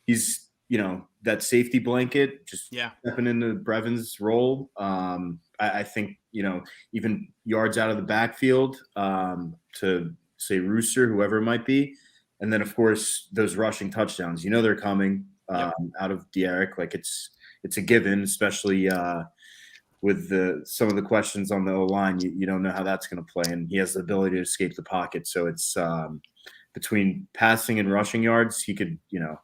I: He's, you know, that safety blanket, just stepping into Brevin's role. I think, you know, even yards out of the backfield to say Rooster, whoever it might be. And then, of course, those rushing touchdowns, you know, they're coming out of Derek. Like it's a given, especially with some of the questions on the O-line. You don't know how that's going to play. And he has the ability to escape the pocket. So it's between passing and rushing yards, he could, you know,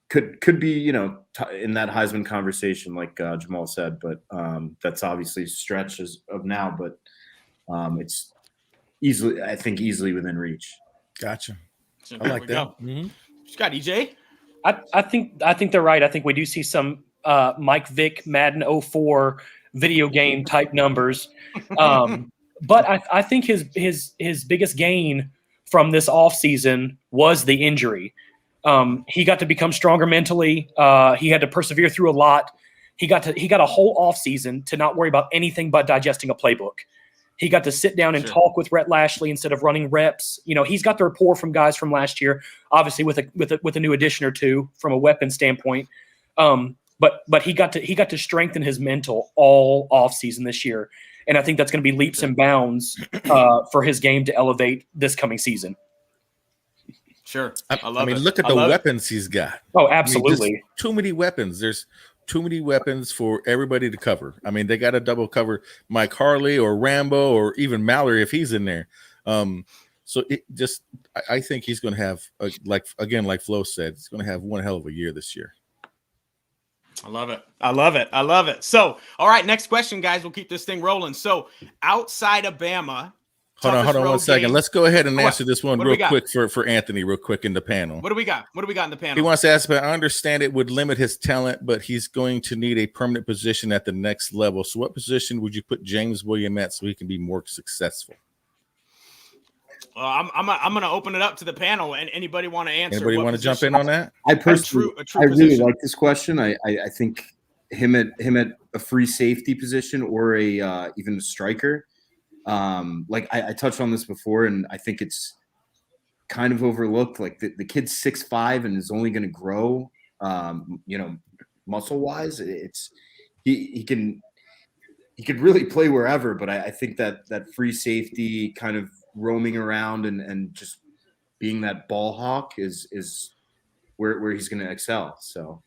I: could be, you know, in that Heisman conversation, like Jamal said, but that's obviously stretches of now, but it's easily within reach.
D: Gotcha.
C: So
D: I like that.
C: Mm-hmm. Scott, EJ?
G: I think they're right. I think we do see some Mike Vick Madden 04 video game type numbers. But I think his biggest gain from this offseason was the injury. He got to become stronger mentally. He had to persevere through a lot. He got a whole offseason to not worry about anything but digesting a playbook. He got to sit down and talk with Rhett Lashley instead of running reps. You know, he's got the rapport from guys from last year, obviously with a new addition or two from a weapon standpoint. But he got to strengthen his mental all offseason this year. And I think that's going to be leaps and bounds for his game to elevate this coming season.
C: Sure.
D: I mean, look at the weapons he's got.
G: Oh, absolutely.
D: I mean, too many weapons. There's too many weapons for everybody to cover. I mean, they got to double cover Mike Harley or Rambo or even Mallory if he's in there. So I think he's going to have, like Flo said, he's going to have one hell of a year this year.
C: I love it. So, all right, next question, guys. We'll keep this thing rolling. So, outside of Bama.
D: Hold on 1 second. Let's go ahead and answer this one real quick for Anthony, real quick in the panel.
C: What do we got? In the panel?
D: He wants to ask, but I understand it would limit his talent, but he's going to need a permanent position at the next level. So what position would you put James Williams at so he can be more successful?
C: I'm going to open it up to the panel. And anybody want to answer?
D: Anybody want to jump in on that?
I: I personally, I really like this question. I think him at a free safety position or even a striker. Like I touched on this before, and I think it's kind of overlooked. Like the kid's 6'5" and is only going to grow, you know, muscle wise. He could really play wherever, but I think that free safety kind of roaming around and just being that ball hawk is where he's going to excel. So,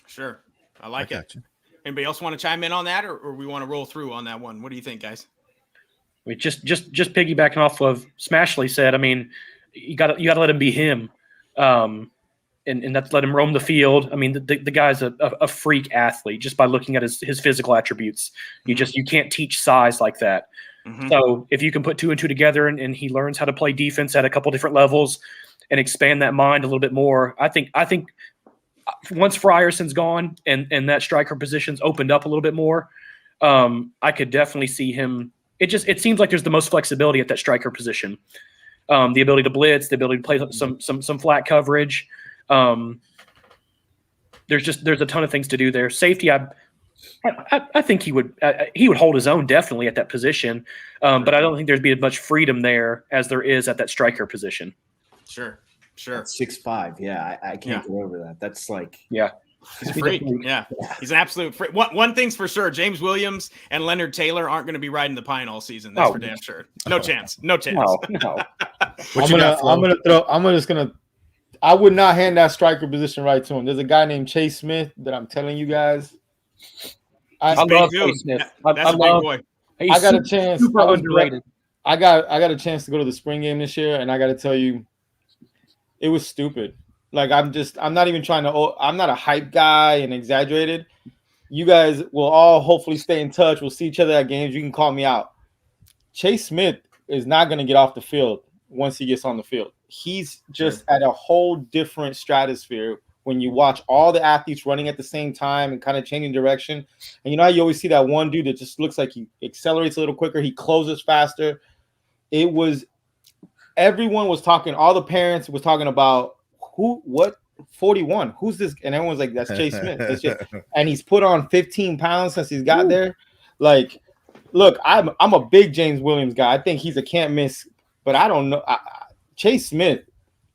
C: sure, I like it. Anybody else want to chime in on that, or we want to roll through on that one? What do you think, guys?
G: We just piggybacking off of Smashley said. I mean, you got to let him be him, and that's let him roam the field. I mean, the guy's a freak athlete just by looking at his physical attributes. You can't teach size like that. Mm-hmm. So if you can put 2 and 2 together and he learns how to play defense at a couple different levels and expand that mind a little bit more, I think once Fryerson's gone and that striker position's opened up a little bit more, I could definitely see him. It seems like there's the most flexibility at that striker position. The ability to blitz, the ability to play some flat coverage. There's a ton of things to do there. Safety, I think he would hold his own definitely at that position, but I don't think there'd be as much freedom there as there is at that striker position.
C: Sure.
I: 6'5". Yeah, I can't get over that. That's like
G: he's
C: a freak. Yeah, he's an absolute freak. One thing's for sure: James Williams and Leonard Taylor aren't going to be riding the pine all season. That's for damn sure. No chance. No.
J: I would not hand that striker position right to him. There's a guy named Chase Smith that I'm telling you guys.
G: I love Chase Smith.
C: That's a big boy.
J: I got a chance.
G: Super underrated.
J: I got a chance to go to the spring game this year, and I got to tell you, it was stupid. Like I'm not even trying to. I'm not a hype guy and exaggerated. You guys will all hopefully stay in touch. We'll see each other at games. You can call me out. Chase Smith is not going to get off the field once he gets on the field. He's just at a whole different stratosphere when you watch all the athletes running at the same time and kind of changing direction. And you know how you always see that one dude that just looks like he accelerates a little quicker, he closes faster. Everyone was talking, all the parents was talking about what 41, who's this? And everyone's like, that's Chase Smith. And he's put on 15 pounds since he's got there. Like, look, I'm a big James Williams guy. I think he's a can't miss, but I don't know. Chase Smith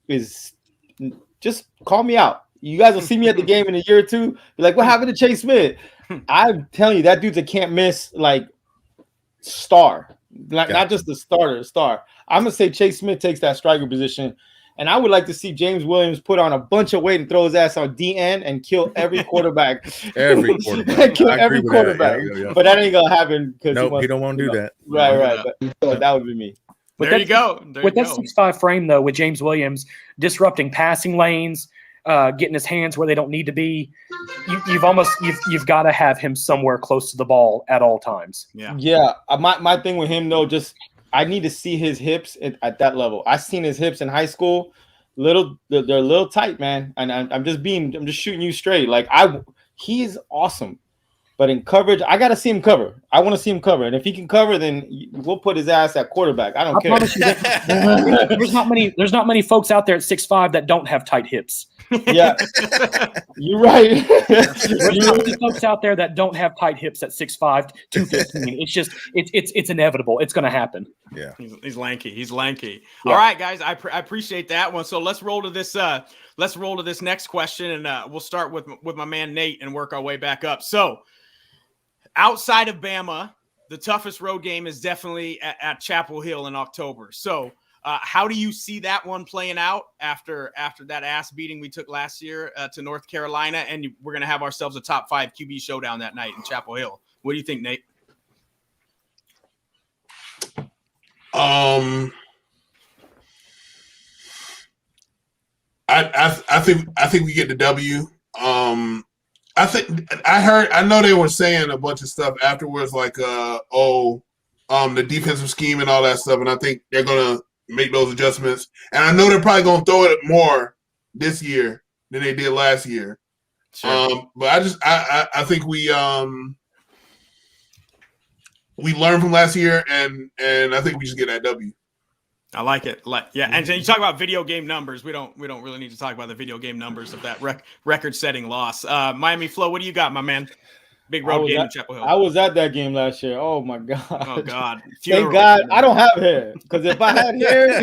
J: is just call me out. You guys will see me at the game in a year or two. Be like, what happened to Chase Smith? I'm telling you, that dude's a can't miss like star. Like not just the starter, star. I'm gonna say Chase Smith takes that striker position, and I would like to see James Williams put on a bunch of weight and throw his ass on DN and kill every quarterback. Kill every quarterback. Yeah. But that ain't gonna happen because
D: he don't want to do that.
J: Right. But that would be me.
C: There you go.
G: With that 6'5" frame, though, with James Williams disrupting passing lanes, getting his hands where they don't need to be, you've got to have him somewhere close to the ball at all times.
J: Yeah. My thing with him though, I need to see his hips at that level. I seen his hips in high school, they're a little tight, man. And I'm just shooting you straight. Like he's awesome. But in coverage, I got to see him cover. I want to see him cover. And if he can cover, then we'll put his ass at quarterback. I don't care.
G: Promise you there's not many folks out there at 6'5" that don't have tight hips.
J: Yeah, you're right.
G: There's not many folks out there that don't have tight hips at 6'5", 215. It's just it's inevitable. It's going to happen.
D: Yeah,
C: he's lanky. He's lanky. Yeah. All right, guys, I appreciate that one. So let's roll to this. Let's roll to this next question, and we'll start with my man Nate and work our way back up. So, outside of Bama, the toughest road game is definitely at Chapel Hill in October. So, how do you see that one playing out after that ass beating we took last year to North Carolina? And we're going to have ourselves a top 5 QB showdown that night in Chapel Hill. What do you think, Nate?
E: I think we get the W. I know they were saying a bunch of stuff afterwards, like the defensive scheme and all that stuff, and I think they're gonna make those adjustments. And I know they're probably gonna throw it more this year than they did last year. Sure. But I think we learned from last year, and I think we just get that W.
C: I like it. And you talk about video game numbers. We don't really need to talk about the video game numbers of that record-setting loss. Miami Flo, what do you got, my man? Big road game in Chapel Hill.
J: I was at that game last year. Oh my God.
C: Oh God.
J: Thank God I don't have hair, because if I had hair,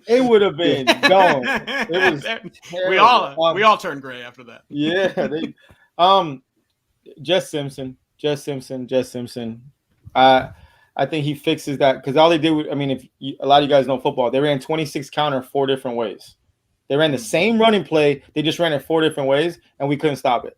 J: it would have been gone. It was terrible.
C: We all turned gray after that.
J: Yeah. Jess Simpson. I think he fixes that, because all they did, a lot of you guys know football, they ran 26 counter 4 different ways. They ran the same running play, they just ran it 4 different ways, and we couldn't stop it.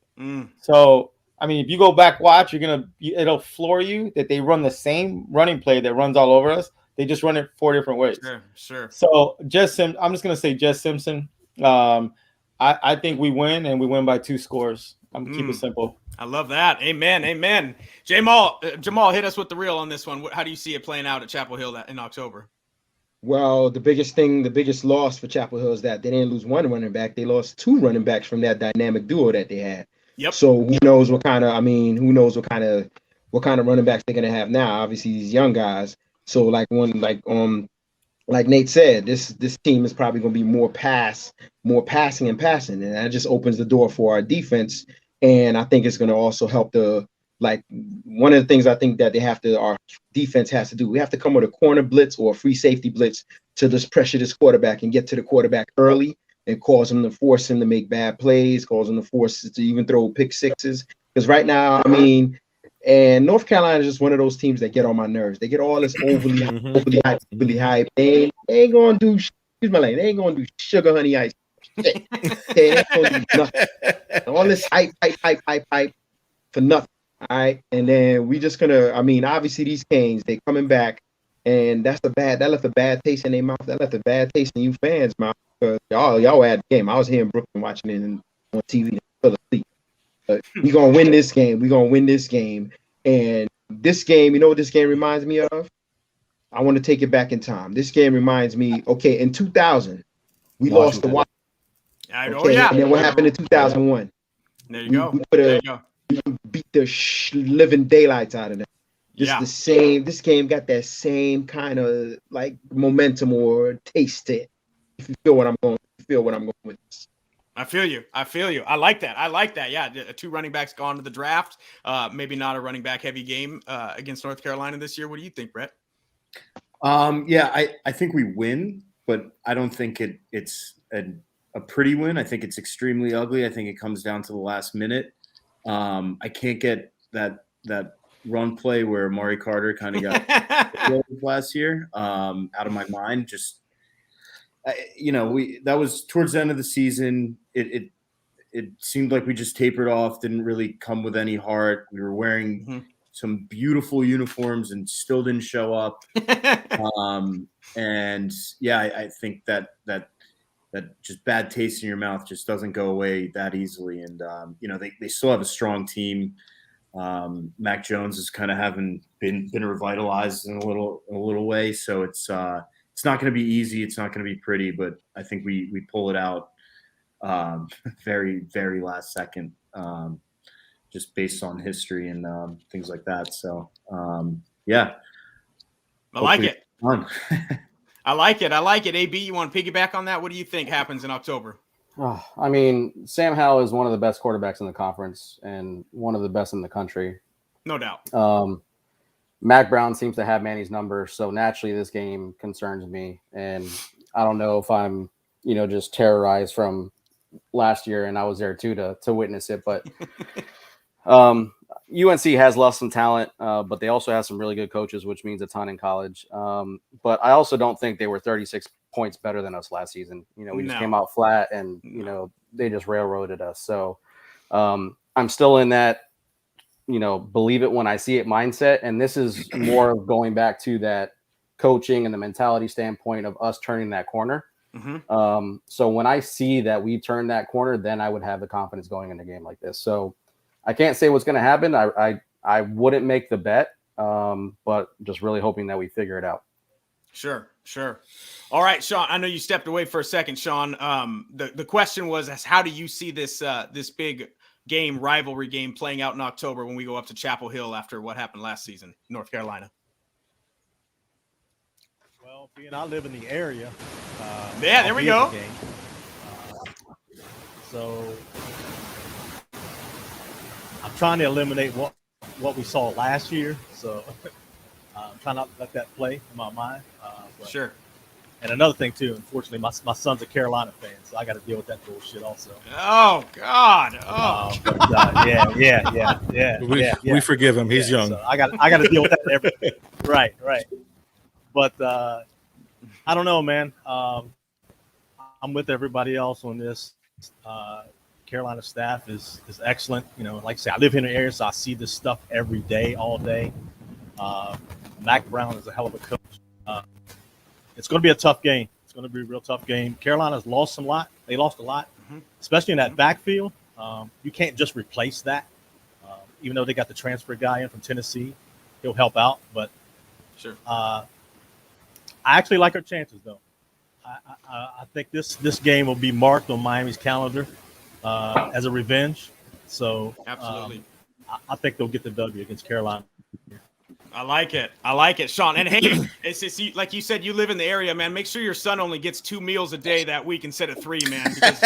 J: So, if you go back watch, it'll floor you that they run the same running play that runs all over us. They just run it 4 different ways.
C: Sure.
J: So I'm just going to say Jess Simpson. I think we win, and we win by 2 scores. I'm going to keep it simple.
C: I love that. Amen. Jamal, hit us with the reel on this one. How do you see it playing out at Chapel Hill in October?
L: Well, the biggest loss for Chapel Hill is that they didn't lose one running back. They lost two running backs from that dynamic duo that they had.
C: Yep.
L: So who knows what kind of running backs they're gonna have now? Obviously, these young guys. So like Nate said, this team is probably gonna be more passing, and that just opens the door for our defense. And I think it's gonna also help one of the things I think that our defense has to do. We have to come with a corner blitz or a free safety blitz to just pressure this quarterback and get to the quarterback early and force him to make bad plays, cause him to force to even throw pick sixes. Because right now, and North Carolina is just one of those teams that get on my nerves. They get all this overly hype. They ain't gonna do. Excuse my language. They ain't gonna do sugar honey ice. Shit. They ain't gonna do nothing. All this hype for nothing. All right, and then we just gonna. Obviously these Canes, they coming back, and that left a bad taste in their mouth. That left a bad taste in you fans' mouth. Y'all were at the game. I was here in Brooklyn watching it on TV and fell asleep. But we're gonna win this game. And this game, you know what this game reminds me of? I want to take it back in time. This game reminds me. Okay, in 2000, we lost the Washington. And then what happened in 2001?
C: There you go.
L: We beat the living daylights out of them. The same. This game got that same kind of like momentum or taste to it. If you feel what I'm going with this.
C: I feel you. I like that. Yeah, two running backs gone to the draft. Maybe not a running back heavy game against North Carolina this year. What do you think, Brett?
I: I think we win, but I don't think it's a pretty win. I think it's extremely ugly. I think it comes down to the last minute. I can't get that run play where Amari Carter kind of got last year out of my mind. Just that was towards the end of the season. It seemed like we just tapered off. Didn't really come with any heart. We were wearing some beautiful uniforms and still didn't show up. I think that just bad taste in your mouth just doesn't go away that easily. And, they still have a strong team. Mac Jones is kind of having been revitalized in a little way. So it's not going to be easy. It's not going to be pretty, but I think we pull it out very, very last second, just based on history and things like that. So,
C: I like it. I like it. AB, you want to piggyback on that? What do you think happens in October?
H: Sam Howell is one of the best quarterbacks in the conference and one of the best in the country.
C: No doubt.
H: Mac Brown seems to have Manny's number, so naturally this game concerns me. And I don't know if I'm, just terrorized from last year, and I was there too to witness it. But UNC has lost some talent, but they also have some really good coaches, which means a ton in college. But I also don't think they were 36 points better than us last season. We just came out flat, and they just railroaded us. So I'm still in that, believe it when I see it mindset. And this is more of going back to that coaching and the mentality standpoint of us turning that corner. So when I see that we turn that corner, then I would have the confidence going in a game like this. So I can't say what's going to happen. I wouldn't make the bet, but just really hoping that we figure it out.
C: Sure. All right, Sean, I know you stepped away for a second, Sean. The question was, how do you see this big game, rivalry game playing out in October when we go up to Chapel Hill after what happened last season, North Carolina?
F: Well, being I live in the area.
C: There we go.
F: So I'm trying to eliminate what we saw last year. So I'm trying not to let that play in my mind.
C: Sure.
F: And another thing too, unfortunately, my son's a Carolina fan, so I got to deal with that bullshit also.
C: Oh God!
D: We forgive him. He's young.
F: So I got to deal with that every day. Right. But I don't know, man. I'm with everybody else on this. Carolina staff is excellent. Like I say, I live here in the area, so I see this stuff every day, all day. Mac Brown is a hell of a coach. It's going to be a tough game. It's going to be a real tough game. Carolina's lost a lot. They lost a lot, especially in that backfield. You can't just replace that. Even though they got the transfer guy in from Tennessee, he'll help out. But
C: sure.
F: I actually like our chances, though. I think this game will be marked on Miami's calendar as a revenge. So
C: absolutely,
F: I think they'll get the W against Carolina.
C: I like it, Sean. And hey, it's like you said, you live in the area, man. Make sure your son only gets 2 meals a day that week instead of 3, man, because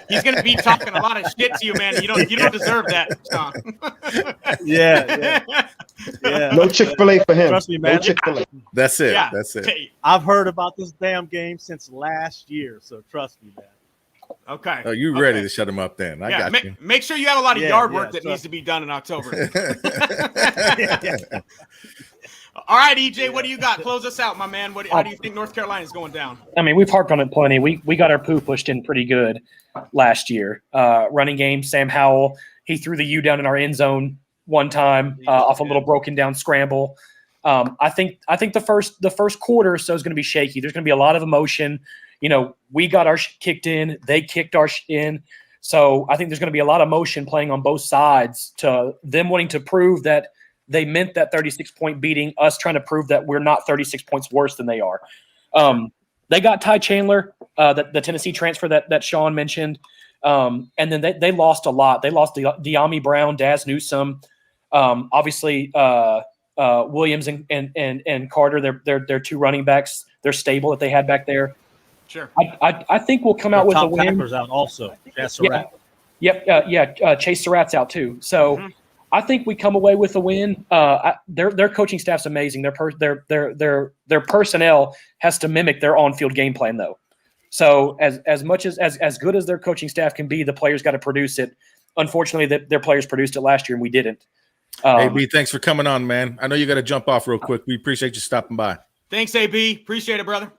C: he's gonna be talking a lot of shit to you, man. You don't deserve that, Sean.
F: Yeah.
K: No Chick-fil-A for him.
F: Trust me, man.
K: No Chick-fil-A.
D: That's it.
C: Yeah.
D: That's it.
F: I've heard about this damn game since last year, so trust me, man.
C: Okay.
D: Oh, you ready to shut him up then? I got you.
C: Make sure you have a lot of yard work that needs to be done in October. All right, EJ, what do you got? Close us out, my man. How do you think North Carolina is going down?
G: I mean, we've harped on it plenty. We got our poo pushed in pretty good last year. Running game, Sam Howell, he threw the U down in our end zone one time off a little broken down scramble. I think the first quarter or so is going to be shaky. There's going to be a lot of emotion. You know, we got our kicked in, they kicked our in. So I think there's going to be a lot of motion playing on both sides to them wanting to prove that they meant that 36-point beating, us trying to prove that we're not 36 points worse than they are. They got Ty Chandler, the Tennessee transfer that Sean mentioned. And then they lost a lot. They lost De'Ami Brown, Daz Newsome, obviously Williams and Carter. They're 2 running backs. They're stable that they had back there.
C: Sure.
G: I think we'll come out with a win.
F: Tackler's out also. Chase Surratt.
G: Chase Surratt's out too. So I think we come away with a win. Their coaching staff's amazing. Their personnel has to mimic their on-field game plan though. So as much as good as their coaching staff can be, the players got to produce it. Unfortunately, their players produced it last year and we didn't.
D: AB, thanks for coming on, man. I know you got to jump off real quick. We appreciate you stopping by.
C: Thanks, AB. Appreciate it, brother.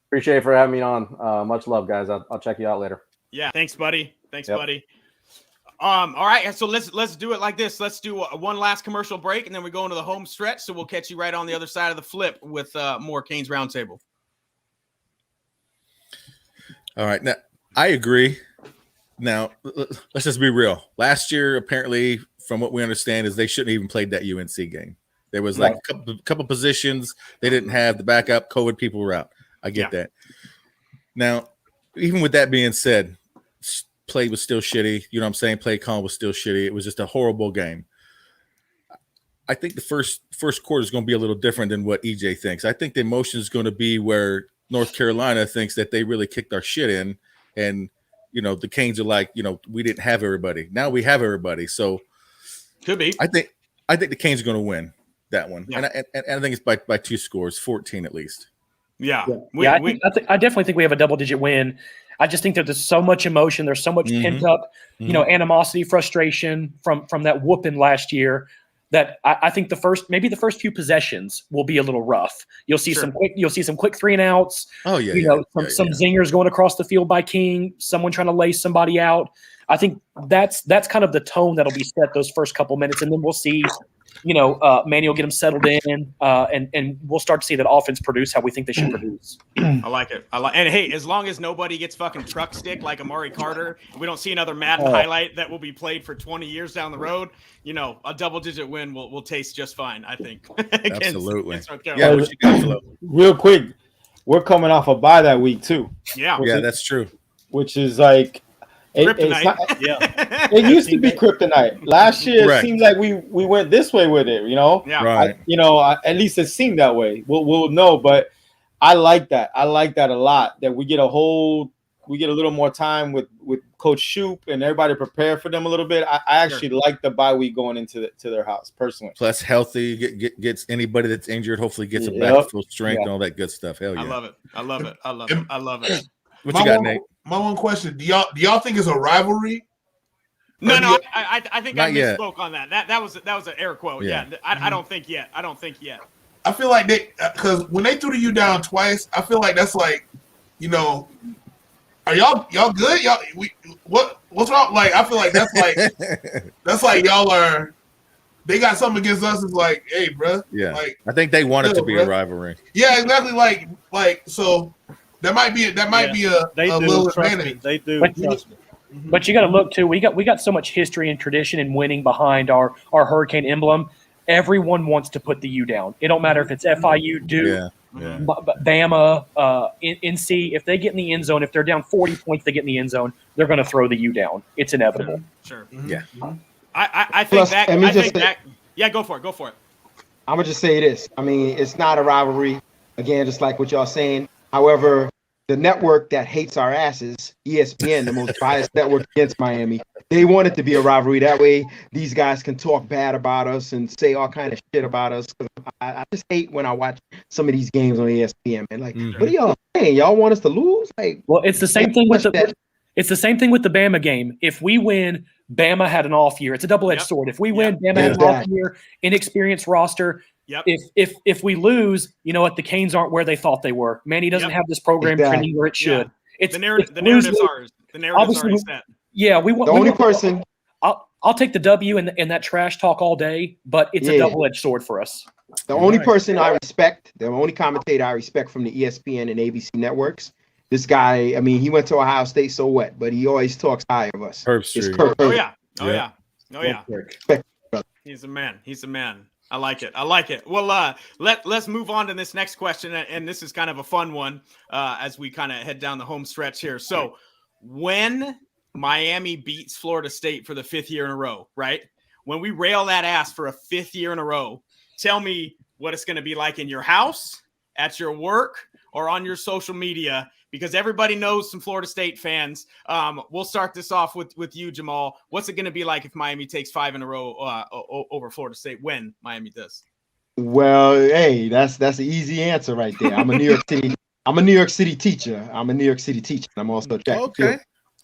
H: Appreciate it for having me on. Much love, guys. I'll check you out later.
C: Yeah, thanks, buddy. Buddy. All right, so let's do it like this. Let's do one last commercial break, and then we go into the home stretch. So we'll catch you right on the other side of the flip with more Canes Roundtable.
D: All right, now I agree. Now let's just be real. Last year, apparently, from what we understand, is they shouldn't even played that UNC game. There was like a couple positions they didn't have. The backup COVID people were out. I get that. Now, even with that being said, play was still shitty. You know what I'm saying? Play call was still shitty. It was just a horrible game. I think the first quarter is going to be a little different than what EJ thinks. I think the emotion is going to be where North Carolina thinks that they really kicked our shit in, and you know the Canes are like, you know, we didn't have everybody. Now we have everybody. So
C: could be.
D: I think the Canes are going to win that one, and I think it's by 2 scores, 14 at least.
C: Yeah.
G: I definitely think we have a double-digit win. I just think that there's so much emotion. There's so much pent-up, animosity, frustration from that whooping last year that I think maybe the first few possessions will be a little rough. You'll see some quick 3-and-outs.
D: Oh yeah.
G: Some zingers going across the field by King. Someone trying to lay somebody out. I think that's kind of the tone that'll be set those first couple minutes, and then we'll see. Manny will get them settled in, and we'll start to see that offense produce how we think they should produce.
C: I like it. And hey, as long as nobody gets fucking truck stick like Amari Carter, we don't see another Madden highlight that will be played for 20 years down the road. A double-digit win will taste just fine, I think.
D: Absolutely.
J: Real quick, we're coming off a bye that week too.
C: Yeah,
D: that's true.
J: Which is like. It used to be kryptonite. Last year, it seemed like we went this way with it.
C: Yeah,
D: right.
J: At least it seemed that way. We'll know, but I like that. I like that a lot. That we get a little more time with Coach Shoop and everybody prepare for them a little bit. I actually like the bye week going into their house personally.
D: Plus healthy, gets anybody that's injured. Hopefully gets them back to full strength and all that good stuff. Hell yeah!
C: I love it.
D: What you got, Nate?
E: My one question: Do y'all think it's a rivalry?
C: No. I think I misspoke on that. That was an air quote. Yeah. I don't think yet.
E: I feel like because when they threw the U down twice, I feel like that's like, are y'all good? What's wrong? Like I feel like that's like y'all are. They got something against us. It's like, hey, bro.
D: Yeah.
E: Like
D: I think they want it to be a rivalry.
E: Yeah, exactly. Like so. That might be a little advantage.
F: They do. Trust me.
G: But you got to look too. We got so much history and tradition and winning behind our hurricane emblem, everyone wants to put the U down. It don't matter if it's FIU, Duke, Bama, NC. If they get in the end zone, if they're down 40 points, they get in the end zone, they're going to throw the U down. It's inevitable.
C: Sure.
D: Yeah.
C: I think that. Yeah, go for it. Go for it.
L: I'm gonna just say this. I mean, it's not a rivalry. Again, just like what y'all saying. However, the network that hates our asses, ESPN, the most biased network against Miami, they want it to be a rivalry. That way, these guys can talk bad about us and say all kind of shit about us. I just hate when I watch some of these games on ESPN, man. Like, what are y'all saying? Y'all want us to lose? Like,
G: well, it's the same thing with the. It's the same thing with the Bama game. If we win, Bama had an off year. It's a double-edged sword. If we win, Bama had an off year, inexperienced roster. If we lose, you know what? The Canes aren't where they thought they were. Manny doesn't have this program trending where it should. It's
C: the narrative's ours. The narrative's already set.
G: Yeah, we want
L: the only person.
G: I'll take the W and that trash talk all day, but it's a double-edged sword for us.
L: The only person I respect, the only commentator I respect from the ESPN and ABC networks. This guy, I mean, he went to Ohio State, so what? But he always talks high of us. It's Kirk.
C: Oh yeah. He's a man. I like it. Well, let's move on to this next question, and this is kind of a fun one as we kind of head down the home stretch here. So, when Miami beats Florida State for the 5th year in a row, right? When we rail that ass for a 5th year in a row, tell me what it's going to be like in your house, at your work, or on your social media. Because everybody knows some Florida State fans. We'll start this off with you, Jamal. What's it going to be like if Miami takes 5 in a row over Florida State when Miami does?
L: Well, hey, that's an easy answer right there. I'm a New York City. I'm a New York City teacher. I'm also a track field.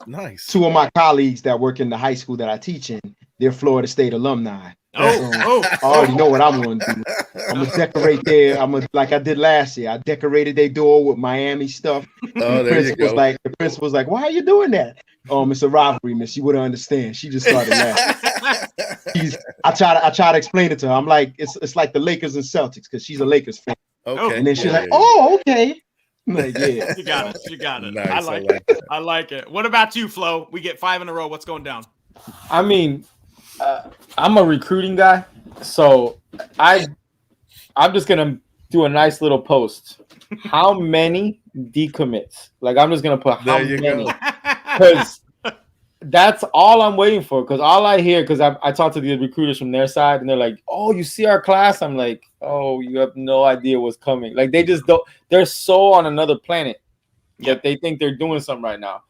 D: Nice.
L: 2 of my colleagues that work in the high school that I teach in, they're Florida State alumni. I already know what I'm going to do. I'm going to decorate there. like I did last year. I decorated their door with Miami stuff.
D: Oh, there you go.
L: The principal's like, why are you doing that? It's a rivalry, miss. She wouldn't understand. She just started laughing. I try to explain it to her. I'm like, it's like the Lakers and Celtics because she's a Lakers fan.
D: Okay.
L: And then she's like, oh, okay. I'm like, yeah.
C: You got it.
D: Nice,
C: I like it. What about you, Flo? We get 5 in a row. What's going down?
J: I mean, I'm a recruiting guy, so I'm just gonna do a nice little post. How many decommits? Like, I'm just gonna put how many, because that's all I'm waiting for. Because all I hear, because I talk to the recruiters from their side, and they're like, "Oh, you see our class?" I'm like, "Oh, you have no idea what's coming." Like, they just don't. They're so on another planet that they think they're doing something right now,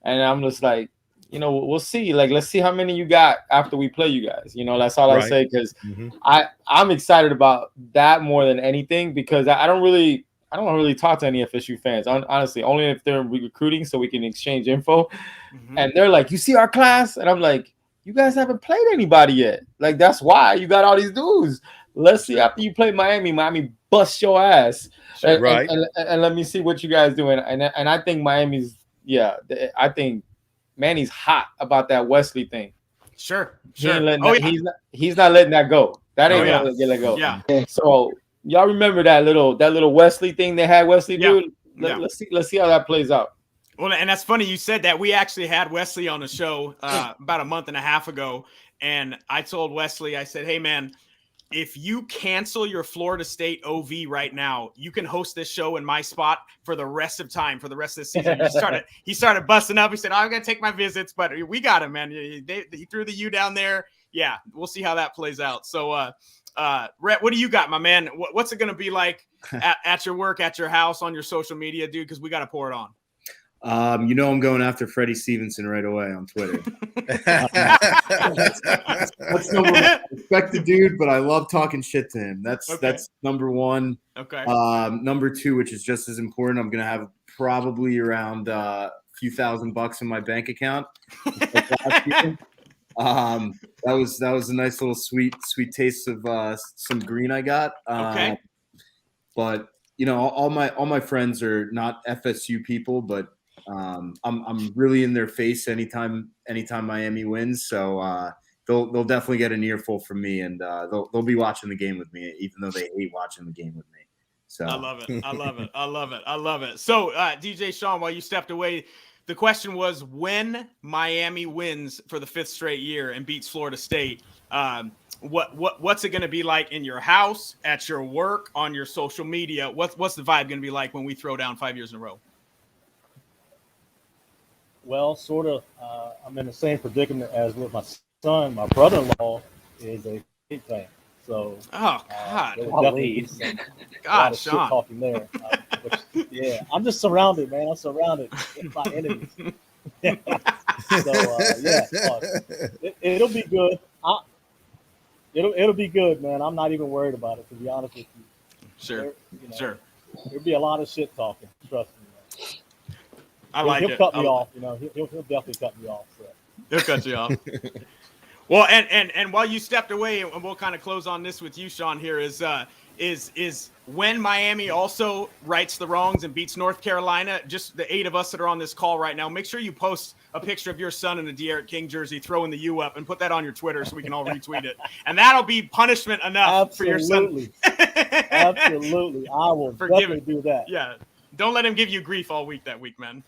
J: and I'm just like, you know, we'll see. Like, let's see how many you got after we play you guys. You know, that's all I say, because I'm excited about that more than anything, because I don't really talk to any FSU fans, honestly, only if they're recruiting so we can exchange info. And they're like, you see our class? And I'm like, you guys haven't played anybody yet. Like, that's why you got all these dudes. Let's see after you play Miami bust your ass. And let me see what you guys doing. And I think Miami's, I think Manny's hot about that Wesley thing.
C: Sure.
J: He's not letting that go. That ain't gonna let go.
C: Yeah.
J: So y'all remember that little Wesley thing they had Wesley do? Let's see how that plays out.
C: Well, and that's funny you said that. We actually had Wesley on the show about a month and a half ago, and I told Wesley, I said, "Hey man, if you cancel your Florida State OV right now, you can host this show in my spot for the rest of time, for the rest of the season." He started busting up. He said, I'm going to take my visits, but we got him, man. He threw the U down there. Yeah, we'll see how that plays out. So, Rhett, what do you got, my man? What's it going to be like at your work, at your house, on your social media, dude? Because we got to pour it on.
I: I'm going after Freddie Stevenson right away on Twitter. That's number one. I respect the dude, but I love talking shit to him. That's number one.
C: Okay.
I: Number two, which is just as important, I'm gonna have probably around a few $1,000 in my bank account. That was a nice little sweet taste of some green I got.
C: Okay.
I: But you know, all my friends are not FSU people, but I'm really in their face anytime Miami wins. So they'll definitely get an earful from me, and they'll be watching the game with me, even though they hate watching the game with me. So
C: I love it. So DJ Sean, while you stepped away, the question was, when Miami wins for the 5th straight year and beats Florida State, what's it going to be like in your house, at your work, on your social media? What's the vibe going to be like when we throw down 5 years in a row?
F: Well, sort of. I'm in the same predicament as with my son. My brother-in-law is a big fan, so
C: oh god,
F: there would definitely be some, a lot of shit talking there. Yeah, I'm just surrounded, man. I'm surrounded by enemies. So it'll be good. It'll be good, man. I'm not even worried about it, to be honest with you.
C: Sure, sure.
F: There'll be a lot of shit talking. Trust me. Man. He'll cut me off. He'll definitely cut me off. So.
C: He'll cut you off. Well, and while you stepped away, and we'll kind of close on this with you, Sean. Here is when Miami also rights the wrongs and beats North Carolina. Just the 8 of us that are on this call right now, make sure you post a picture of your son in a De'Aaron King jersey, throwing the U up, and put that on your Twitter so we can all retweet it. And that'll be punishment enough for your son.
F: Absolutely, I will definitely do that.
C: Yeah. Don't let him give you grief all week that week, man.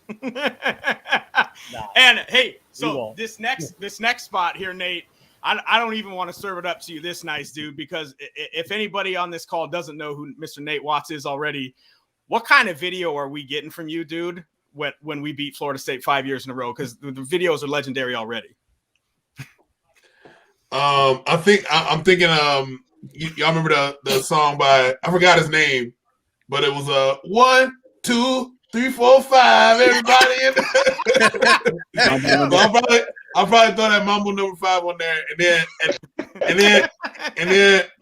C: And hey, so this next spot here, Nate, I don't even want to serve it up to you this nice, dude, because if anybody on this call doesn't know who Mr. Nate Watts is already, what kind of video are we getting from you, dude, when we beat Florida State 5 years in a row? Because the videos are legendary already.
E: I'm thinking y'all remember the song by, I forgot his name, but it was 1, 2, 3, 4, 5. Everybody in there. I'll probably throw that Mambo number 5 on there, and then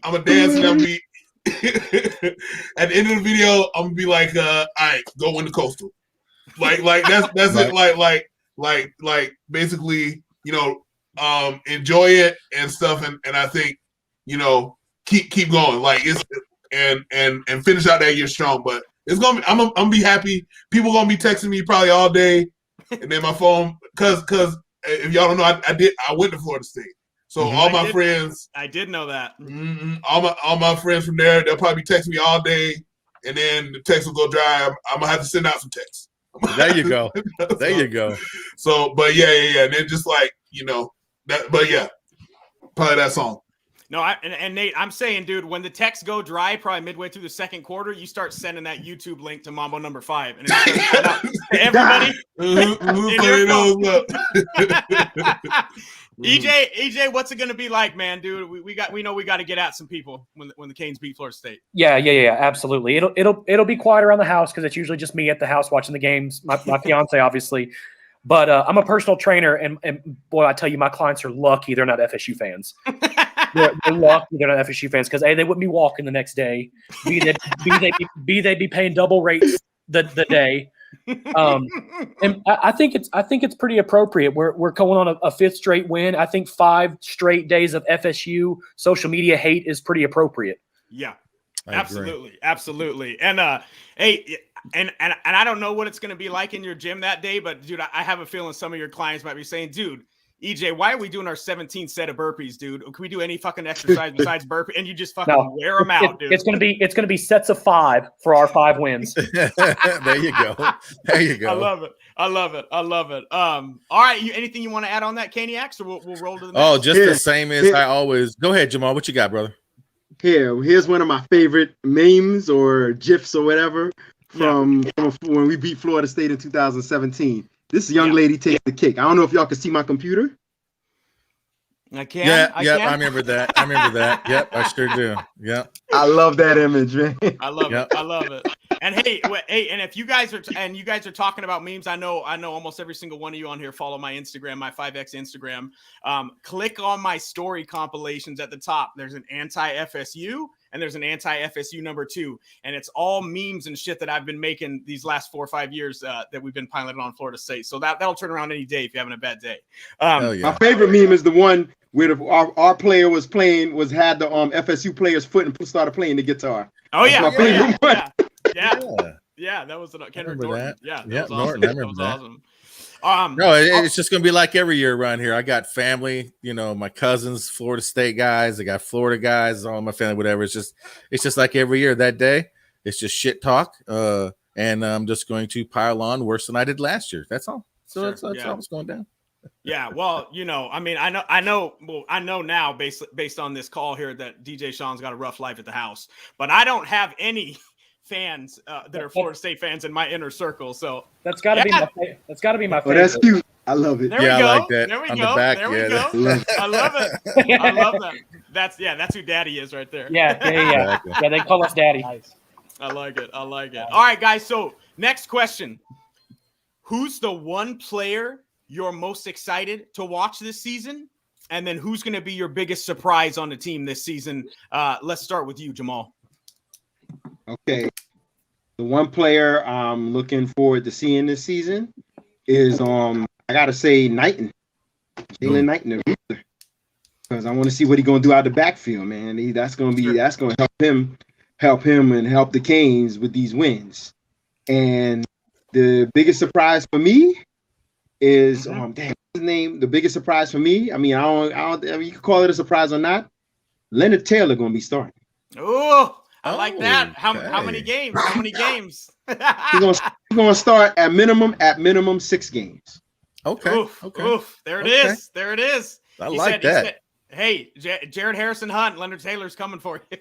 E: I'm gonna dance and I'm be at the end of the video. I'm gonna be like, all right, go win the Coastal. Like that's right. it. Like basically, enjoy it and stuff, and I think keep going. Like it's and finish out that year strong, but. It's gonna be. I'm gonna be happy. People gonna be texting me probably all day, and then my phone. Cause if y'all don't know, I went to Florida State, so all my friends.
C: I did know that.
E: All my friends from there, they'll probably be texting me all day, and then the text will go dry. I'm gonna have to send out some texts.
D: There you go. There you go.
E: So, but yeah, and then just like that. But yeah, probably that song.
C: No, and Nate, I'm saying, dude, when the texts go dry, probably midway through the second quarter, you start sending that YouTube link to Mambo number 5, and it starts out to everybody. EJ, what's it gonna be like, man, dude? We know we got to get at some people when the Canes beat Florida State.
G: Yeah, absolutely. It'll be quiet around the house because it's usually just me at the house watching the games. My fiance, obviously. But I'm a personal trainer, and boy, I tell you, my clients are lucky they're not FSU fans. They're lucky they're not FSU fans because A, they wouldn't be walking the next day. B, they'd be paying double rates the day. And I think it's pretty appropriate. We're going on a 5th straight win. I think 5 straight days of FSU social media hate is pretty appropriate.
C: Yeah, absolutely. And hey. And I don't know what it's going to be like in your gym that day, but dude, I have a feeling some of your clients might be saying, dude, EJ, why are we doing our 17th set of burpees, dude? Can we do any fucking exercise besides burpee? And you just fucking wear them out, dude.
G: It's gonna be sets of 5 for our 5 wins.
D: There you go.
C: I love it. All right, anything you want to add on that, Caniacs, or we'll roll to the next?
D: Oh, just the same as I always. Go ahead, Jamal. What you got, brother?
K: Here's one of my favorite memes or GIFs or whatever. From when we beat Florida State in 2017. This young lady takes the cake. I don't know if y'all can see my computer.
C: I can.
D: Yeah, I remember that. Yep, I sure do. Yeah.
K: I love that image, man.
C: I love it. And hey, and if you guys are talking about memes, I know almost every single one of you on here follow my Instagram, my 5X Instagram. Click on my story compilations at the top. There's an anti-FSU and there's an anti-FSU number 2, and it's all memes and shit that I've been making these last 4 or 5 years that we've been piloting on Florida State. So that'll turn around any day if you're having a bad day.
K: My favorite meme is the one where our player had the FSU player's foot and started playing the guitar.
C: Oh yeah,
K: my favorite one.
C: Yeah, that was Kendrick
D: Norton.
C: That. Yeah,
D: that was
C: awesome.
D: Norton.
C: That was awesome.
D: No, it's just gonna be like every year around here. I got family, my cousins, Florida State guys. I got Florida guys, all my family, whatever. It's just like every year. That day, it's just shit talk, and I'm just going to pile on worse than I did last year. That's all. So that's how it's going down.
C: Yeah, well, I mean, I know now based on this call here that DJ Sean's got a rough life at the house, but I don't have any fans that are Florida State fans in my inner circle. So
G: that's got to be my favorite.
K: Oh, that's cute. I love it.
C: There we go.
D: I like that.
C: There we
D: On
C: go.
D: the back,
C: there we go. I love it. I love that. That's who Daddy is right there.
G: Yeah.
D: Exactly.
G: Yeah, they call us Daddy.
F: Nice.
C: I like it. All right, guys. So next question: who's the one player you're most excited to watch this season? And then who's going to be your biggest surprise on the team this season? Let's start with you, Jamal.
K: Okay. The one player I'm looking forward to seeing this season is I gotta say Jalen Knighton, because I want to see what he's gonna do out the backfield, man. That's gonna help him and help the Canes with these wins. And the biggest surprise for me is what's his name? The biggest surprise for me. I mean, I mean, you can call it a surprise or not. Leonard Taylor gonna be starting.
C: Oh, I like that. How many games? How many games?
K: He's gonna start at minimum 6 games.
D: Okay.
C: Oof. There it is. There it is.
D: I like that.
C: He said, hey, Jared Harrison Hunt, Leonard Taylor's coming for you.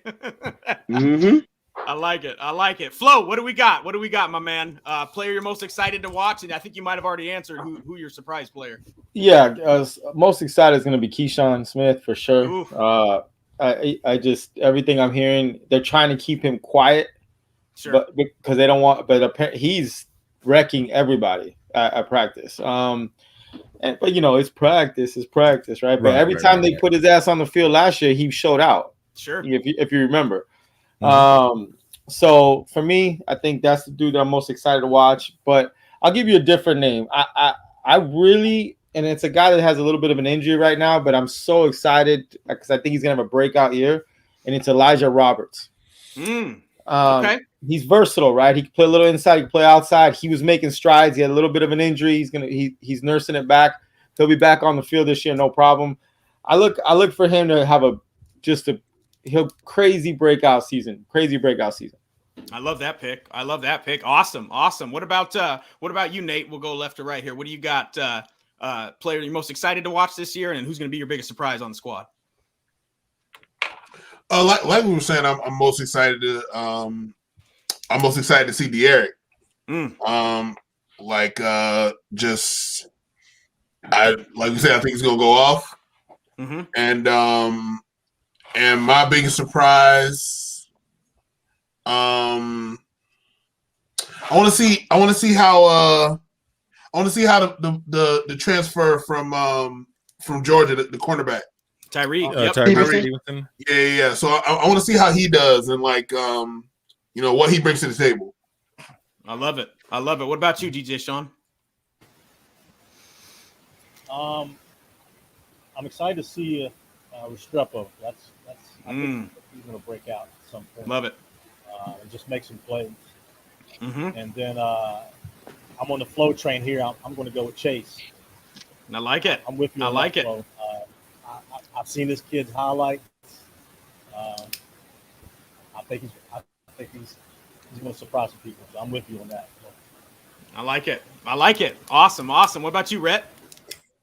K: Mm-hmm.
C: I like it. Flo, what do we got? My man? Player you're most excited to watch, and I think you might have already answered who your surprise player.
J: Yeah, most excited is going to be Keyshawn Smith for sure. I just everything I'm hearing, they're trying to keep him quiet, but because they don't want. But apparently he's wrecking everybody at practice. But it's practice, right? But every time they put his ass on the field last year, he showed out.
C: Sure,
J: if you remember. So for me, I think that's the dude that I'm most excited to watch. But I'll give you a different name. I really, and it's a guy that has a little bit of an injury right now, but I'm so excited because I think he's gonna have a breakout year, and it's Elijah Roberts.
C: Okay.
J: He's versatile, right? He can play a little inside, he can play outside. He was making strides. He had a little bit of an injury. He's nursing it back. He'll be back on the field this year, no problem. I look for him to have a crazy breakout season.
C: I love that pick. Awesome. What about you, Nate? We'll go left to right here. What do you got? Player you're most excited to watch this year, and who's going to be your biggest surprise on the squad?
E: Like we were saying, I'm most excited to see De'Aaron. Like we said, I think he's gonna go off. And my biggest surprise, I want to see how the transfer from Georgia, the cornerback.
C: Tyreek.
D: Stevenson.
E: Yeah. So I want to see how he does and what he brings to the table.
C: I love it. What about you, DJ Sean?
F: I'm excited to see Restrepo. That's I think he's going to break out at some point.
C: Love it.
F: And just make some plays. And then I'm on the flow train here. I'm going to go with Chase.
C: I like it.
F: I'm with you.
C: I like it.
F: I've seen this kid's highlights. I think he's going to surprise some people. So I'm with you on that.
C: I like it. Awesome. What about you, Rhett?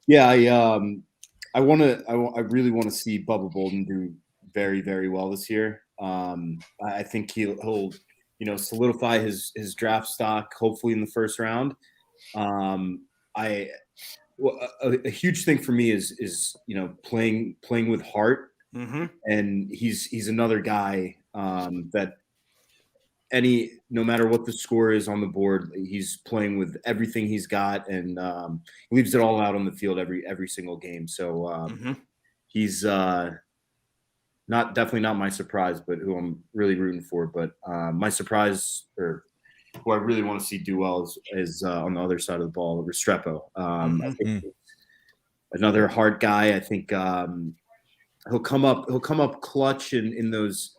I: Yeah, I really want to see Bubba Bolden do very, very well this year. I think he'll solidify his draft stock hopefully in the first round. A huge thing for me is playing with heart, and he's another guy that no matter what the score is on the board, he's playing with everything he's got, and he leaves it all out on the field every single game. So he's definitely not my surprise, but who I'm really rooting for. But my surprise, or who I really want to see do well, is on the other side of the ball, Restrepo. I think another hard guy. I think he'll come up clutch in those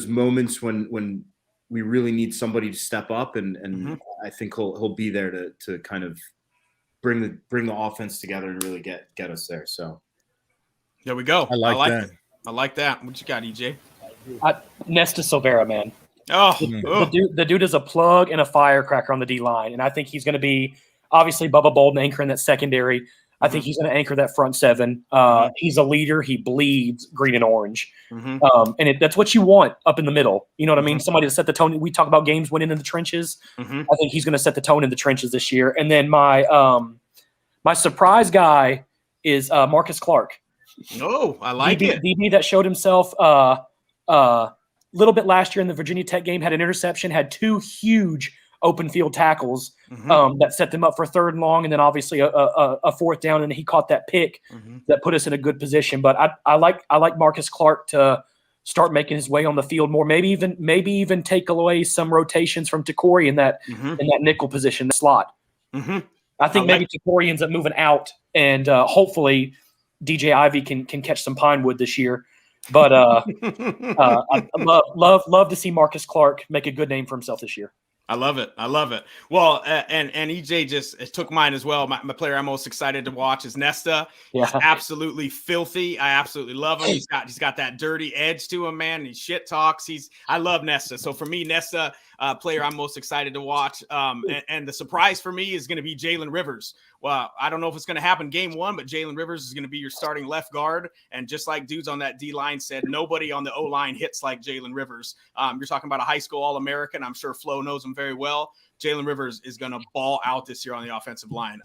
I: moments when we really need somebody to step up, and I think he'll be there to kind of bring the offense together and really get us there. So
C: there we go.
D: I like that. What you got, EJ?
G: Nesta Silvera, man.
C: Oh,
G: the dude is a plug and a firecracker on the D line, and I think he's going to be Obviously, Bubba Bolden anchoring that secondary. I think he's going to anchor that front seven. He's a leader. He bleeds green and orange. And that's what you want up in the middle. You know what I mean? Somebody to set the tone. We talk about games winning in the trenches. I think he's going to set the tone in the trenches this year. And then my surprise guy is Marcus Clark.
C: Oh, I like it.
G: DB that showed himself little bit last year in the Virginia Tech game, had an interception, had 2 huge open field tackles that set them up for 3rd and long, and then obviously a 4th down, and he caught that pick that put us in a good position. But I like Marcus Clark to start making his way on the field more, maybe even take away some rotations from Takori in that nickel position, the slot. I think maybe Takori ends up moving out, and hopefully DJ Ivy can catch some Pinewood this year. But I love to see Marcus Clark make a good name for himself this year.
C: I love it. Well, and EJ just took mine as well. My player I'm most excited to watch is Nesta.
G: Yeah.
C: He's absolutely filthy. I absolutely love him. He's got that dirty edge to him, man. He shit talks. I love Nesta. So for me, Nesta, player I'm most excited to watch. And the surprise for me is going to be Jalen Rivers. Well, I don't know if it's going to happen game 1, but Jalen Rivers is going to be your starting left guard. And just like dudes on that D-line said, nobody on the O-line hits like Jalen Rivers. You're talking about a high school All-American. I'm sure Flo knows him very well. Jalen Rivers is going to ball out this year on the offensive line.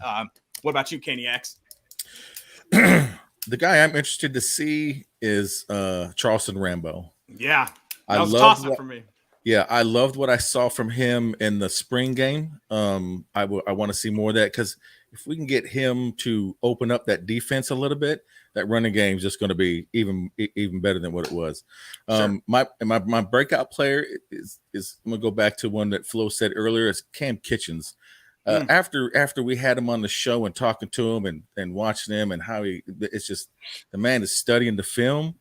C: What about you, Kenny X?
D: The guy I'm interested to see is Charleston Rambo.
C: Yeah, that was a toss-up for me.
D: Yeah, I loved what I saw from him in the spring game. I want to see more of that, because if we can get him to open up that defense a little bit, that running game is just going to be even better than what it was.
C: Sure.
D: My breakout player is I'm going to go back to one that Flo said earlier, is Cam Kitchens. After we had him on the show and talking to him and watching him and how it's just, the man is studying the film.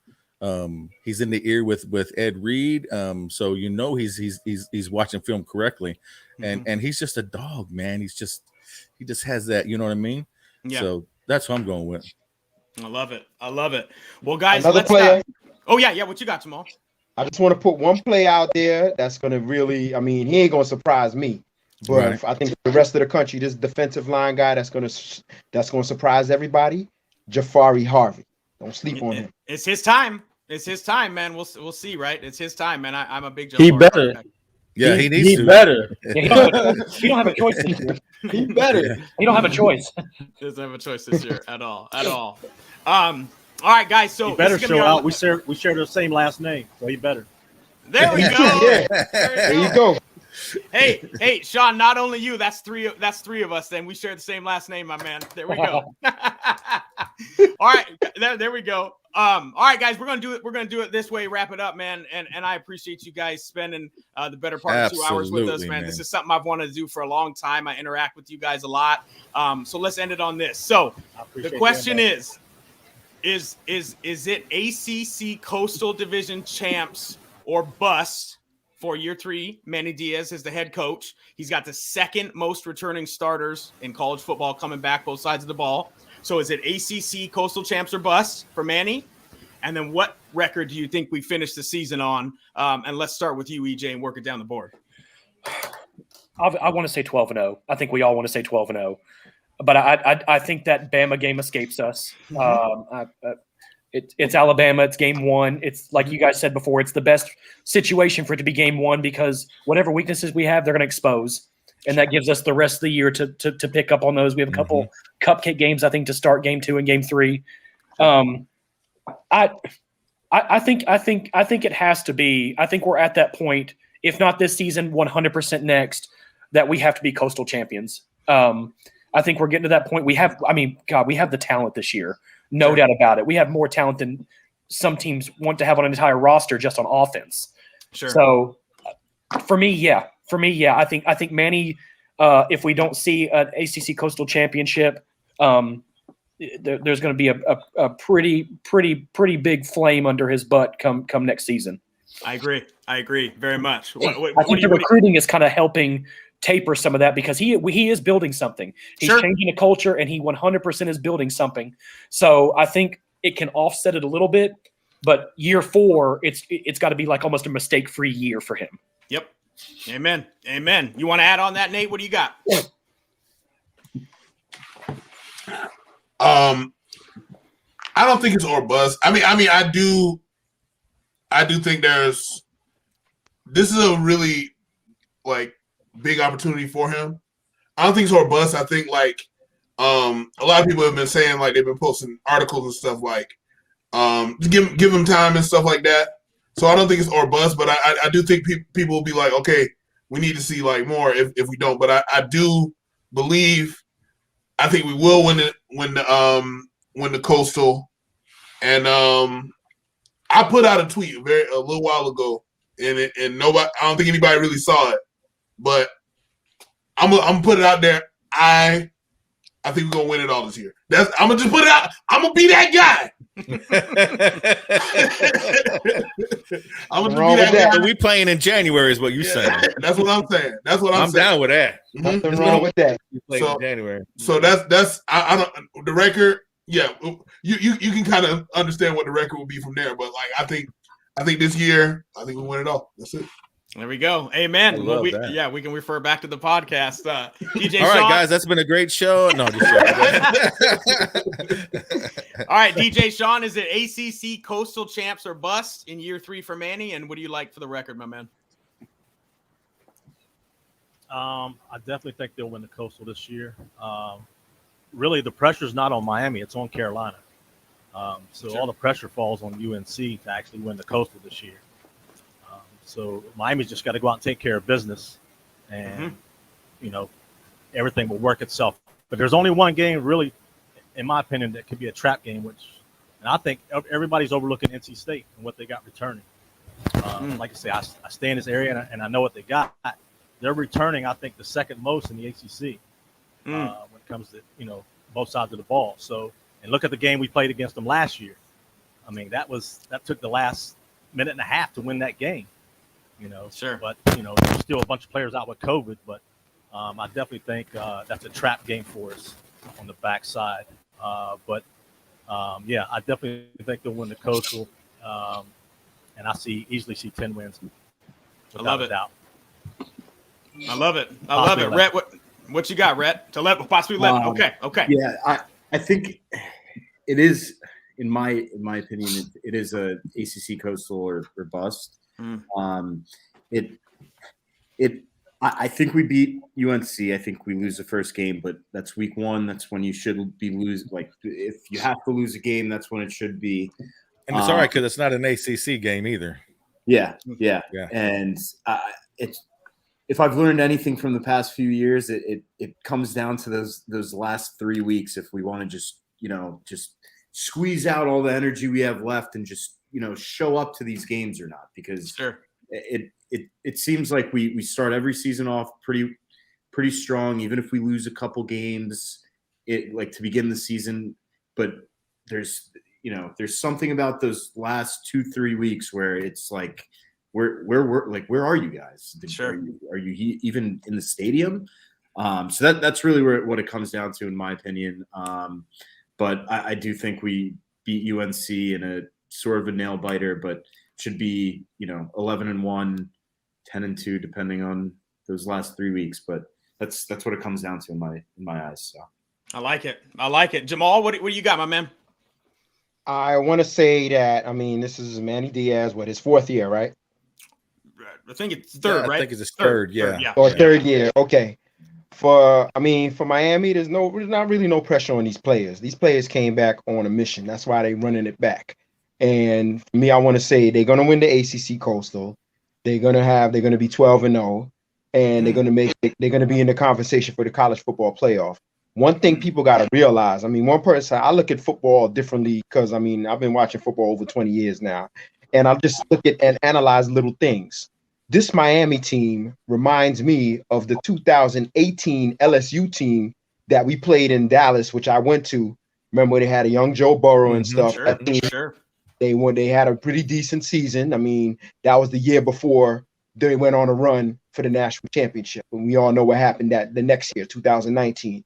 D: He's in the ear with Ed Reed. So he's watching film correctly, and he's just a dog, man. He just has that, you know what I mean?
C: Yeah.
D: So that's who I'm going with.
C: I love it. Well, guys,
K: Another player.
C: Oh yeah. What you got, Jamal?
K: I just want to put one play out there that's going to really, I mean, he ain't going to surprise me, but
D: Right.
K: I think the rest of the country, this defensive line guy that's going to surprise everybody, Jafari Harvey. Don't sleep on him.
C: It's his time. Man. We'll see, right? It's his time, man. I'm a big.
J: He better.
D: Yeah, he needs to.
J: Better.
G: You don't have a choice this year.
K: He better.
G: You don't have a choice.
C: Doesn't have a choice this year at all. All right, guys. So
F: He better show out. We share the same last name, so he better.
C: There we go.
K: Yeah. There you go.
C: Hey, Sean. Not only you. That's three of us. Then we share the same last name, my man. There we go. All right, there we go. All right, guys, we're gonna do it this way. Wrap it up, man. And I appreciate you guys spending the better part of 2 hours with us, man. This is something I've wanted to do for a long time. I interact with you guys a lot. So let's end it on this. So the question is it ACC Coastal Division champs or bust for year 3? Manny Diaz is the head coach. He's got the 2nd most returning starters in college football coming back both sides of the ball. So is it ACC Coastal champs or bust for Manny? And then what record do you think we finish the season on? And let's start with you, EJ, and work it down the board.
G: I want to say 12-0. I think we all want to say 12-0. But I think that Bama game escapes us. It's Alabama. It's game 1. It's like you guys said before, it's the best situation for it to be game 1, because whatever weaknesses we have, they're going to expose. And that gives us the rest of the year to pick up on those. We have a couple cupcake games, I think, to start game 2 and game 3. I think it has to be. I think we're at that point, if not this season, 100% next, that we have to be Coastal champions. I think we're getting to that point. We have the talent this year, no doubt about it. We have more talent than some teams want to have on an entire roster just on offense.
C: Sure.
G: So for me, yeah. I think Manny, if we don't see an ACC Coastal Championship, there's going to be a pretty big flame under his butt come next season.
C: I agree very much.
G: I think the recruiting is kind of helping taper some of that, because he is building something. He's changing a culture, and he 100% is building something. So I think it can offset it a little bit, but year 4, it's got to be like almost a mistake-free year for him.
C: Yep. Amen. You want to add on that, Nate? What do you got?
E: I don't think it's or bust. I mean, I do think this is a really like big opportunity for him. I don't think it's or bust. I think like a lot of people have been saying like they've been posting articles and stuff like give him time and stuff like that. So I don't think it's or bust, but I do think people will be like, okay, we need to see like more if we don't. But I do believe I think we will win the Coastal. And I put out a tweet a little while ago, and nobody, I don't think anybody really saw it, but I'm gonna put it out there. I think we're gonna win it all this year. I'm gonna just put it out. I'm gonna be that guy. I'm gonna be that guy.
D: We playing in January is what you're saying.
E: That's what I'm saying. That's what I'm saying.
D: Down with that.
L: Nothing wrong with that.
D: In January.
E: So that's I don't the record. Yeah, you can kind of understand what the record will be from there, but like I think this year I think we win it all. That's it.
C: There we go. Amen. Well, we can refer back to the podcast. DJ
D: all right,
C: Sean.
D: guys, that's been a great show. No, just
C: all right, DJ Sean, is it ACC Coastal Champs or bust in year 3 for Manny? And what do you like for the record, my man?
F: I definitely think they'll win the Coastal this year. Really, the pressure's not on Miami; it's on Carolina. So all the pressure falls on UNC to actually win the Coastal this year. So Miami's just got to go out and take care of business, and everything will work itself. But there's only one game, really, in my opinion, that could be a trap game. And I think everybody's overlooking NC State and what they got returning. Like I say, I stay in this area and I know what they got. They're returning, I think, the second most in the ACC when it comes to both sides of the ball. So, and look at the game we played against them last year. I mean, that took the last minute and a half to win that game.
C: Sure.
F: But there's still a bunch of players out with COVID. But I definitely think that's a trap game for us on the backside. I definitely think they'll win the Coastal, and I easily see 10 wins.
C: I love it.
F: Doubt.
C: I love it. I love it. Rhett, what you got, Rhett? Possibly 11. Okay.
I: Yeah, I think it is, in my opinion, it is a ACC Coastal or bust. I think we beat UNC. I think we lose the first game, but that's week 1. That's when you should be losing. Like, if you have to lose a game, that's when it should be.
D: And it's all right because it's not an ACC game either.
I: Yeah. And if I've learned anything from the past few years, it comes down to those last 3 weeks. If we want to just squeeze out all the energy we have left and just show up to these games or not, because it seems like we start every season off pretty strong, even if we lose a couple games to begin the season. But there's something about those last 2-3 weeks where it's like, where are you guys? Are you even in the stadium? So that's really what it comes down to, in my opinion. But I do think we beat UNC in a sort of a nail biter, but should be 11-1, 10-2, depending on those last 3 weeks. But that's what it comes down to in my eyes. So
C: I like it. Jamal, what do you got, my man?
L: I want to say that, this is Manny Diaz, his 4th year, right?
C: I think it's third, right?
D: I think it's his third, yeah.
L: Or third year, okay. For Miami, there's not really no pressure on these players. These players came back on a mission. That's why they're running it back. And for me, I want to say they're going to win the ACC Coastal. They're going to be 12-0, and they're going to be in the conversation for the college football playoff. One thing people got to realize, one person, I look at football differently because, I've been watching football over 20 years now, and I'll just look at and analyze little things. This Miami team reminds me of the 2018 LSU team that we played in Dallas, which I went to. Remember when they had a young Joe Burrow and stuff?
C: Sure.
L: They had a pretty decent season. That was the year before they went on a run for the national championship. And we all know what happened the next year, 2019.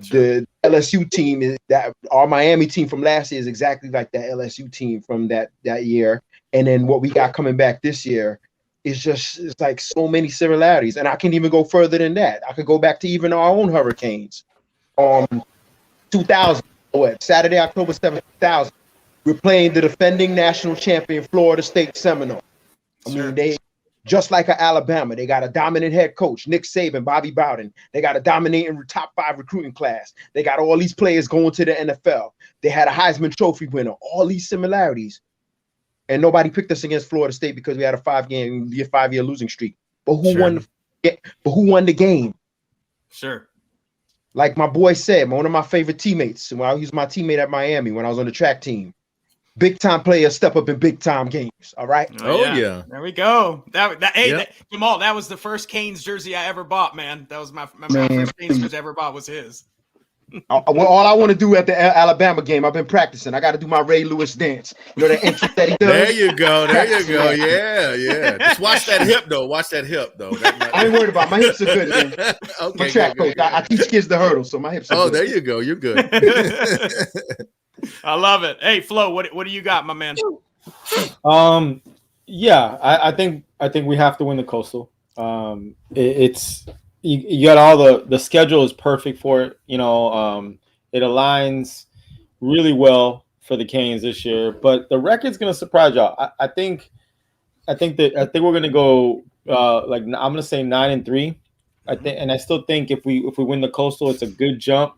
L: Sure. The LSU team is that our Miami team from last year is exactly like that LSU team from that year. And then what we got coming back this year it's like so many similarities. And I can even go further than that. I could go back to even our own Hurricanes.
K: 2000. What? Saturday, October 7th, 2000. We're playing the defending national champion Florida State Seminoles. I mean, they just like Alabama, they got a dominant head coach, Nick Saban, Bobby Bowden. They got a dominating top 5 recruiting class. They got all these players going to the NFL. They had a Heisman Trophy winner. All these similarities, and nobody picked us against Florida State because we had a 5-year losing streak. But who won? But who won the game?
C: Sure.
K: Like my boy said, one of my favorite teammates. Well, he was my teammate at Miami when I was on the track team. Big time players step up in big time games. All right.
D: Oh yeah.
C: There we go. Jamal, that was the first Canes jersey I ever bought, man. That was my first Canes jersey I ever bought was his.
K: Well, all I want to do at the Alabama game, I've been practicing. I got to do my Ray Lewis dance. You know that entrance that he does.
D: There you go. Yeah. Just watch that hip though.
K: I ain't worried about it. My hips are good, man.
D: Okay,
K: my track coach. I teach kids the hurdle, so my hips are good.
D: There you go. You're good.
C: I love it. Hey, Flo, what do you got, my man?
J: Yeah, I think we have to win the Coastal. It's you got all the schedule is perfect for it. You know, it aligns really well for the Canes this year. But the record's gonna surprise y'all. I think we're gonna go like I'm gonna say 9-3. I still think if we win the Coastal, it's a good jump.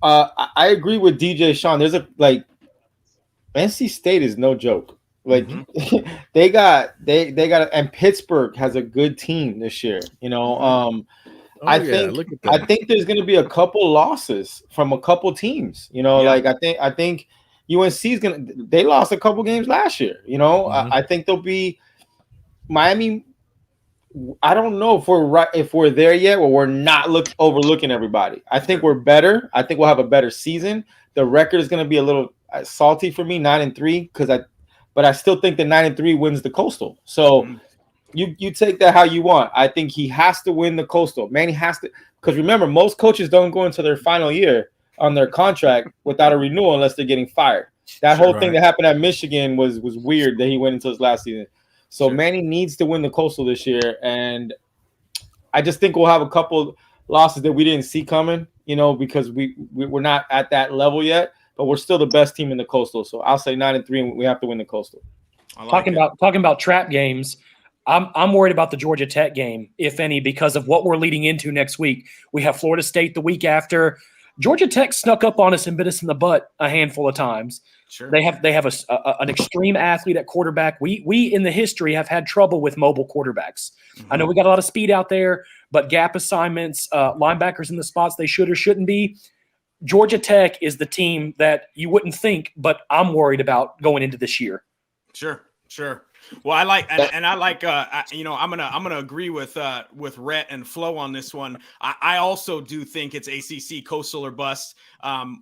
J: I agree with DJ Sean. There's NC State is no joke. Like they got and Pittsburgh has a good team this year. You know, I think there's going to be a couple losses from a couple teams. You know, like I think UNC is they lost a couple games last year. You know, I think they'll be Miami. I don't know if we're there yet, or we're not overlooking everybody. I think we're better. I think we'll have a better season. The record is going to be a little salty for me, 9-3, but I still think that 9-3 wins the Coastal. So you take that how you want. I think he has to win the Coastal. Man, he has to, because remember, most coaches don't go into their final year on their contract without a renewal unless they're getting fired. That whole thing that happened at Michigan was weird that he went into his last season. So Manny needs to win the Coastal this year, and I just think we'll have a couple losses that we didn't see coming, you know, because we're not at that level yet, but we're still the best team in the Coastal. So I'll say 9-3, and we have to win the Coastal.
G: Talking about trap games, I'm worried about the Georgia Tech game, if any, because of what we're leading into next week. We have Florida State the week after. Georgia Tech snuck up on us and bit us in the butt a handful of times. Sure. They have an extreme athlete at quarterback. We in the history have had trouble with mobile quarterbacks. I know we got a lot of speed out there, but gap assignments, linebackers in the spots they should or shouldn't be. Georgia Tech is the team that you wouldn't think, but I'm worried about going into this year.
C: Sure. Well, I like, I'm gonna agree with Rhett and Flo on this one. I also do think it's ACC Coastal or bust.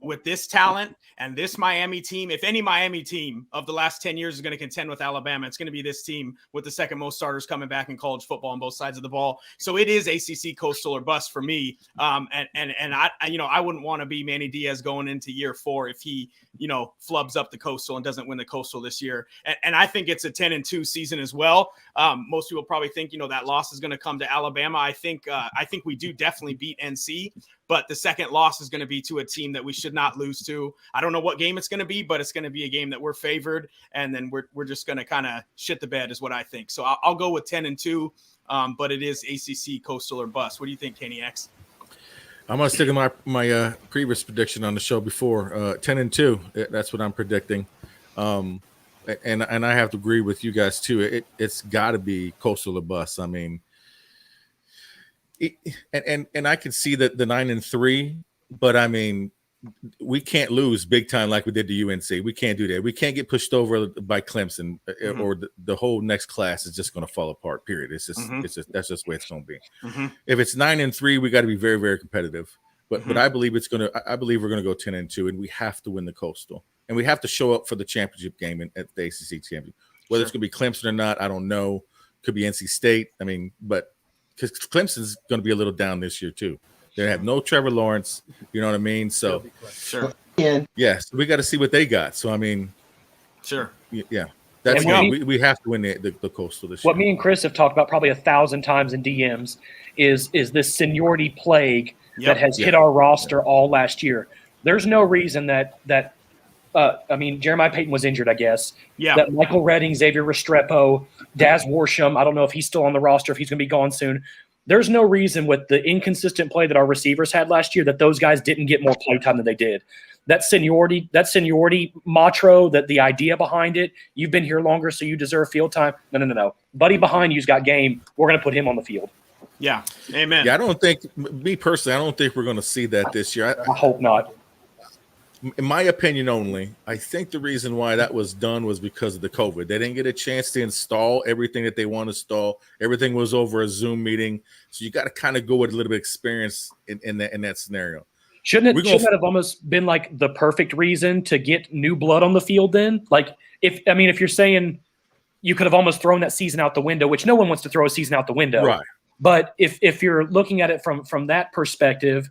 C: With this talent and this Miami team, if any Miami team of the last 10 years is going to contend with Alabama, it's going to be this team with the second most starters coming back in college football on both sides of the ball. So it is ACC Coastal or bust for me. I wouldn't want to be Manny Diaz going into year 4 if he, flubs up the Coastal and doesn't win the Coastal this year. And I think it's a 10-2 season as well. Most people probably think, that loss is going to come to Alabama. I think we do definitely beat NC. But the second loss is going to be to a team that we should not lose to. I don't know what game it's going to be, but it's going to be a game that we're favored, and then we're just going to kind of shit the bed is what I think. So I'll go with 10-2, but it is ACC Coastal or bust. What do you think, Kenny X?
D: I'm going to stick with my previous prediction on the show before, 10-2. That's what I'm predicting, and I have to agree with you guys too. It's got to be Coastal or bust. I mean. And I can see that the 9-3, but I mean, we can't lose big time like we did to UNC. We can't do that. We can't get pushed over by Clemson, or the whole next class is just going to fall apart. Period. It's just that's just the way it's going to be. If it's 9-3, we got to be very, very competitive. But I believe I believe we're going to go 10-2, and we have to win the Coastal, and we have to show up for the championship game at the ACC championship. Whether it's going to be Clemson or not, I don't know. Could be NC State. I mean, but. Because Clemson's going to be a little down this year too. They have no Trevor Lawrence. You know what I mean? So, yes, we got to see what they got. So, I mean, yeah, that's we have to win the Coastal this year.
G: What me and Chris have talked about probably 1,000 times in DMs is this seniority plague that has hit our roster all last year. there's no reason that Jeremiah Payton was injured, I guess.
C: Yeah.
G: That Michael Redding, Xavier Restrepo, Daz Warsham, I don't know if he's still on the roster, if he's going to be gone soon. There's no reason with the inconsistent play that our receivers had last year that those guys didn't get more play time than they did. That seniority motto, that the idea behind it, you've been here longer, so you deserve field time. No. Buddy behind you's got game. We're going to put him on the field.
C: Yeah. Amen.
D: Yeah, I don't think we're going to see that this year.
G: I hope not.
D: In my opinion only, I think the reason why that was done was because of the COVID. They didn't get a chance to install everything that they want to install. Everything was over a Zoom meeting. So you got to kind of go with a little bit of experience in that scenario.
G: Shouldn't that have almost been like the perfect reason to get new blood on the field then? Like, if you're saying you could have almost thrown that season out the window, which no one wants to throw a season out the window.
D: Right.
G: But if you're looking at it from that perspective,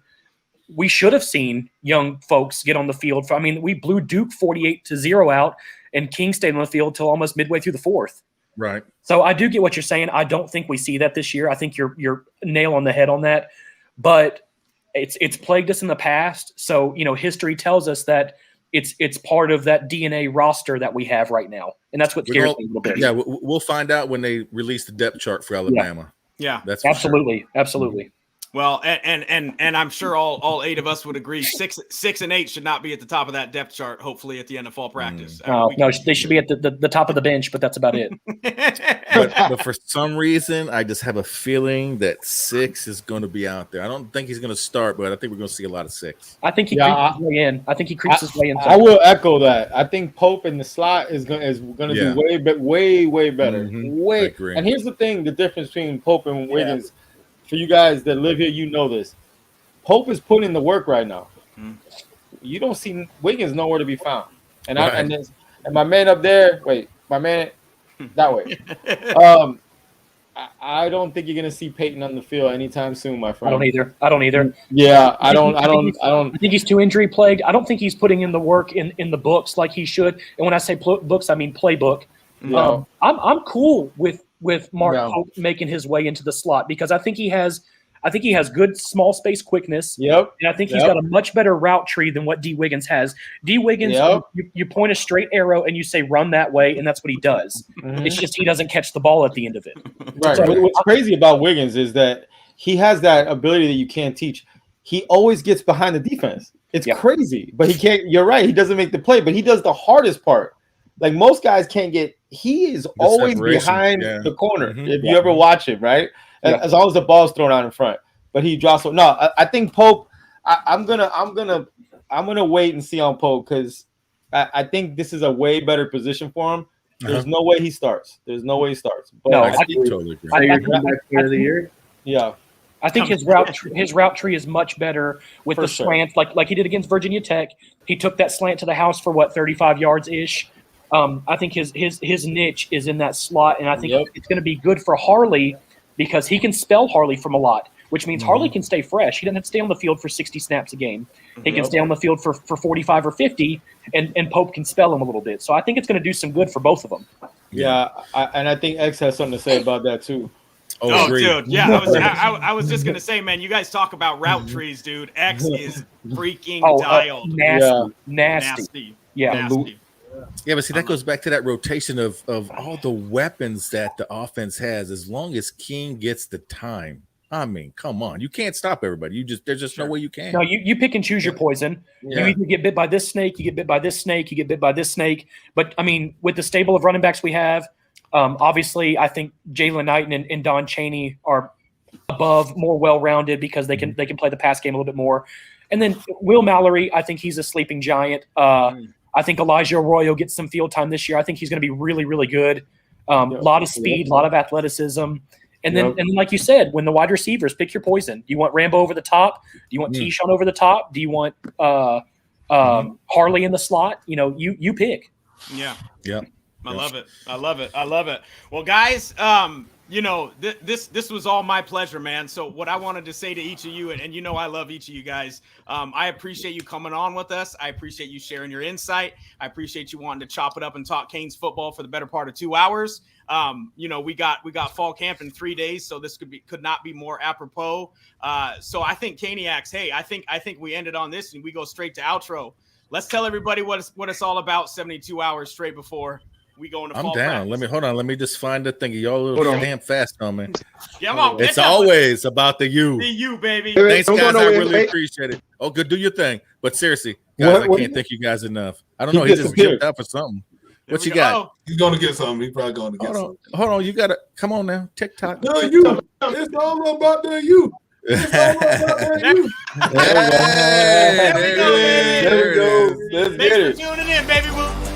G: we should have seen young folks get on the field. We blew Duke 48-0 out, and King stayed on the field till almost midway through the fourth.
D: Right.
G: So I do get what you're saying. I don't think we see that this year. I think you're nail on the head on that. But it's plagued us in the past. So, history tells us that it's part of that DNA roster that we have right now. And that's what scares me a little bit.
D: Yeah, we'll find out when they release the depth chart for Alabama.
C: Yeah.
D: That's
G: absolutely.
D: Sure.
G: Absolutely.
C: Well, and I'm sure all 8 of us would agree 6 and 8 should not be at the top of that depth chart. Hopefully, at the end of fall practice.
G: No, they should be at the top of the bench, but that's about it.
D: but for some reason, I just have a feeling that 6 is going to be out there. I don't think he's going to start, but I think we're going to see a lot of 6.
G: I think he creeps his way in. I think he creeps his way in.
J: I will echo that. I think Pope in the slot is going to do way better.
D: I agree.
J: And here's the thing: the difference between Pope and Wiggins. Yeah. For you guys that live here, you know this. Pope is putting in the work right now. You don't see Wiggins nowhere to be found. And my man up there, my man that way. I don't think you're gonna see Peyton on the field anytime soon, my friend.
G: I don't either.
J: Yeah, I don't.
G: I think he's too injury plagued. I don't think he's putting in the work in the books like he should. And when I say books, I mean playbook.
J: Yeah.
G: I'm cool with Mark Pope making his way into the slot because I think he has good small space quickness.
J: Yep.
G: And I think he's got a much better route tree than what D. Wiggins has. D. Wiggins, you point a straight arrow and you say run that way, and that's what he does. It's just he doesn't catch the ball at the end of it.
J: Right. So, what's crazy about Wiggins is that he has that ability that you can't teach. He always gets behind the defense. It's crazy, but he can't. You're right. He doesn't make the play, but he does the hardest part. Like most guys can't get. He is always behind the corner. If you ever watch him, right? As long as the ball's thrown out in front, but he drops. No, I think Pope. I'm gonna wait and see on Pope because I think this is a way better position for him. There's no way he starts. But
G: no,
J: I
G: totally agree. I think his route tree is much better with the slant, like he did against Virginia Tech. He took that slant to the house for 35 yards ish. I think his niche is in that slot, and I think it's going to be good for Harley because he can spell Harley from a lot, which means Harley can stay fresh. He doesn't have to stay on the field for 60 snaps a game. He can stay on the field for 45 or 50, and Pope can spell him a little bit. So I think it's going to do some good for both of them.
J: Yeah, and I think X has something to say about that too.
C: Oh, dude, yeah. I was just gonna say, man, you guys talk about route trees, dude. X is freaking dialed.
G: Nasty. Yeah.
C: Nasty.
D: Yeah, but see, that goes back to that rotation of all the weapons that the offense has. As long as King gets the time, I mean, come on, you can't stop everybody. There's just no way you can.
G: No, you pick and choose your poison. Yeah. You either get bit by this snake, you get bit by this snake, you get bit by this snake. But I mean, with the stable of running backs we have, obviously, I think Jalen Knight and Don Chaney are above, more well-rounded because they can play the pass game a little bit more. And then Will Mallory, I think he's a sleeping giant. I think Elijah Arroyo gets some field time this year. I think he's going to be really, really good. A lot of speed, a lot of athleticism. And then, like you said, when the wide receivers, pick your poison. Do you want Rambo over the top? Do you want Keyshawn over the top? Do you want Harley in the slot? You pick.
C: Yeah.
D: Yeah.
C: I love it. Well, guys, this was all my pleasure, man. So what I wanted to say to each of you, and I love each of you guys. I appreciate you coming on with us. I appreciate you sharing your insight. I appreciate you wanting to chop it up and talk Canes football for the better part of 2 hours. We got fall camp in 3 days, so this could not be more apropos. So I think Caniacs, hey, I think we ended on this and we go straight to outro. Let's tell everybody what it's all about 72 hours straight before we go into fall
D: down.
C: practice.
D: Let me just find the thing. Y'all a little damn fast on me.
C: Come on,
D: it's always about the you.
C: The you, baby.
D: Thanks, guys. I really appreciate it. Oh, good. Do your thing. But seriously, guys, I can't thank you guys enough. I don't know. He just jumped out for something. What you got?
E: He's gonna get something. He's probably gonna get something.
D: Hold on. You gotta come on now. TikTok.
E: The you. It's all about the you. It's all about the you.
J: There we go. Let's get it.
C: Thanks for tuning in, baby.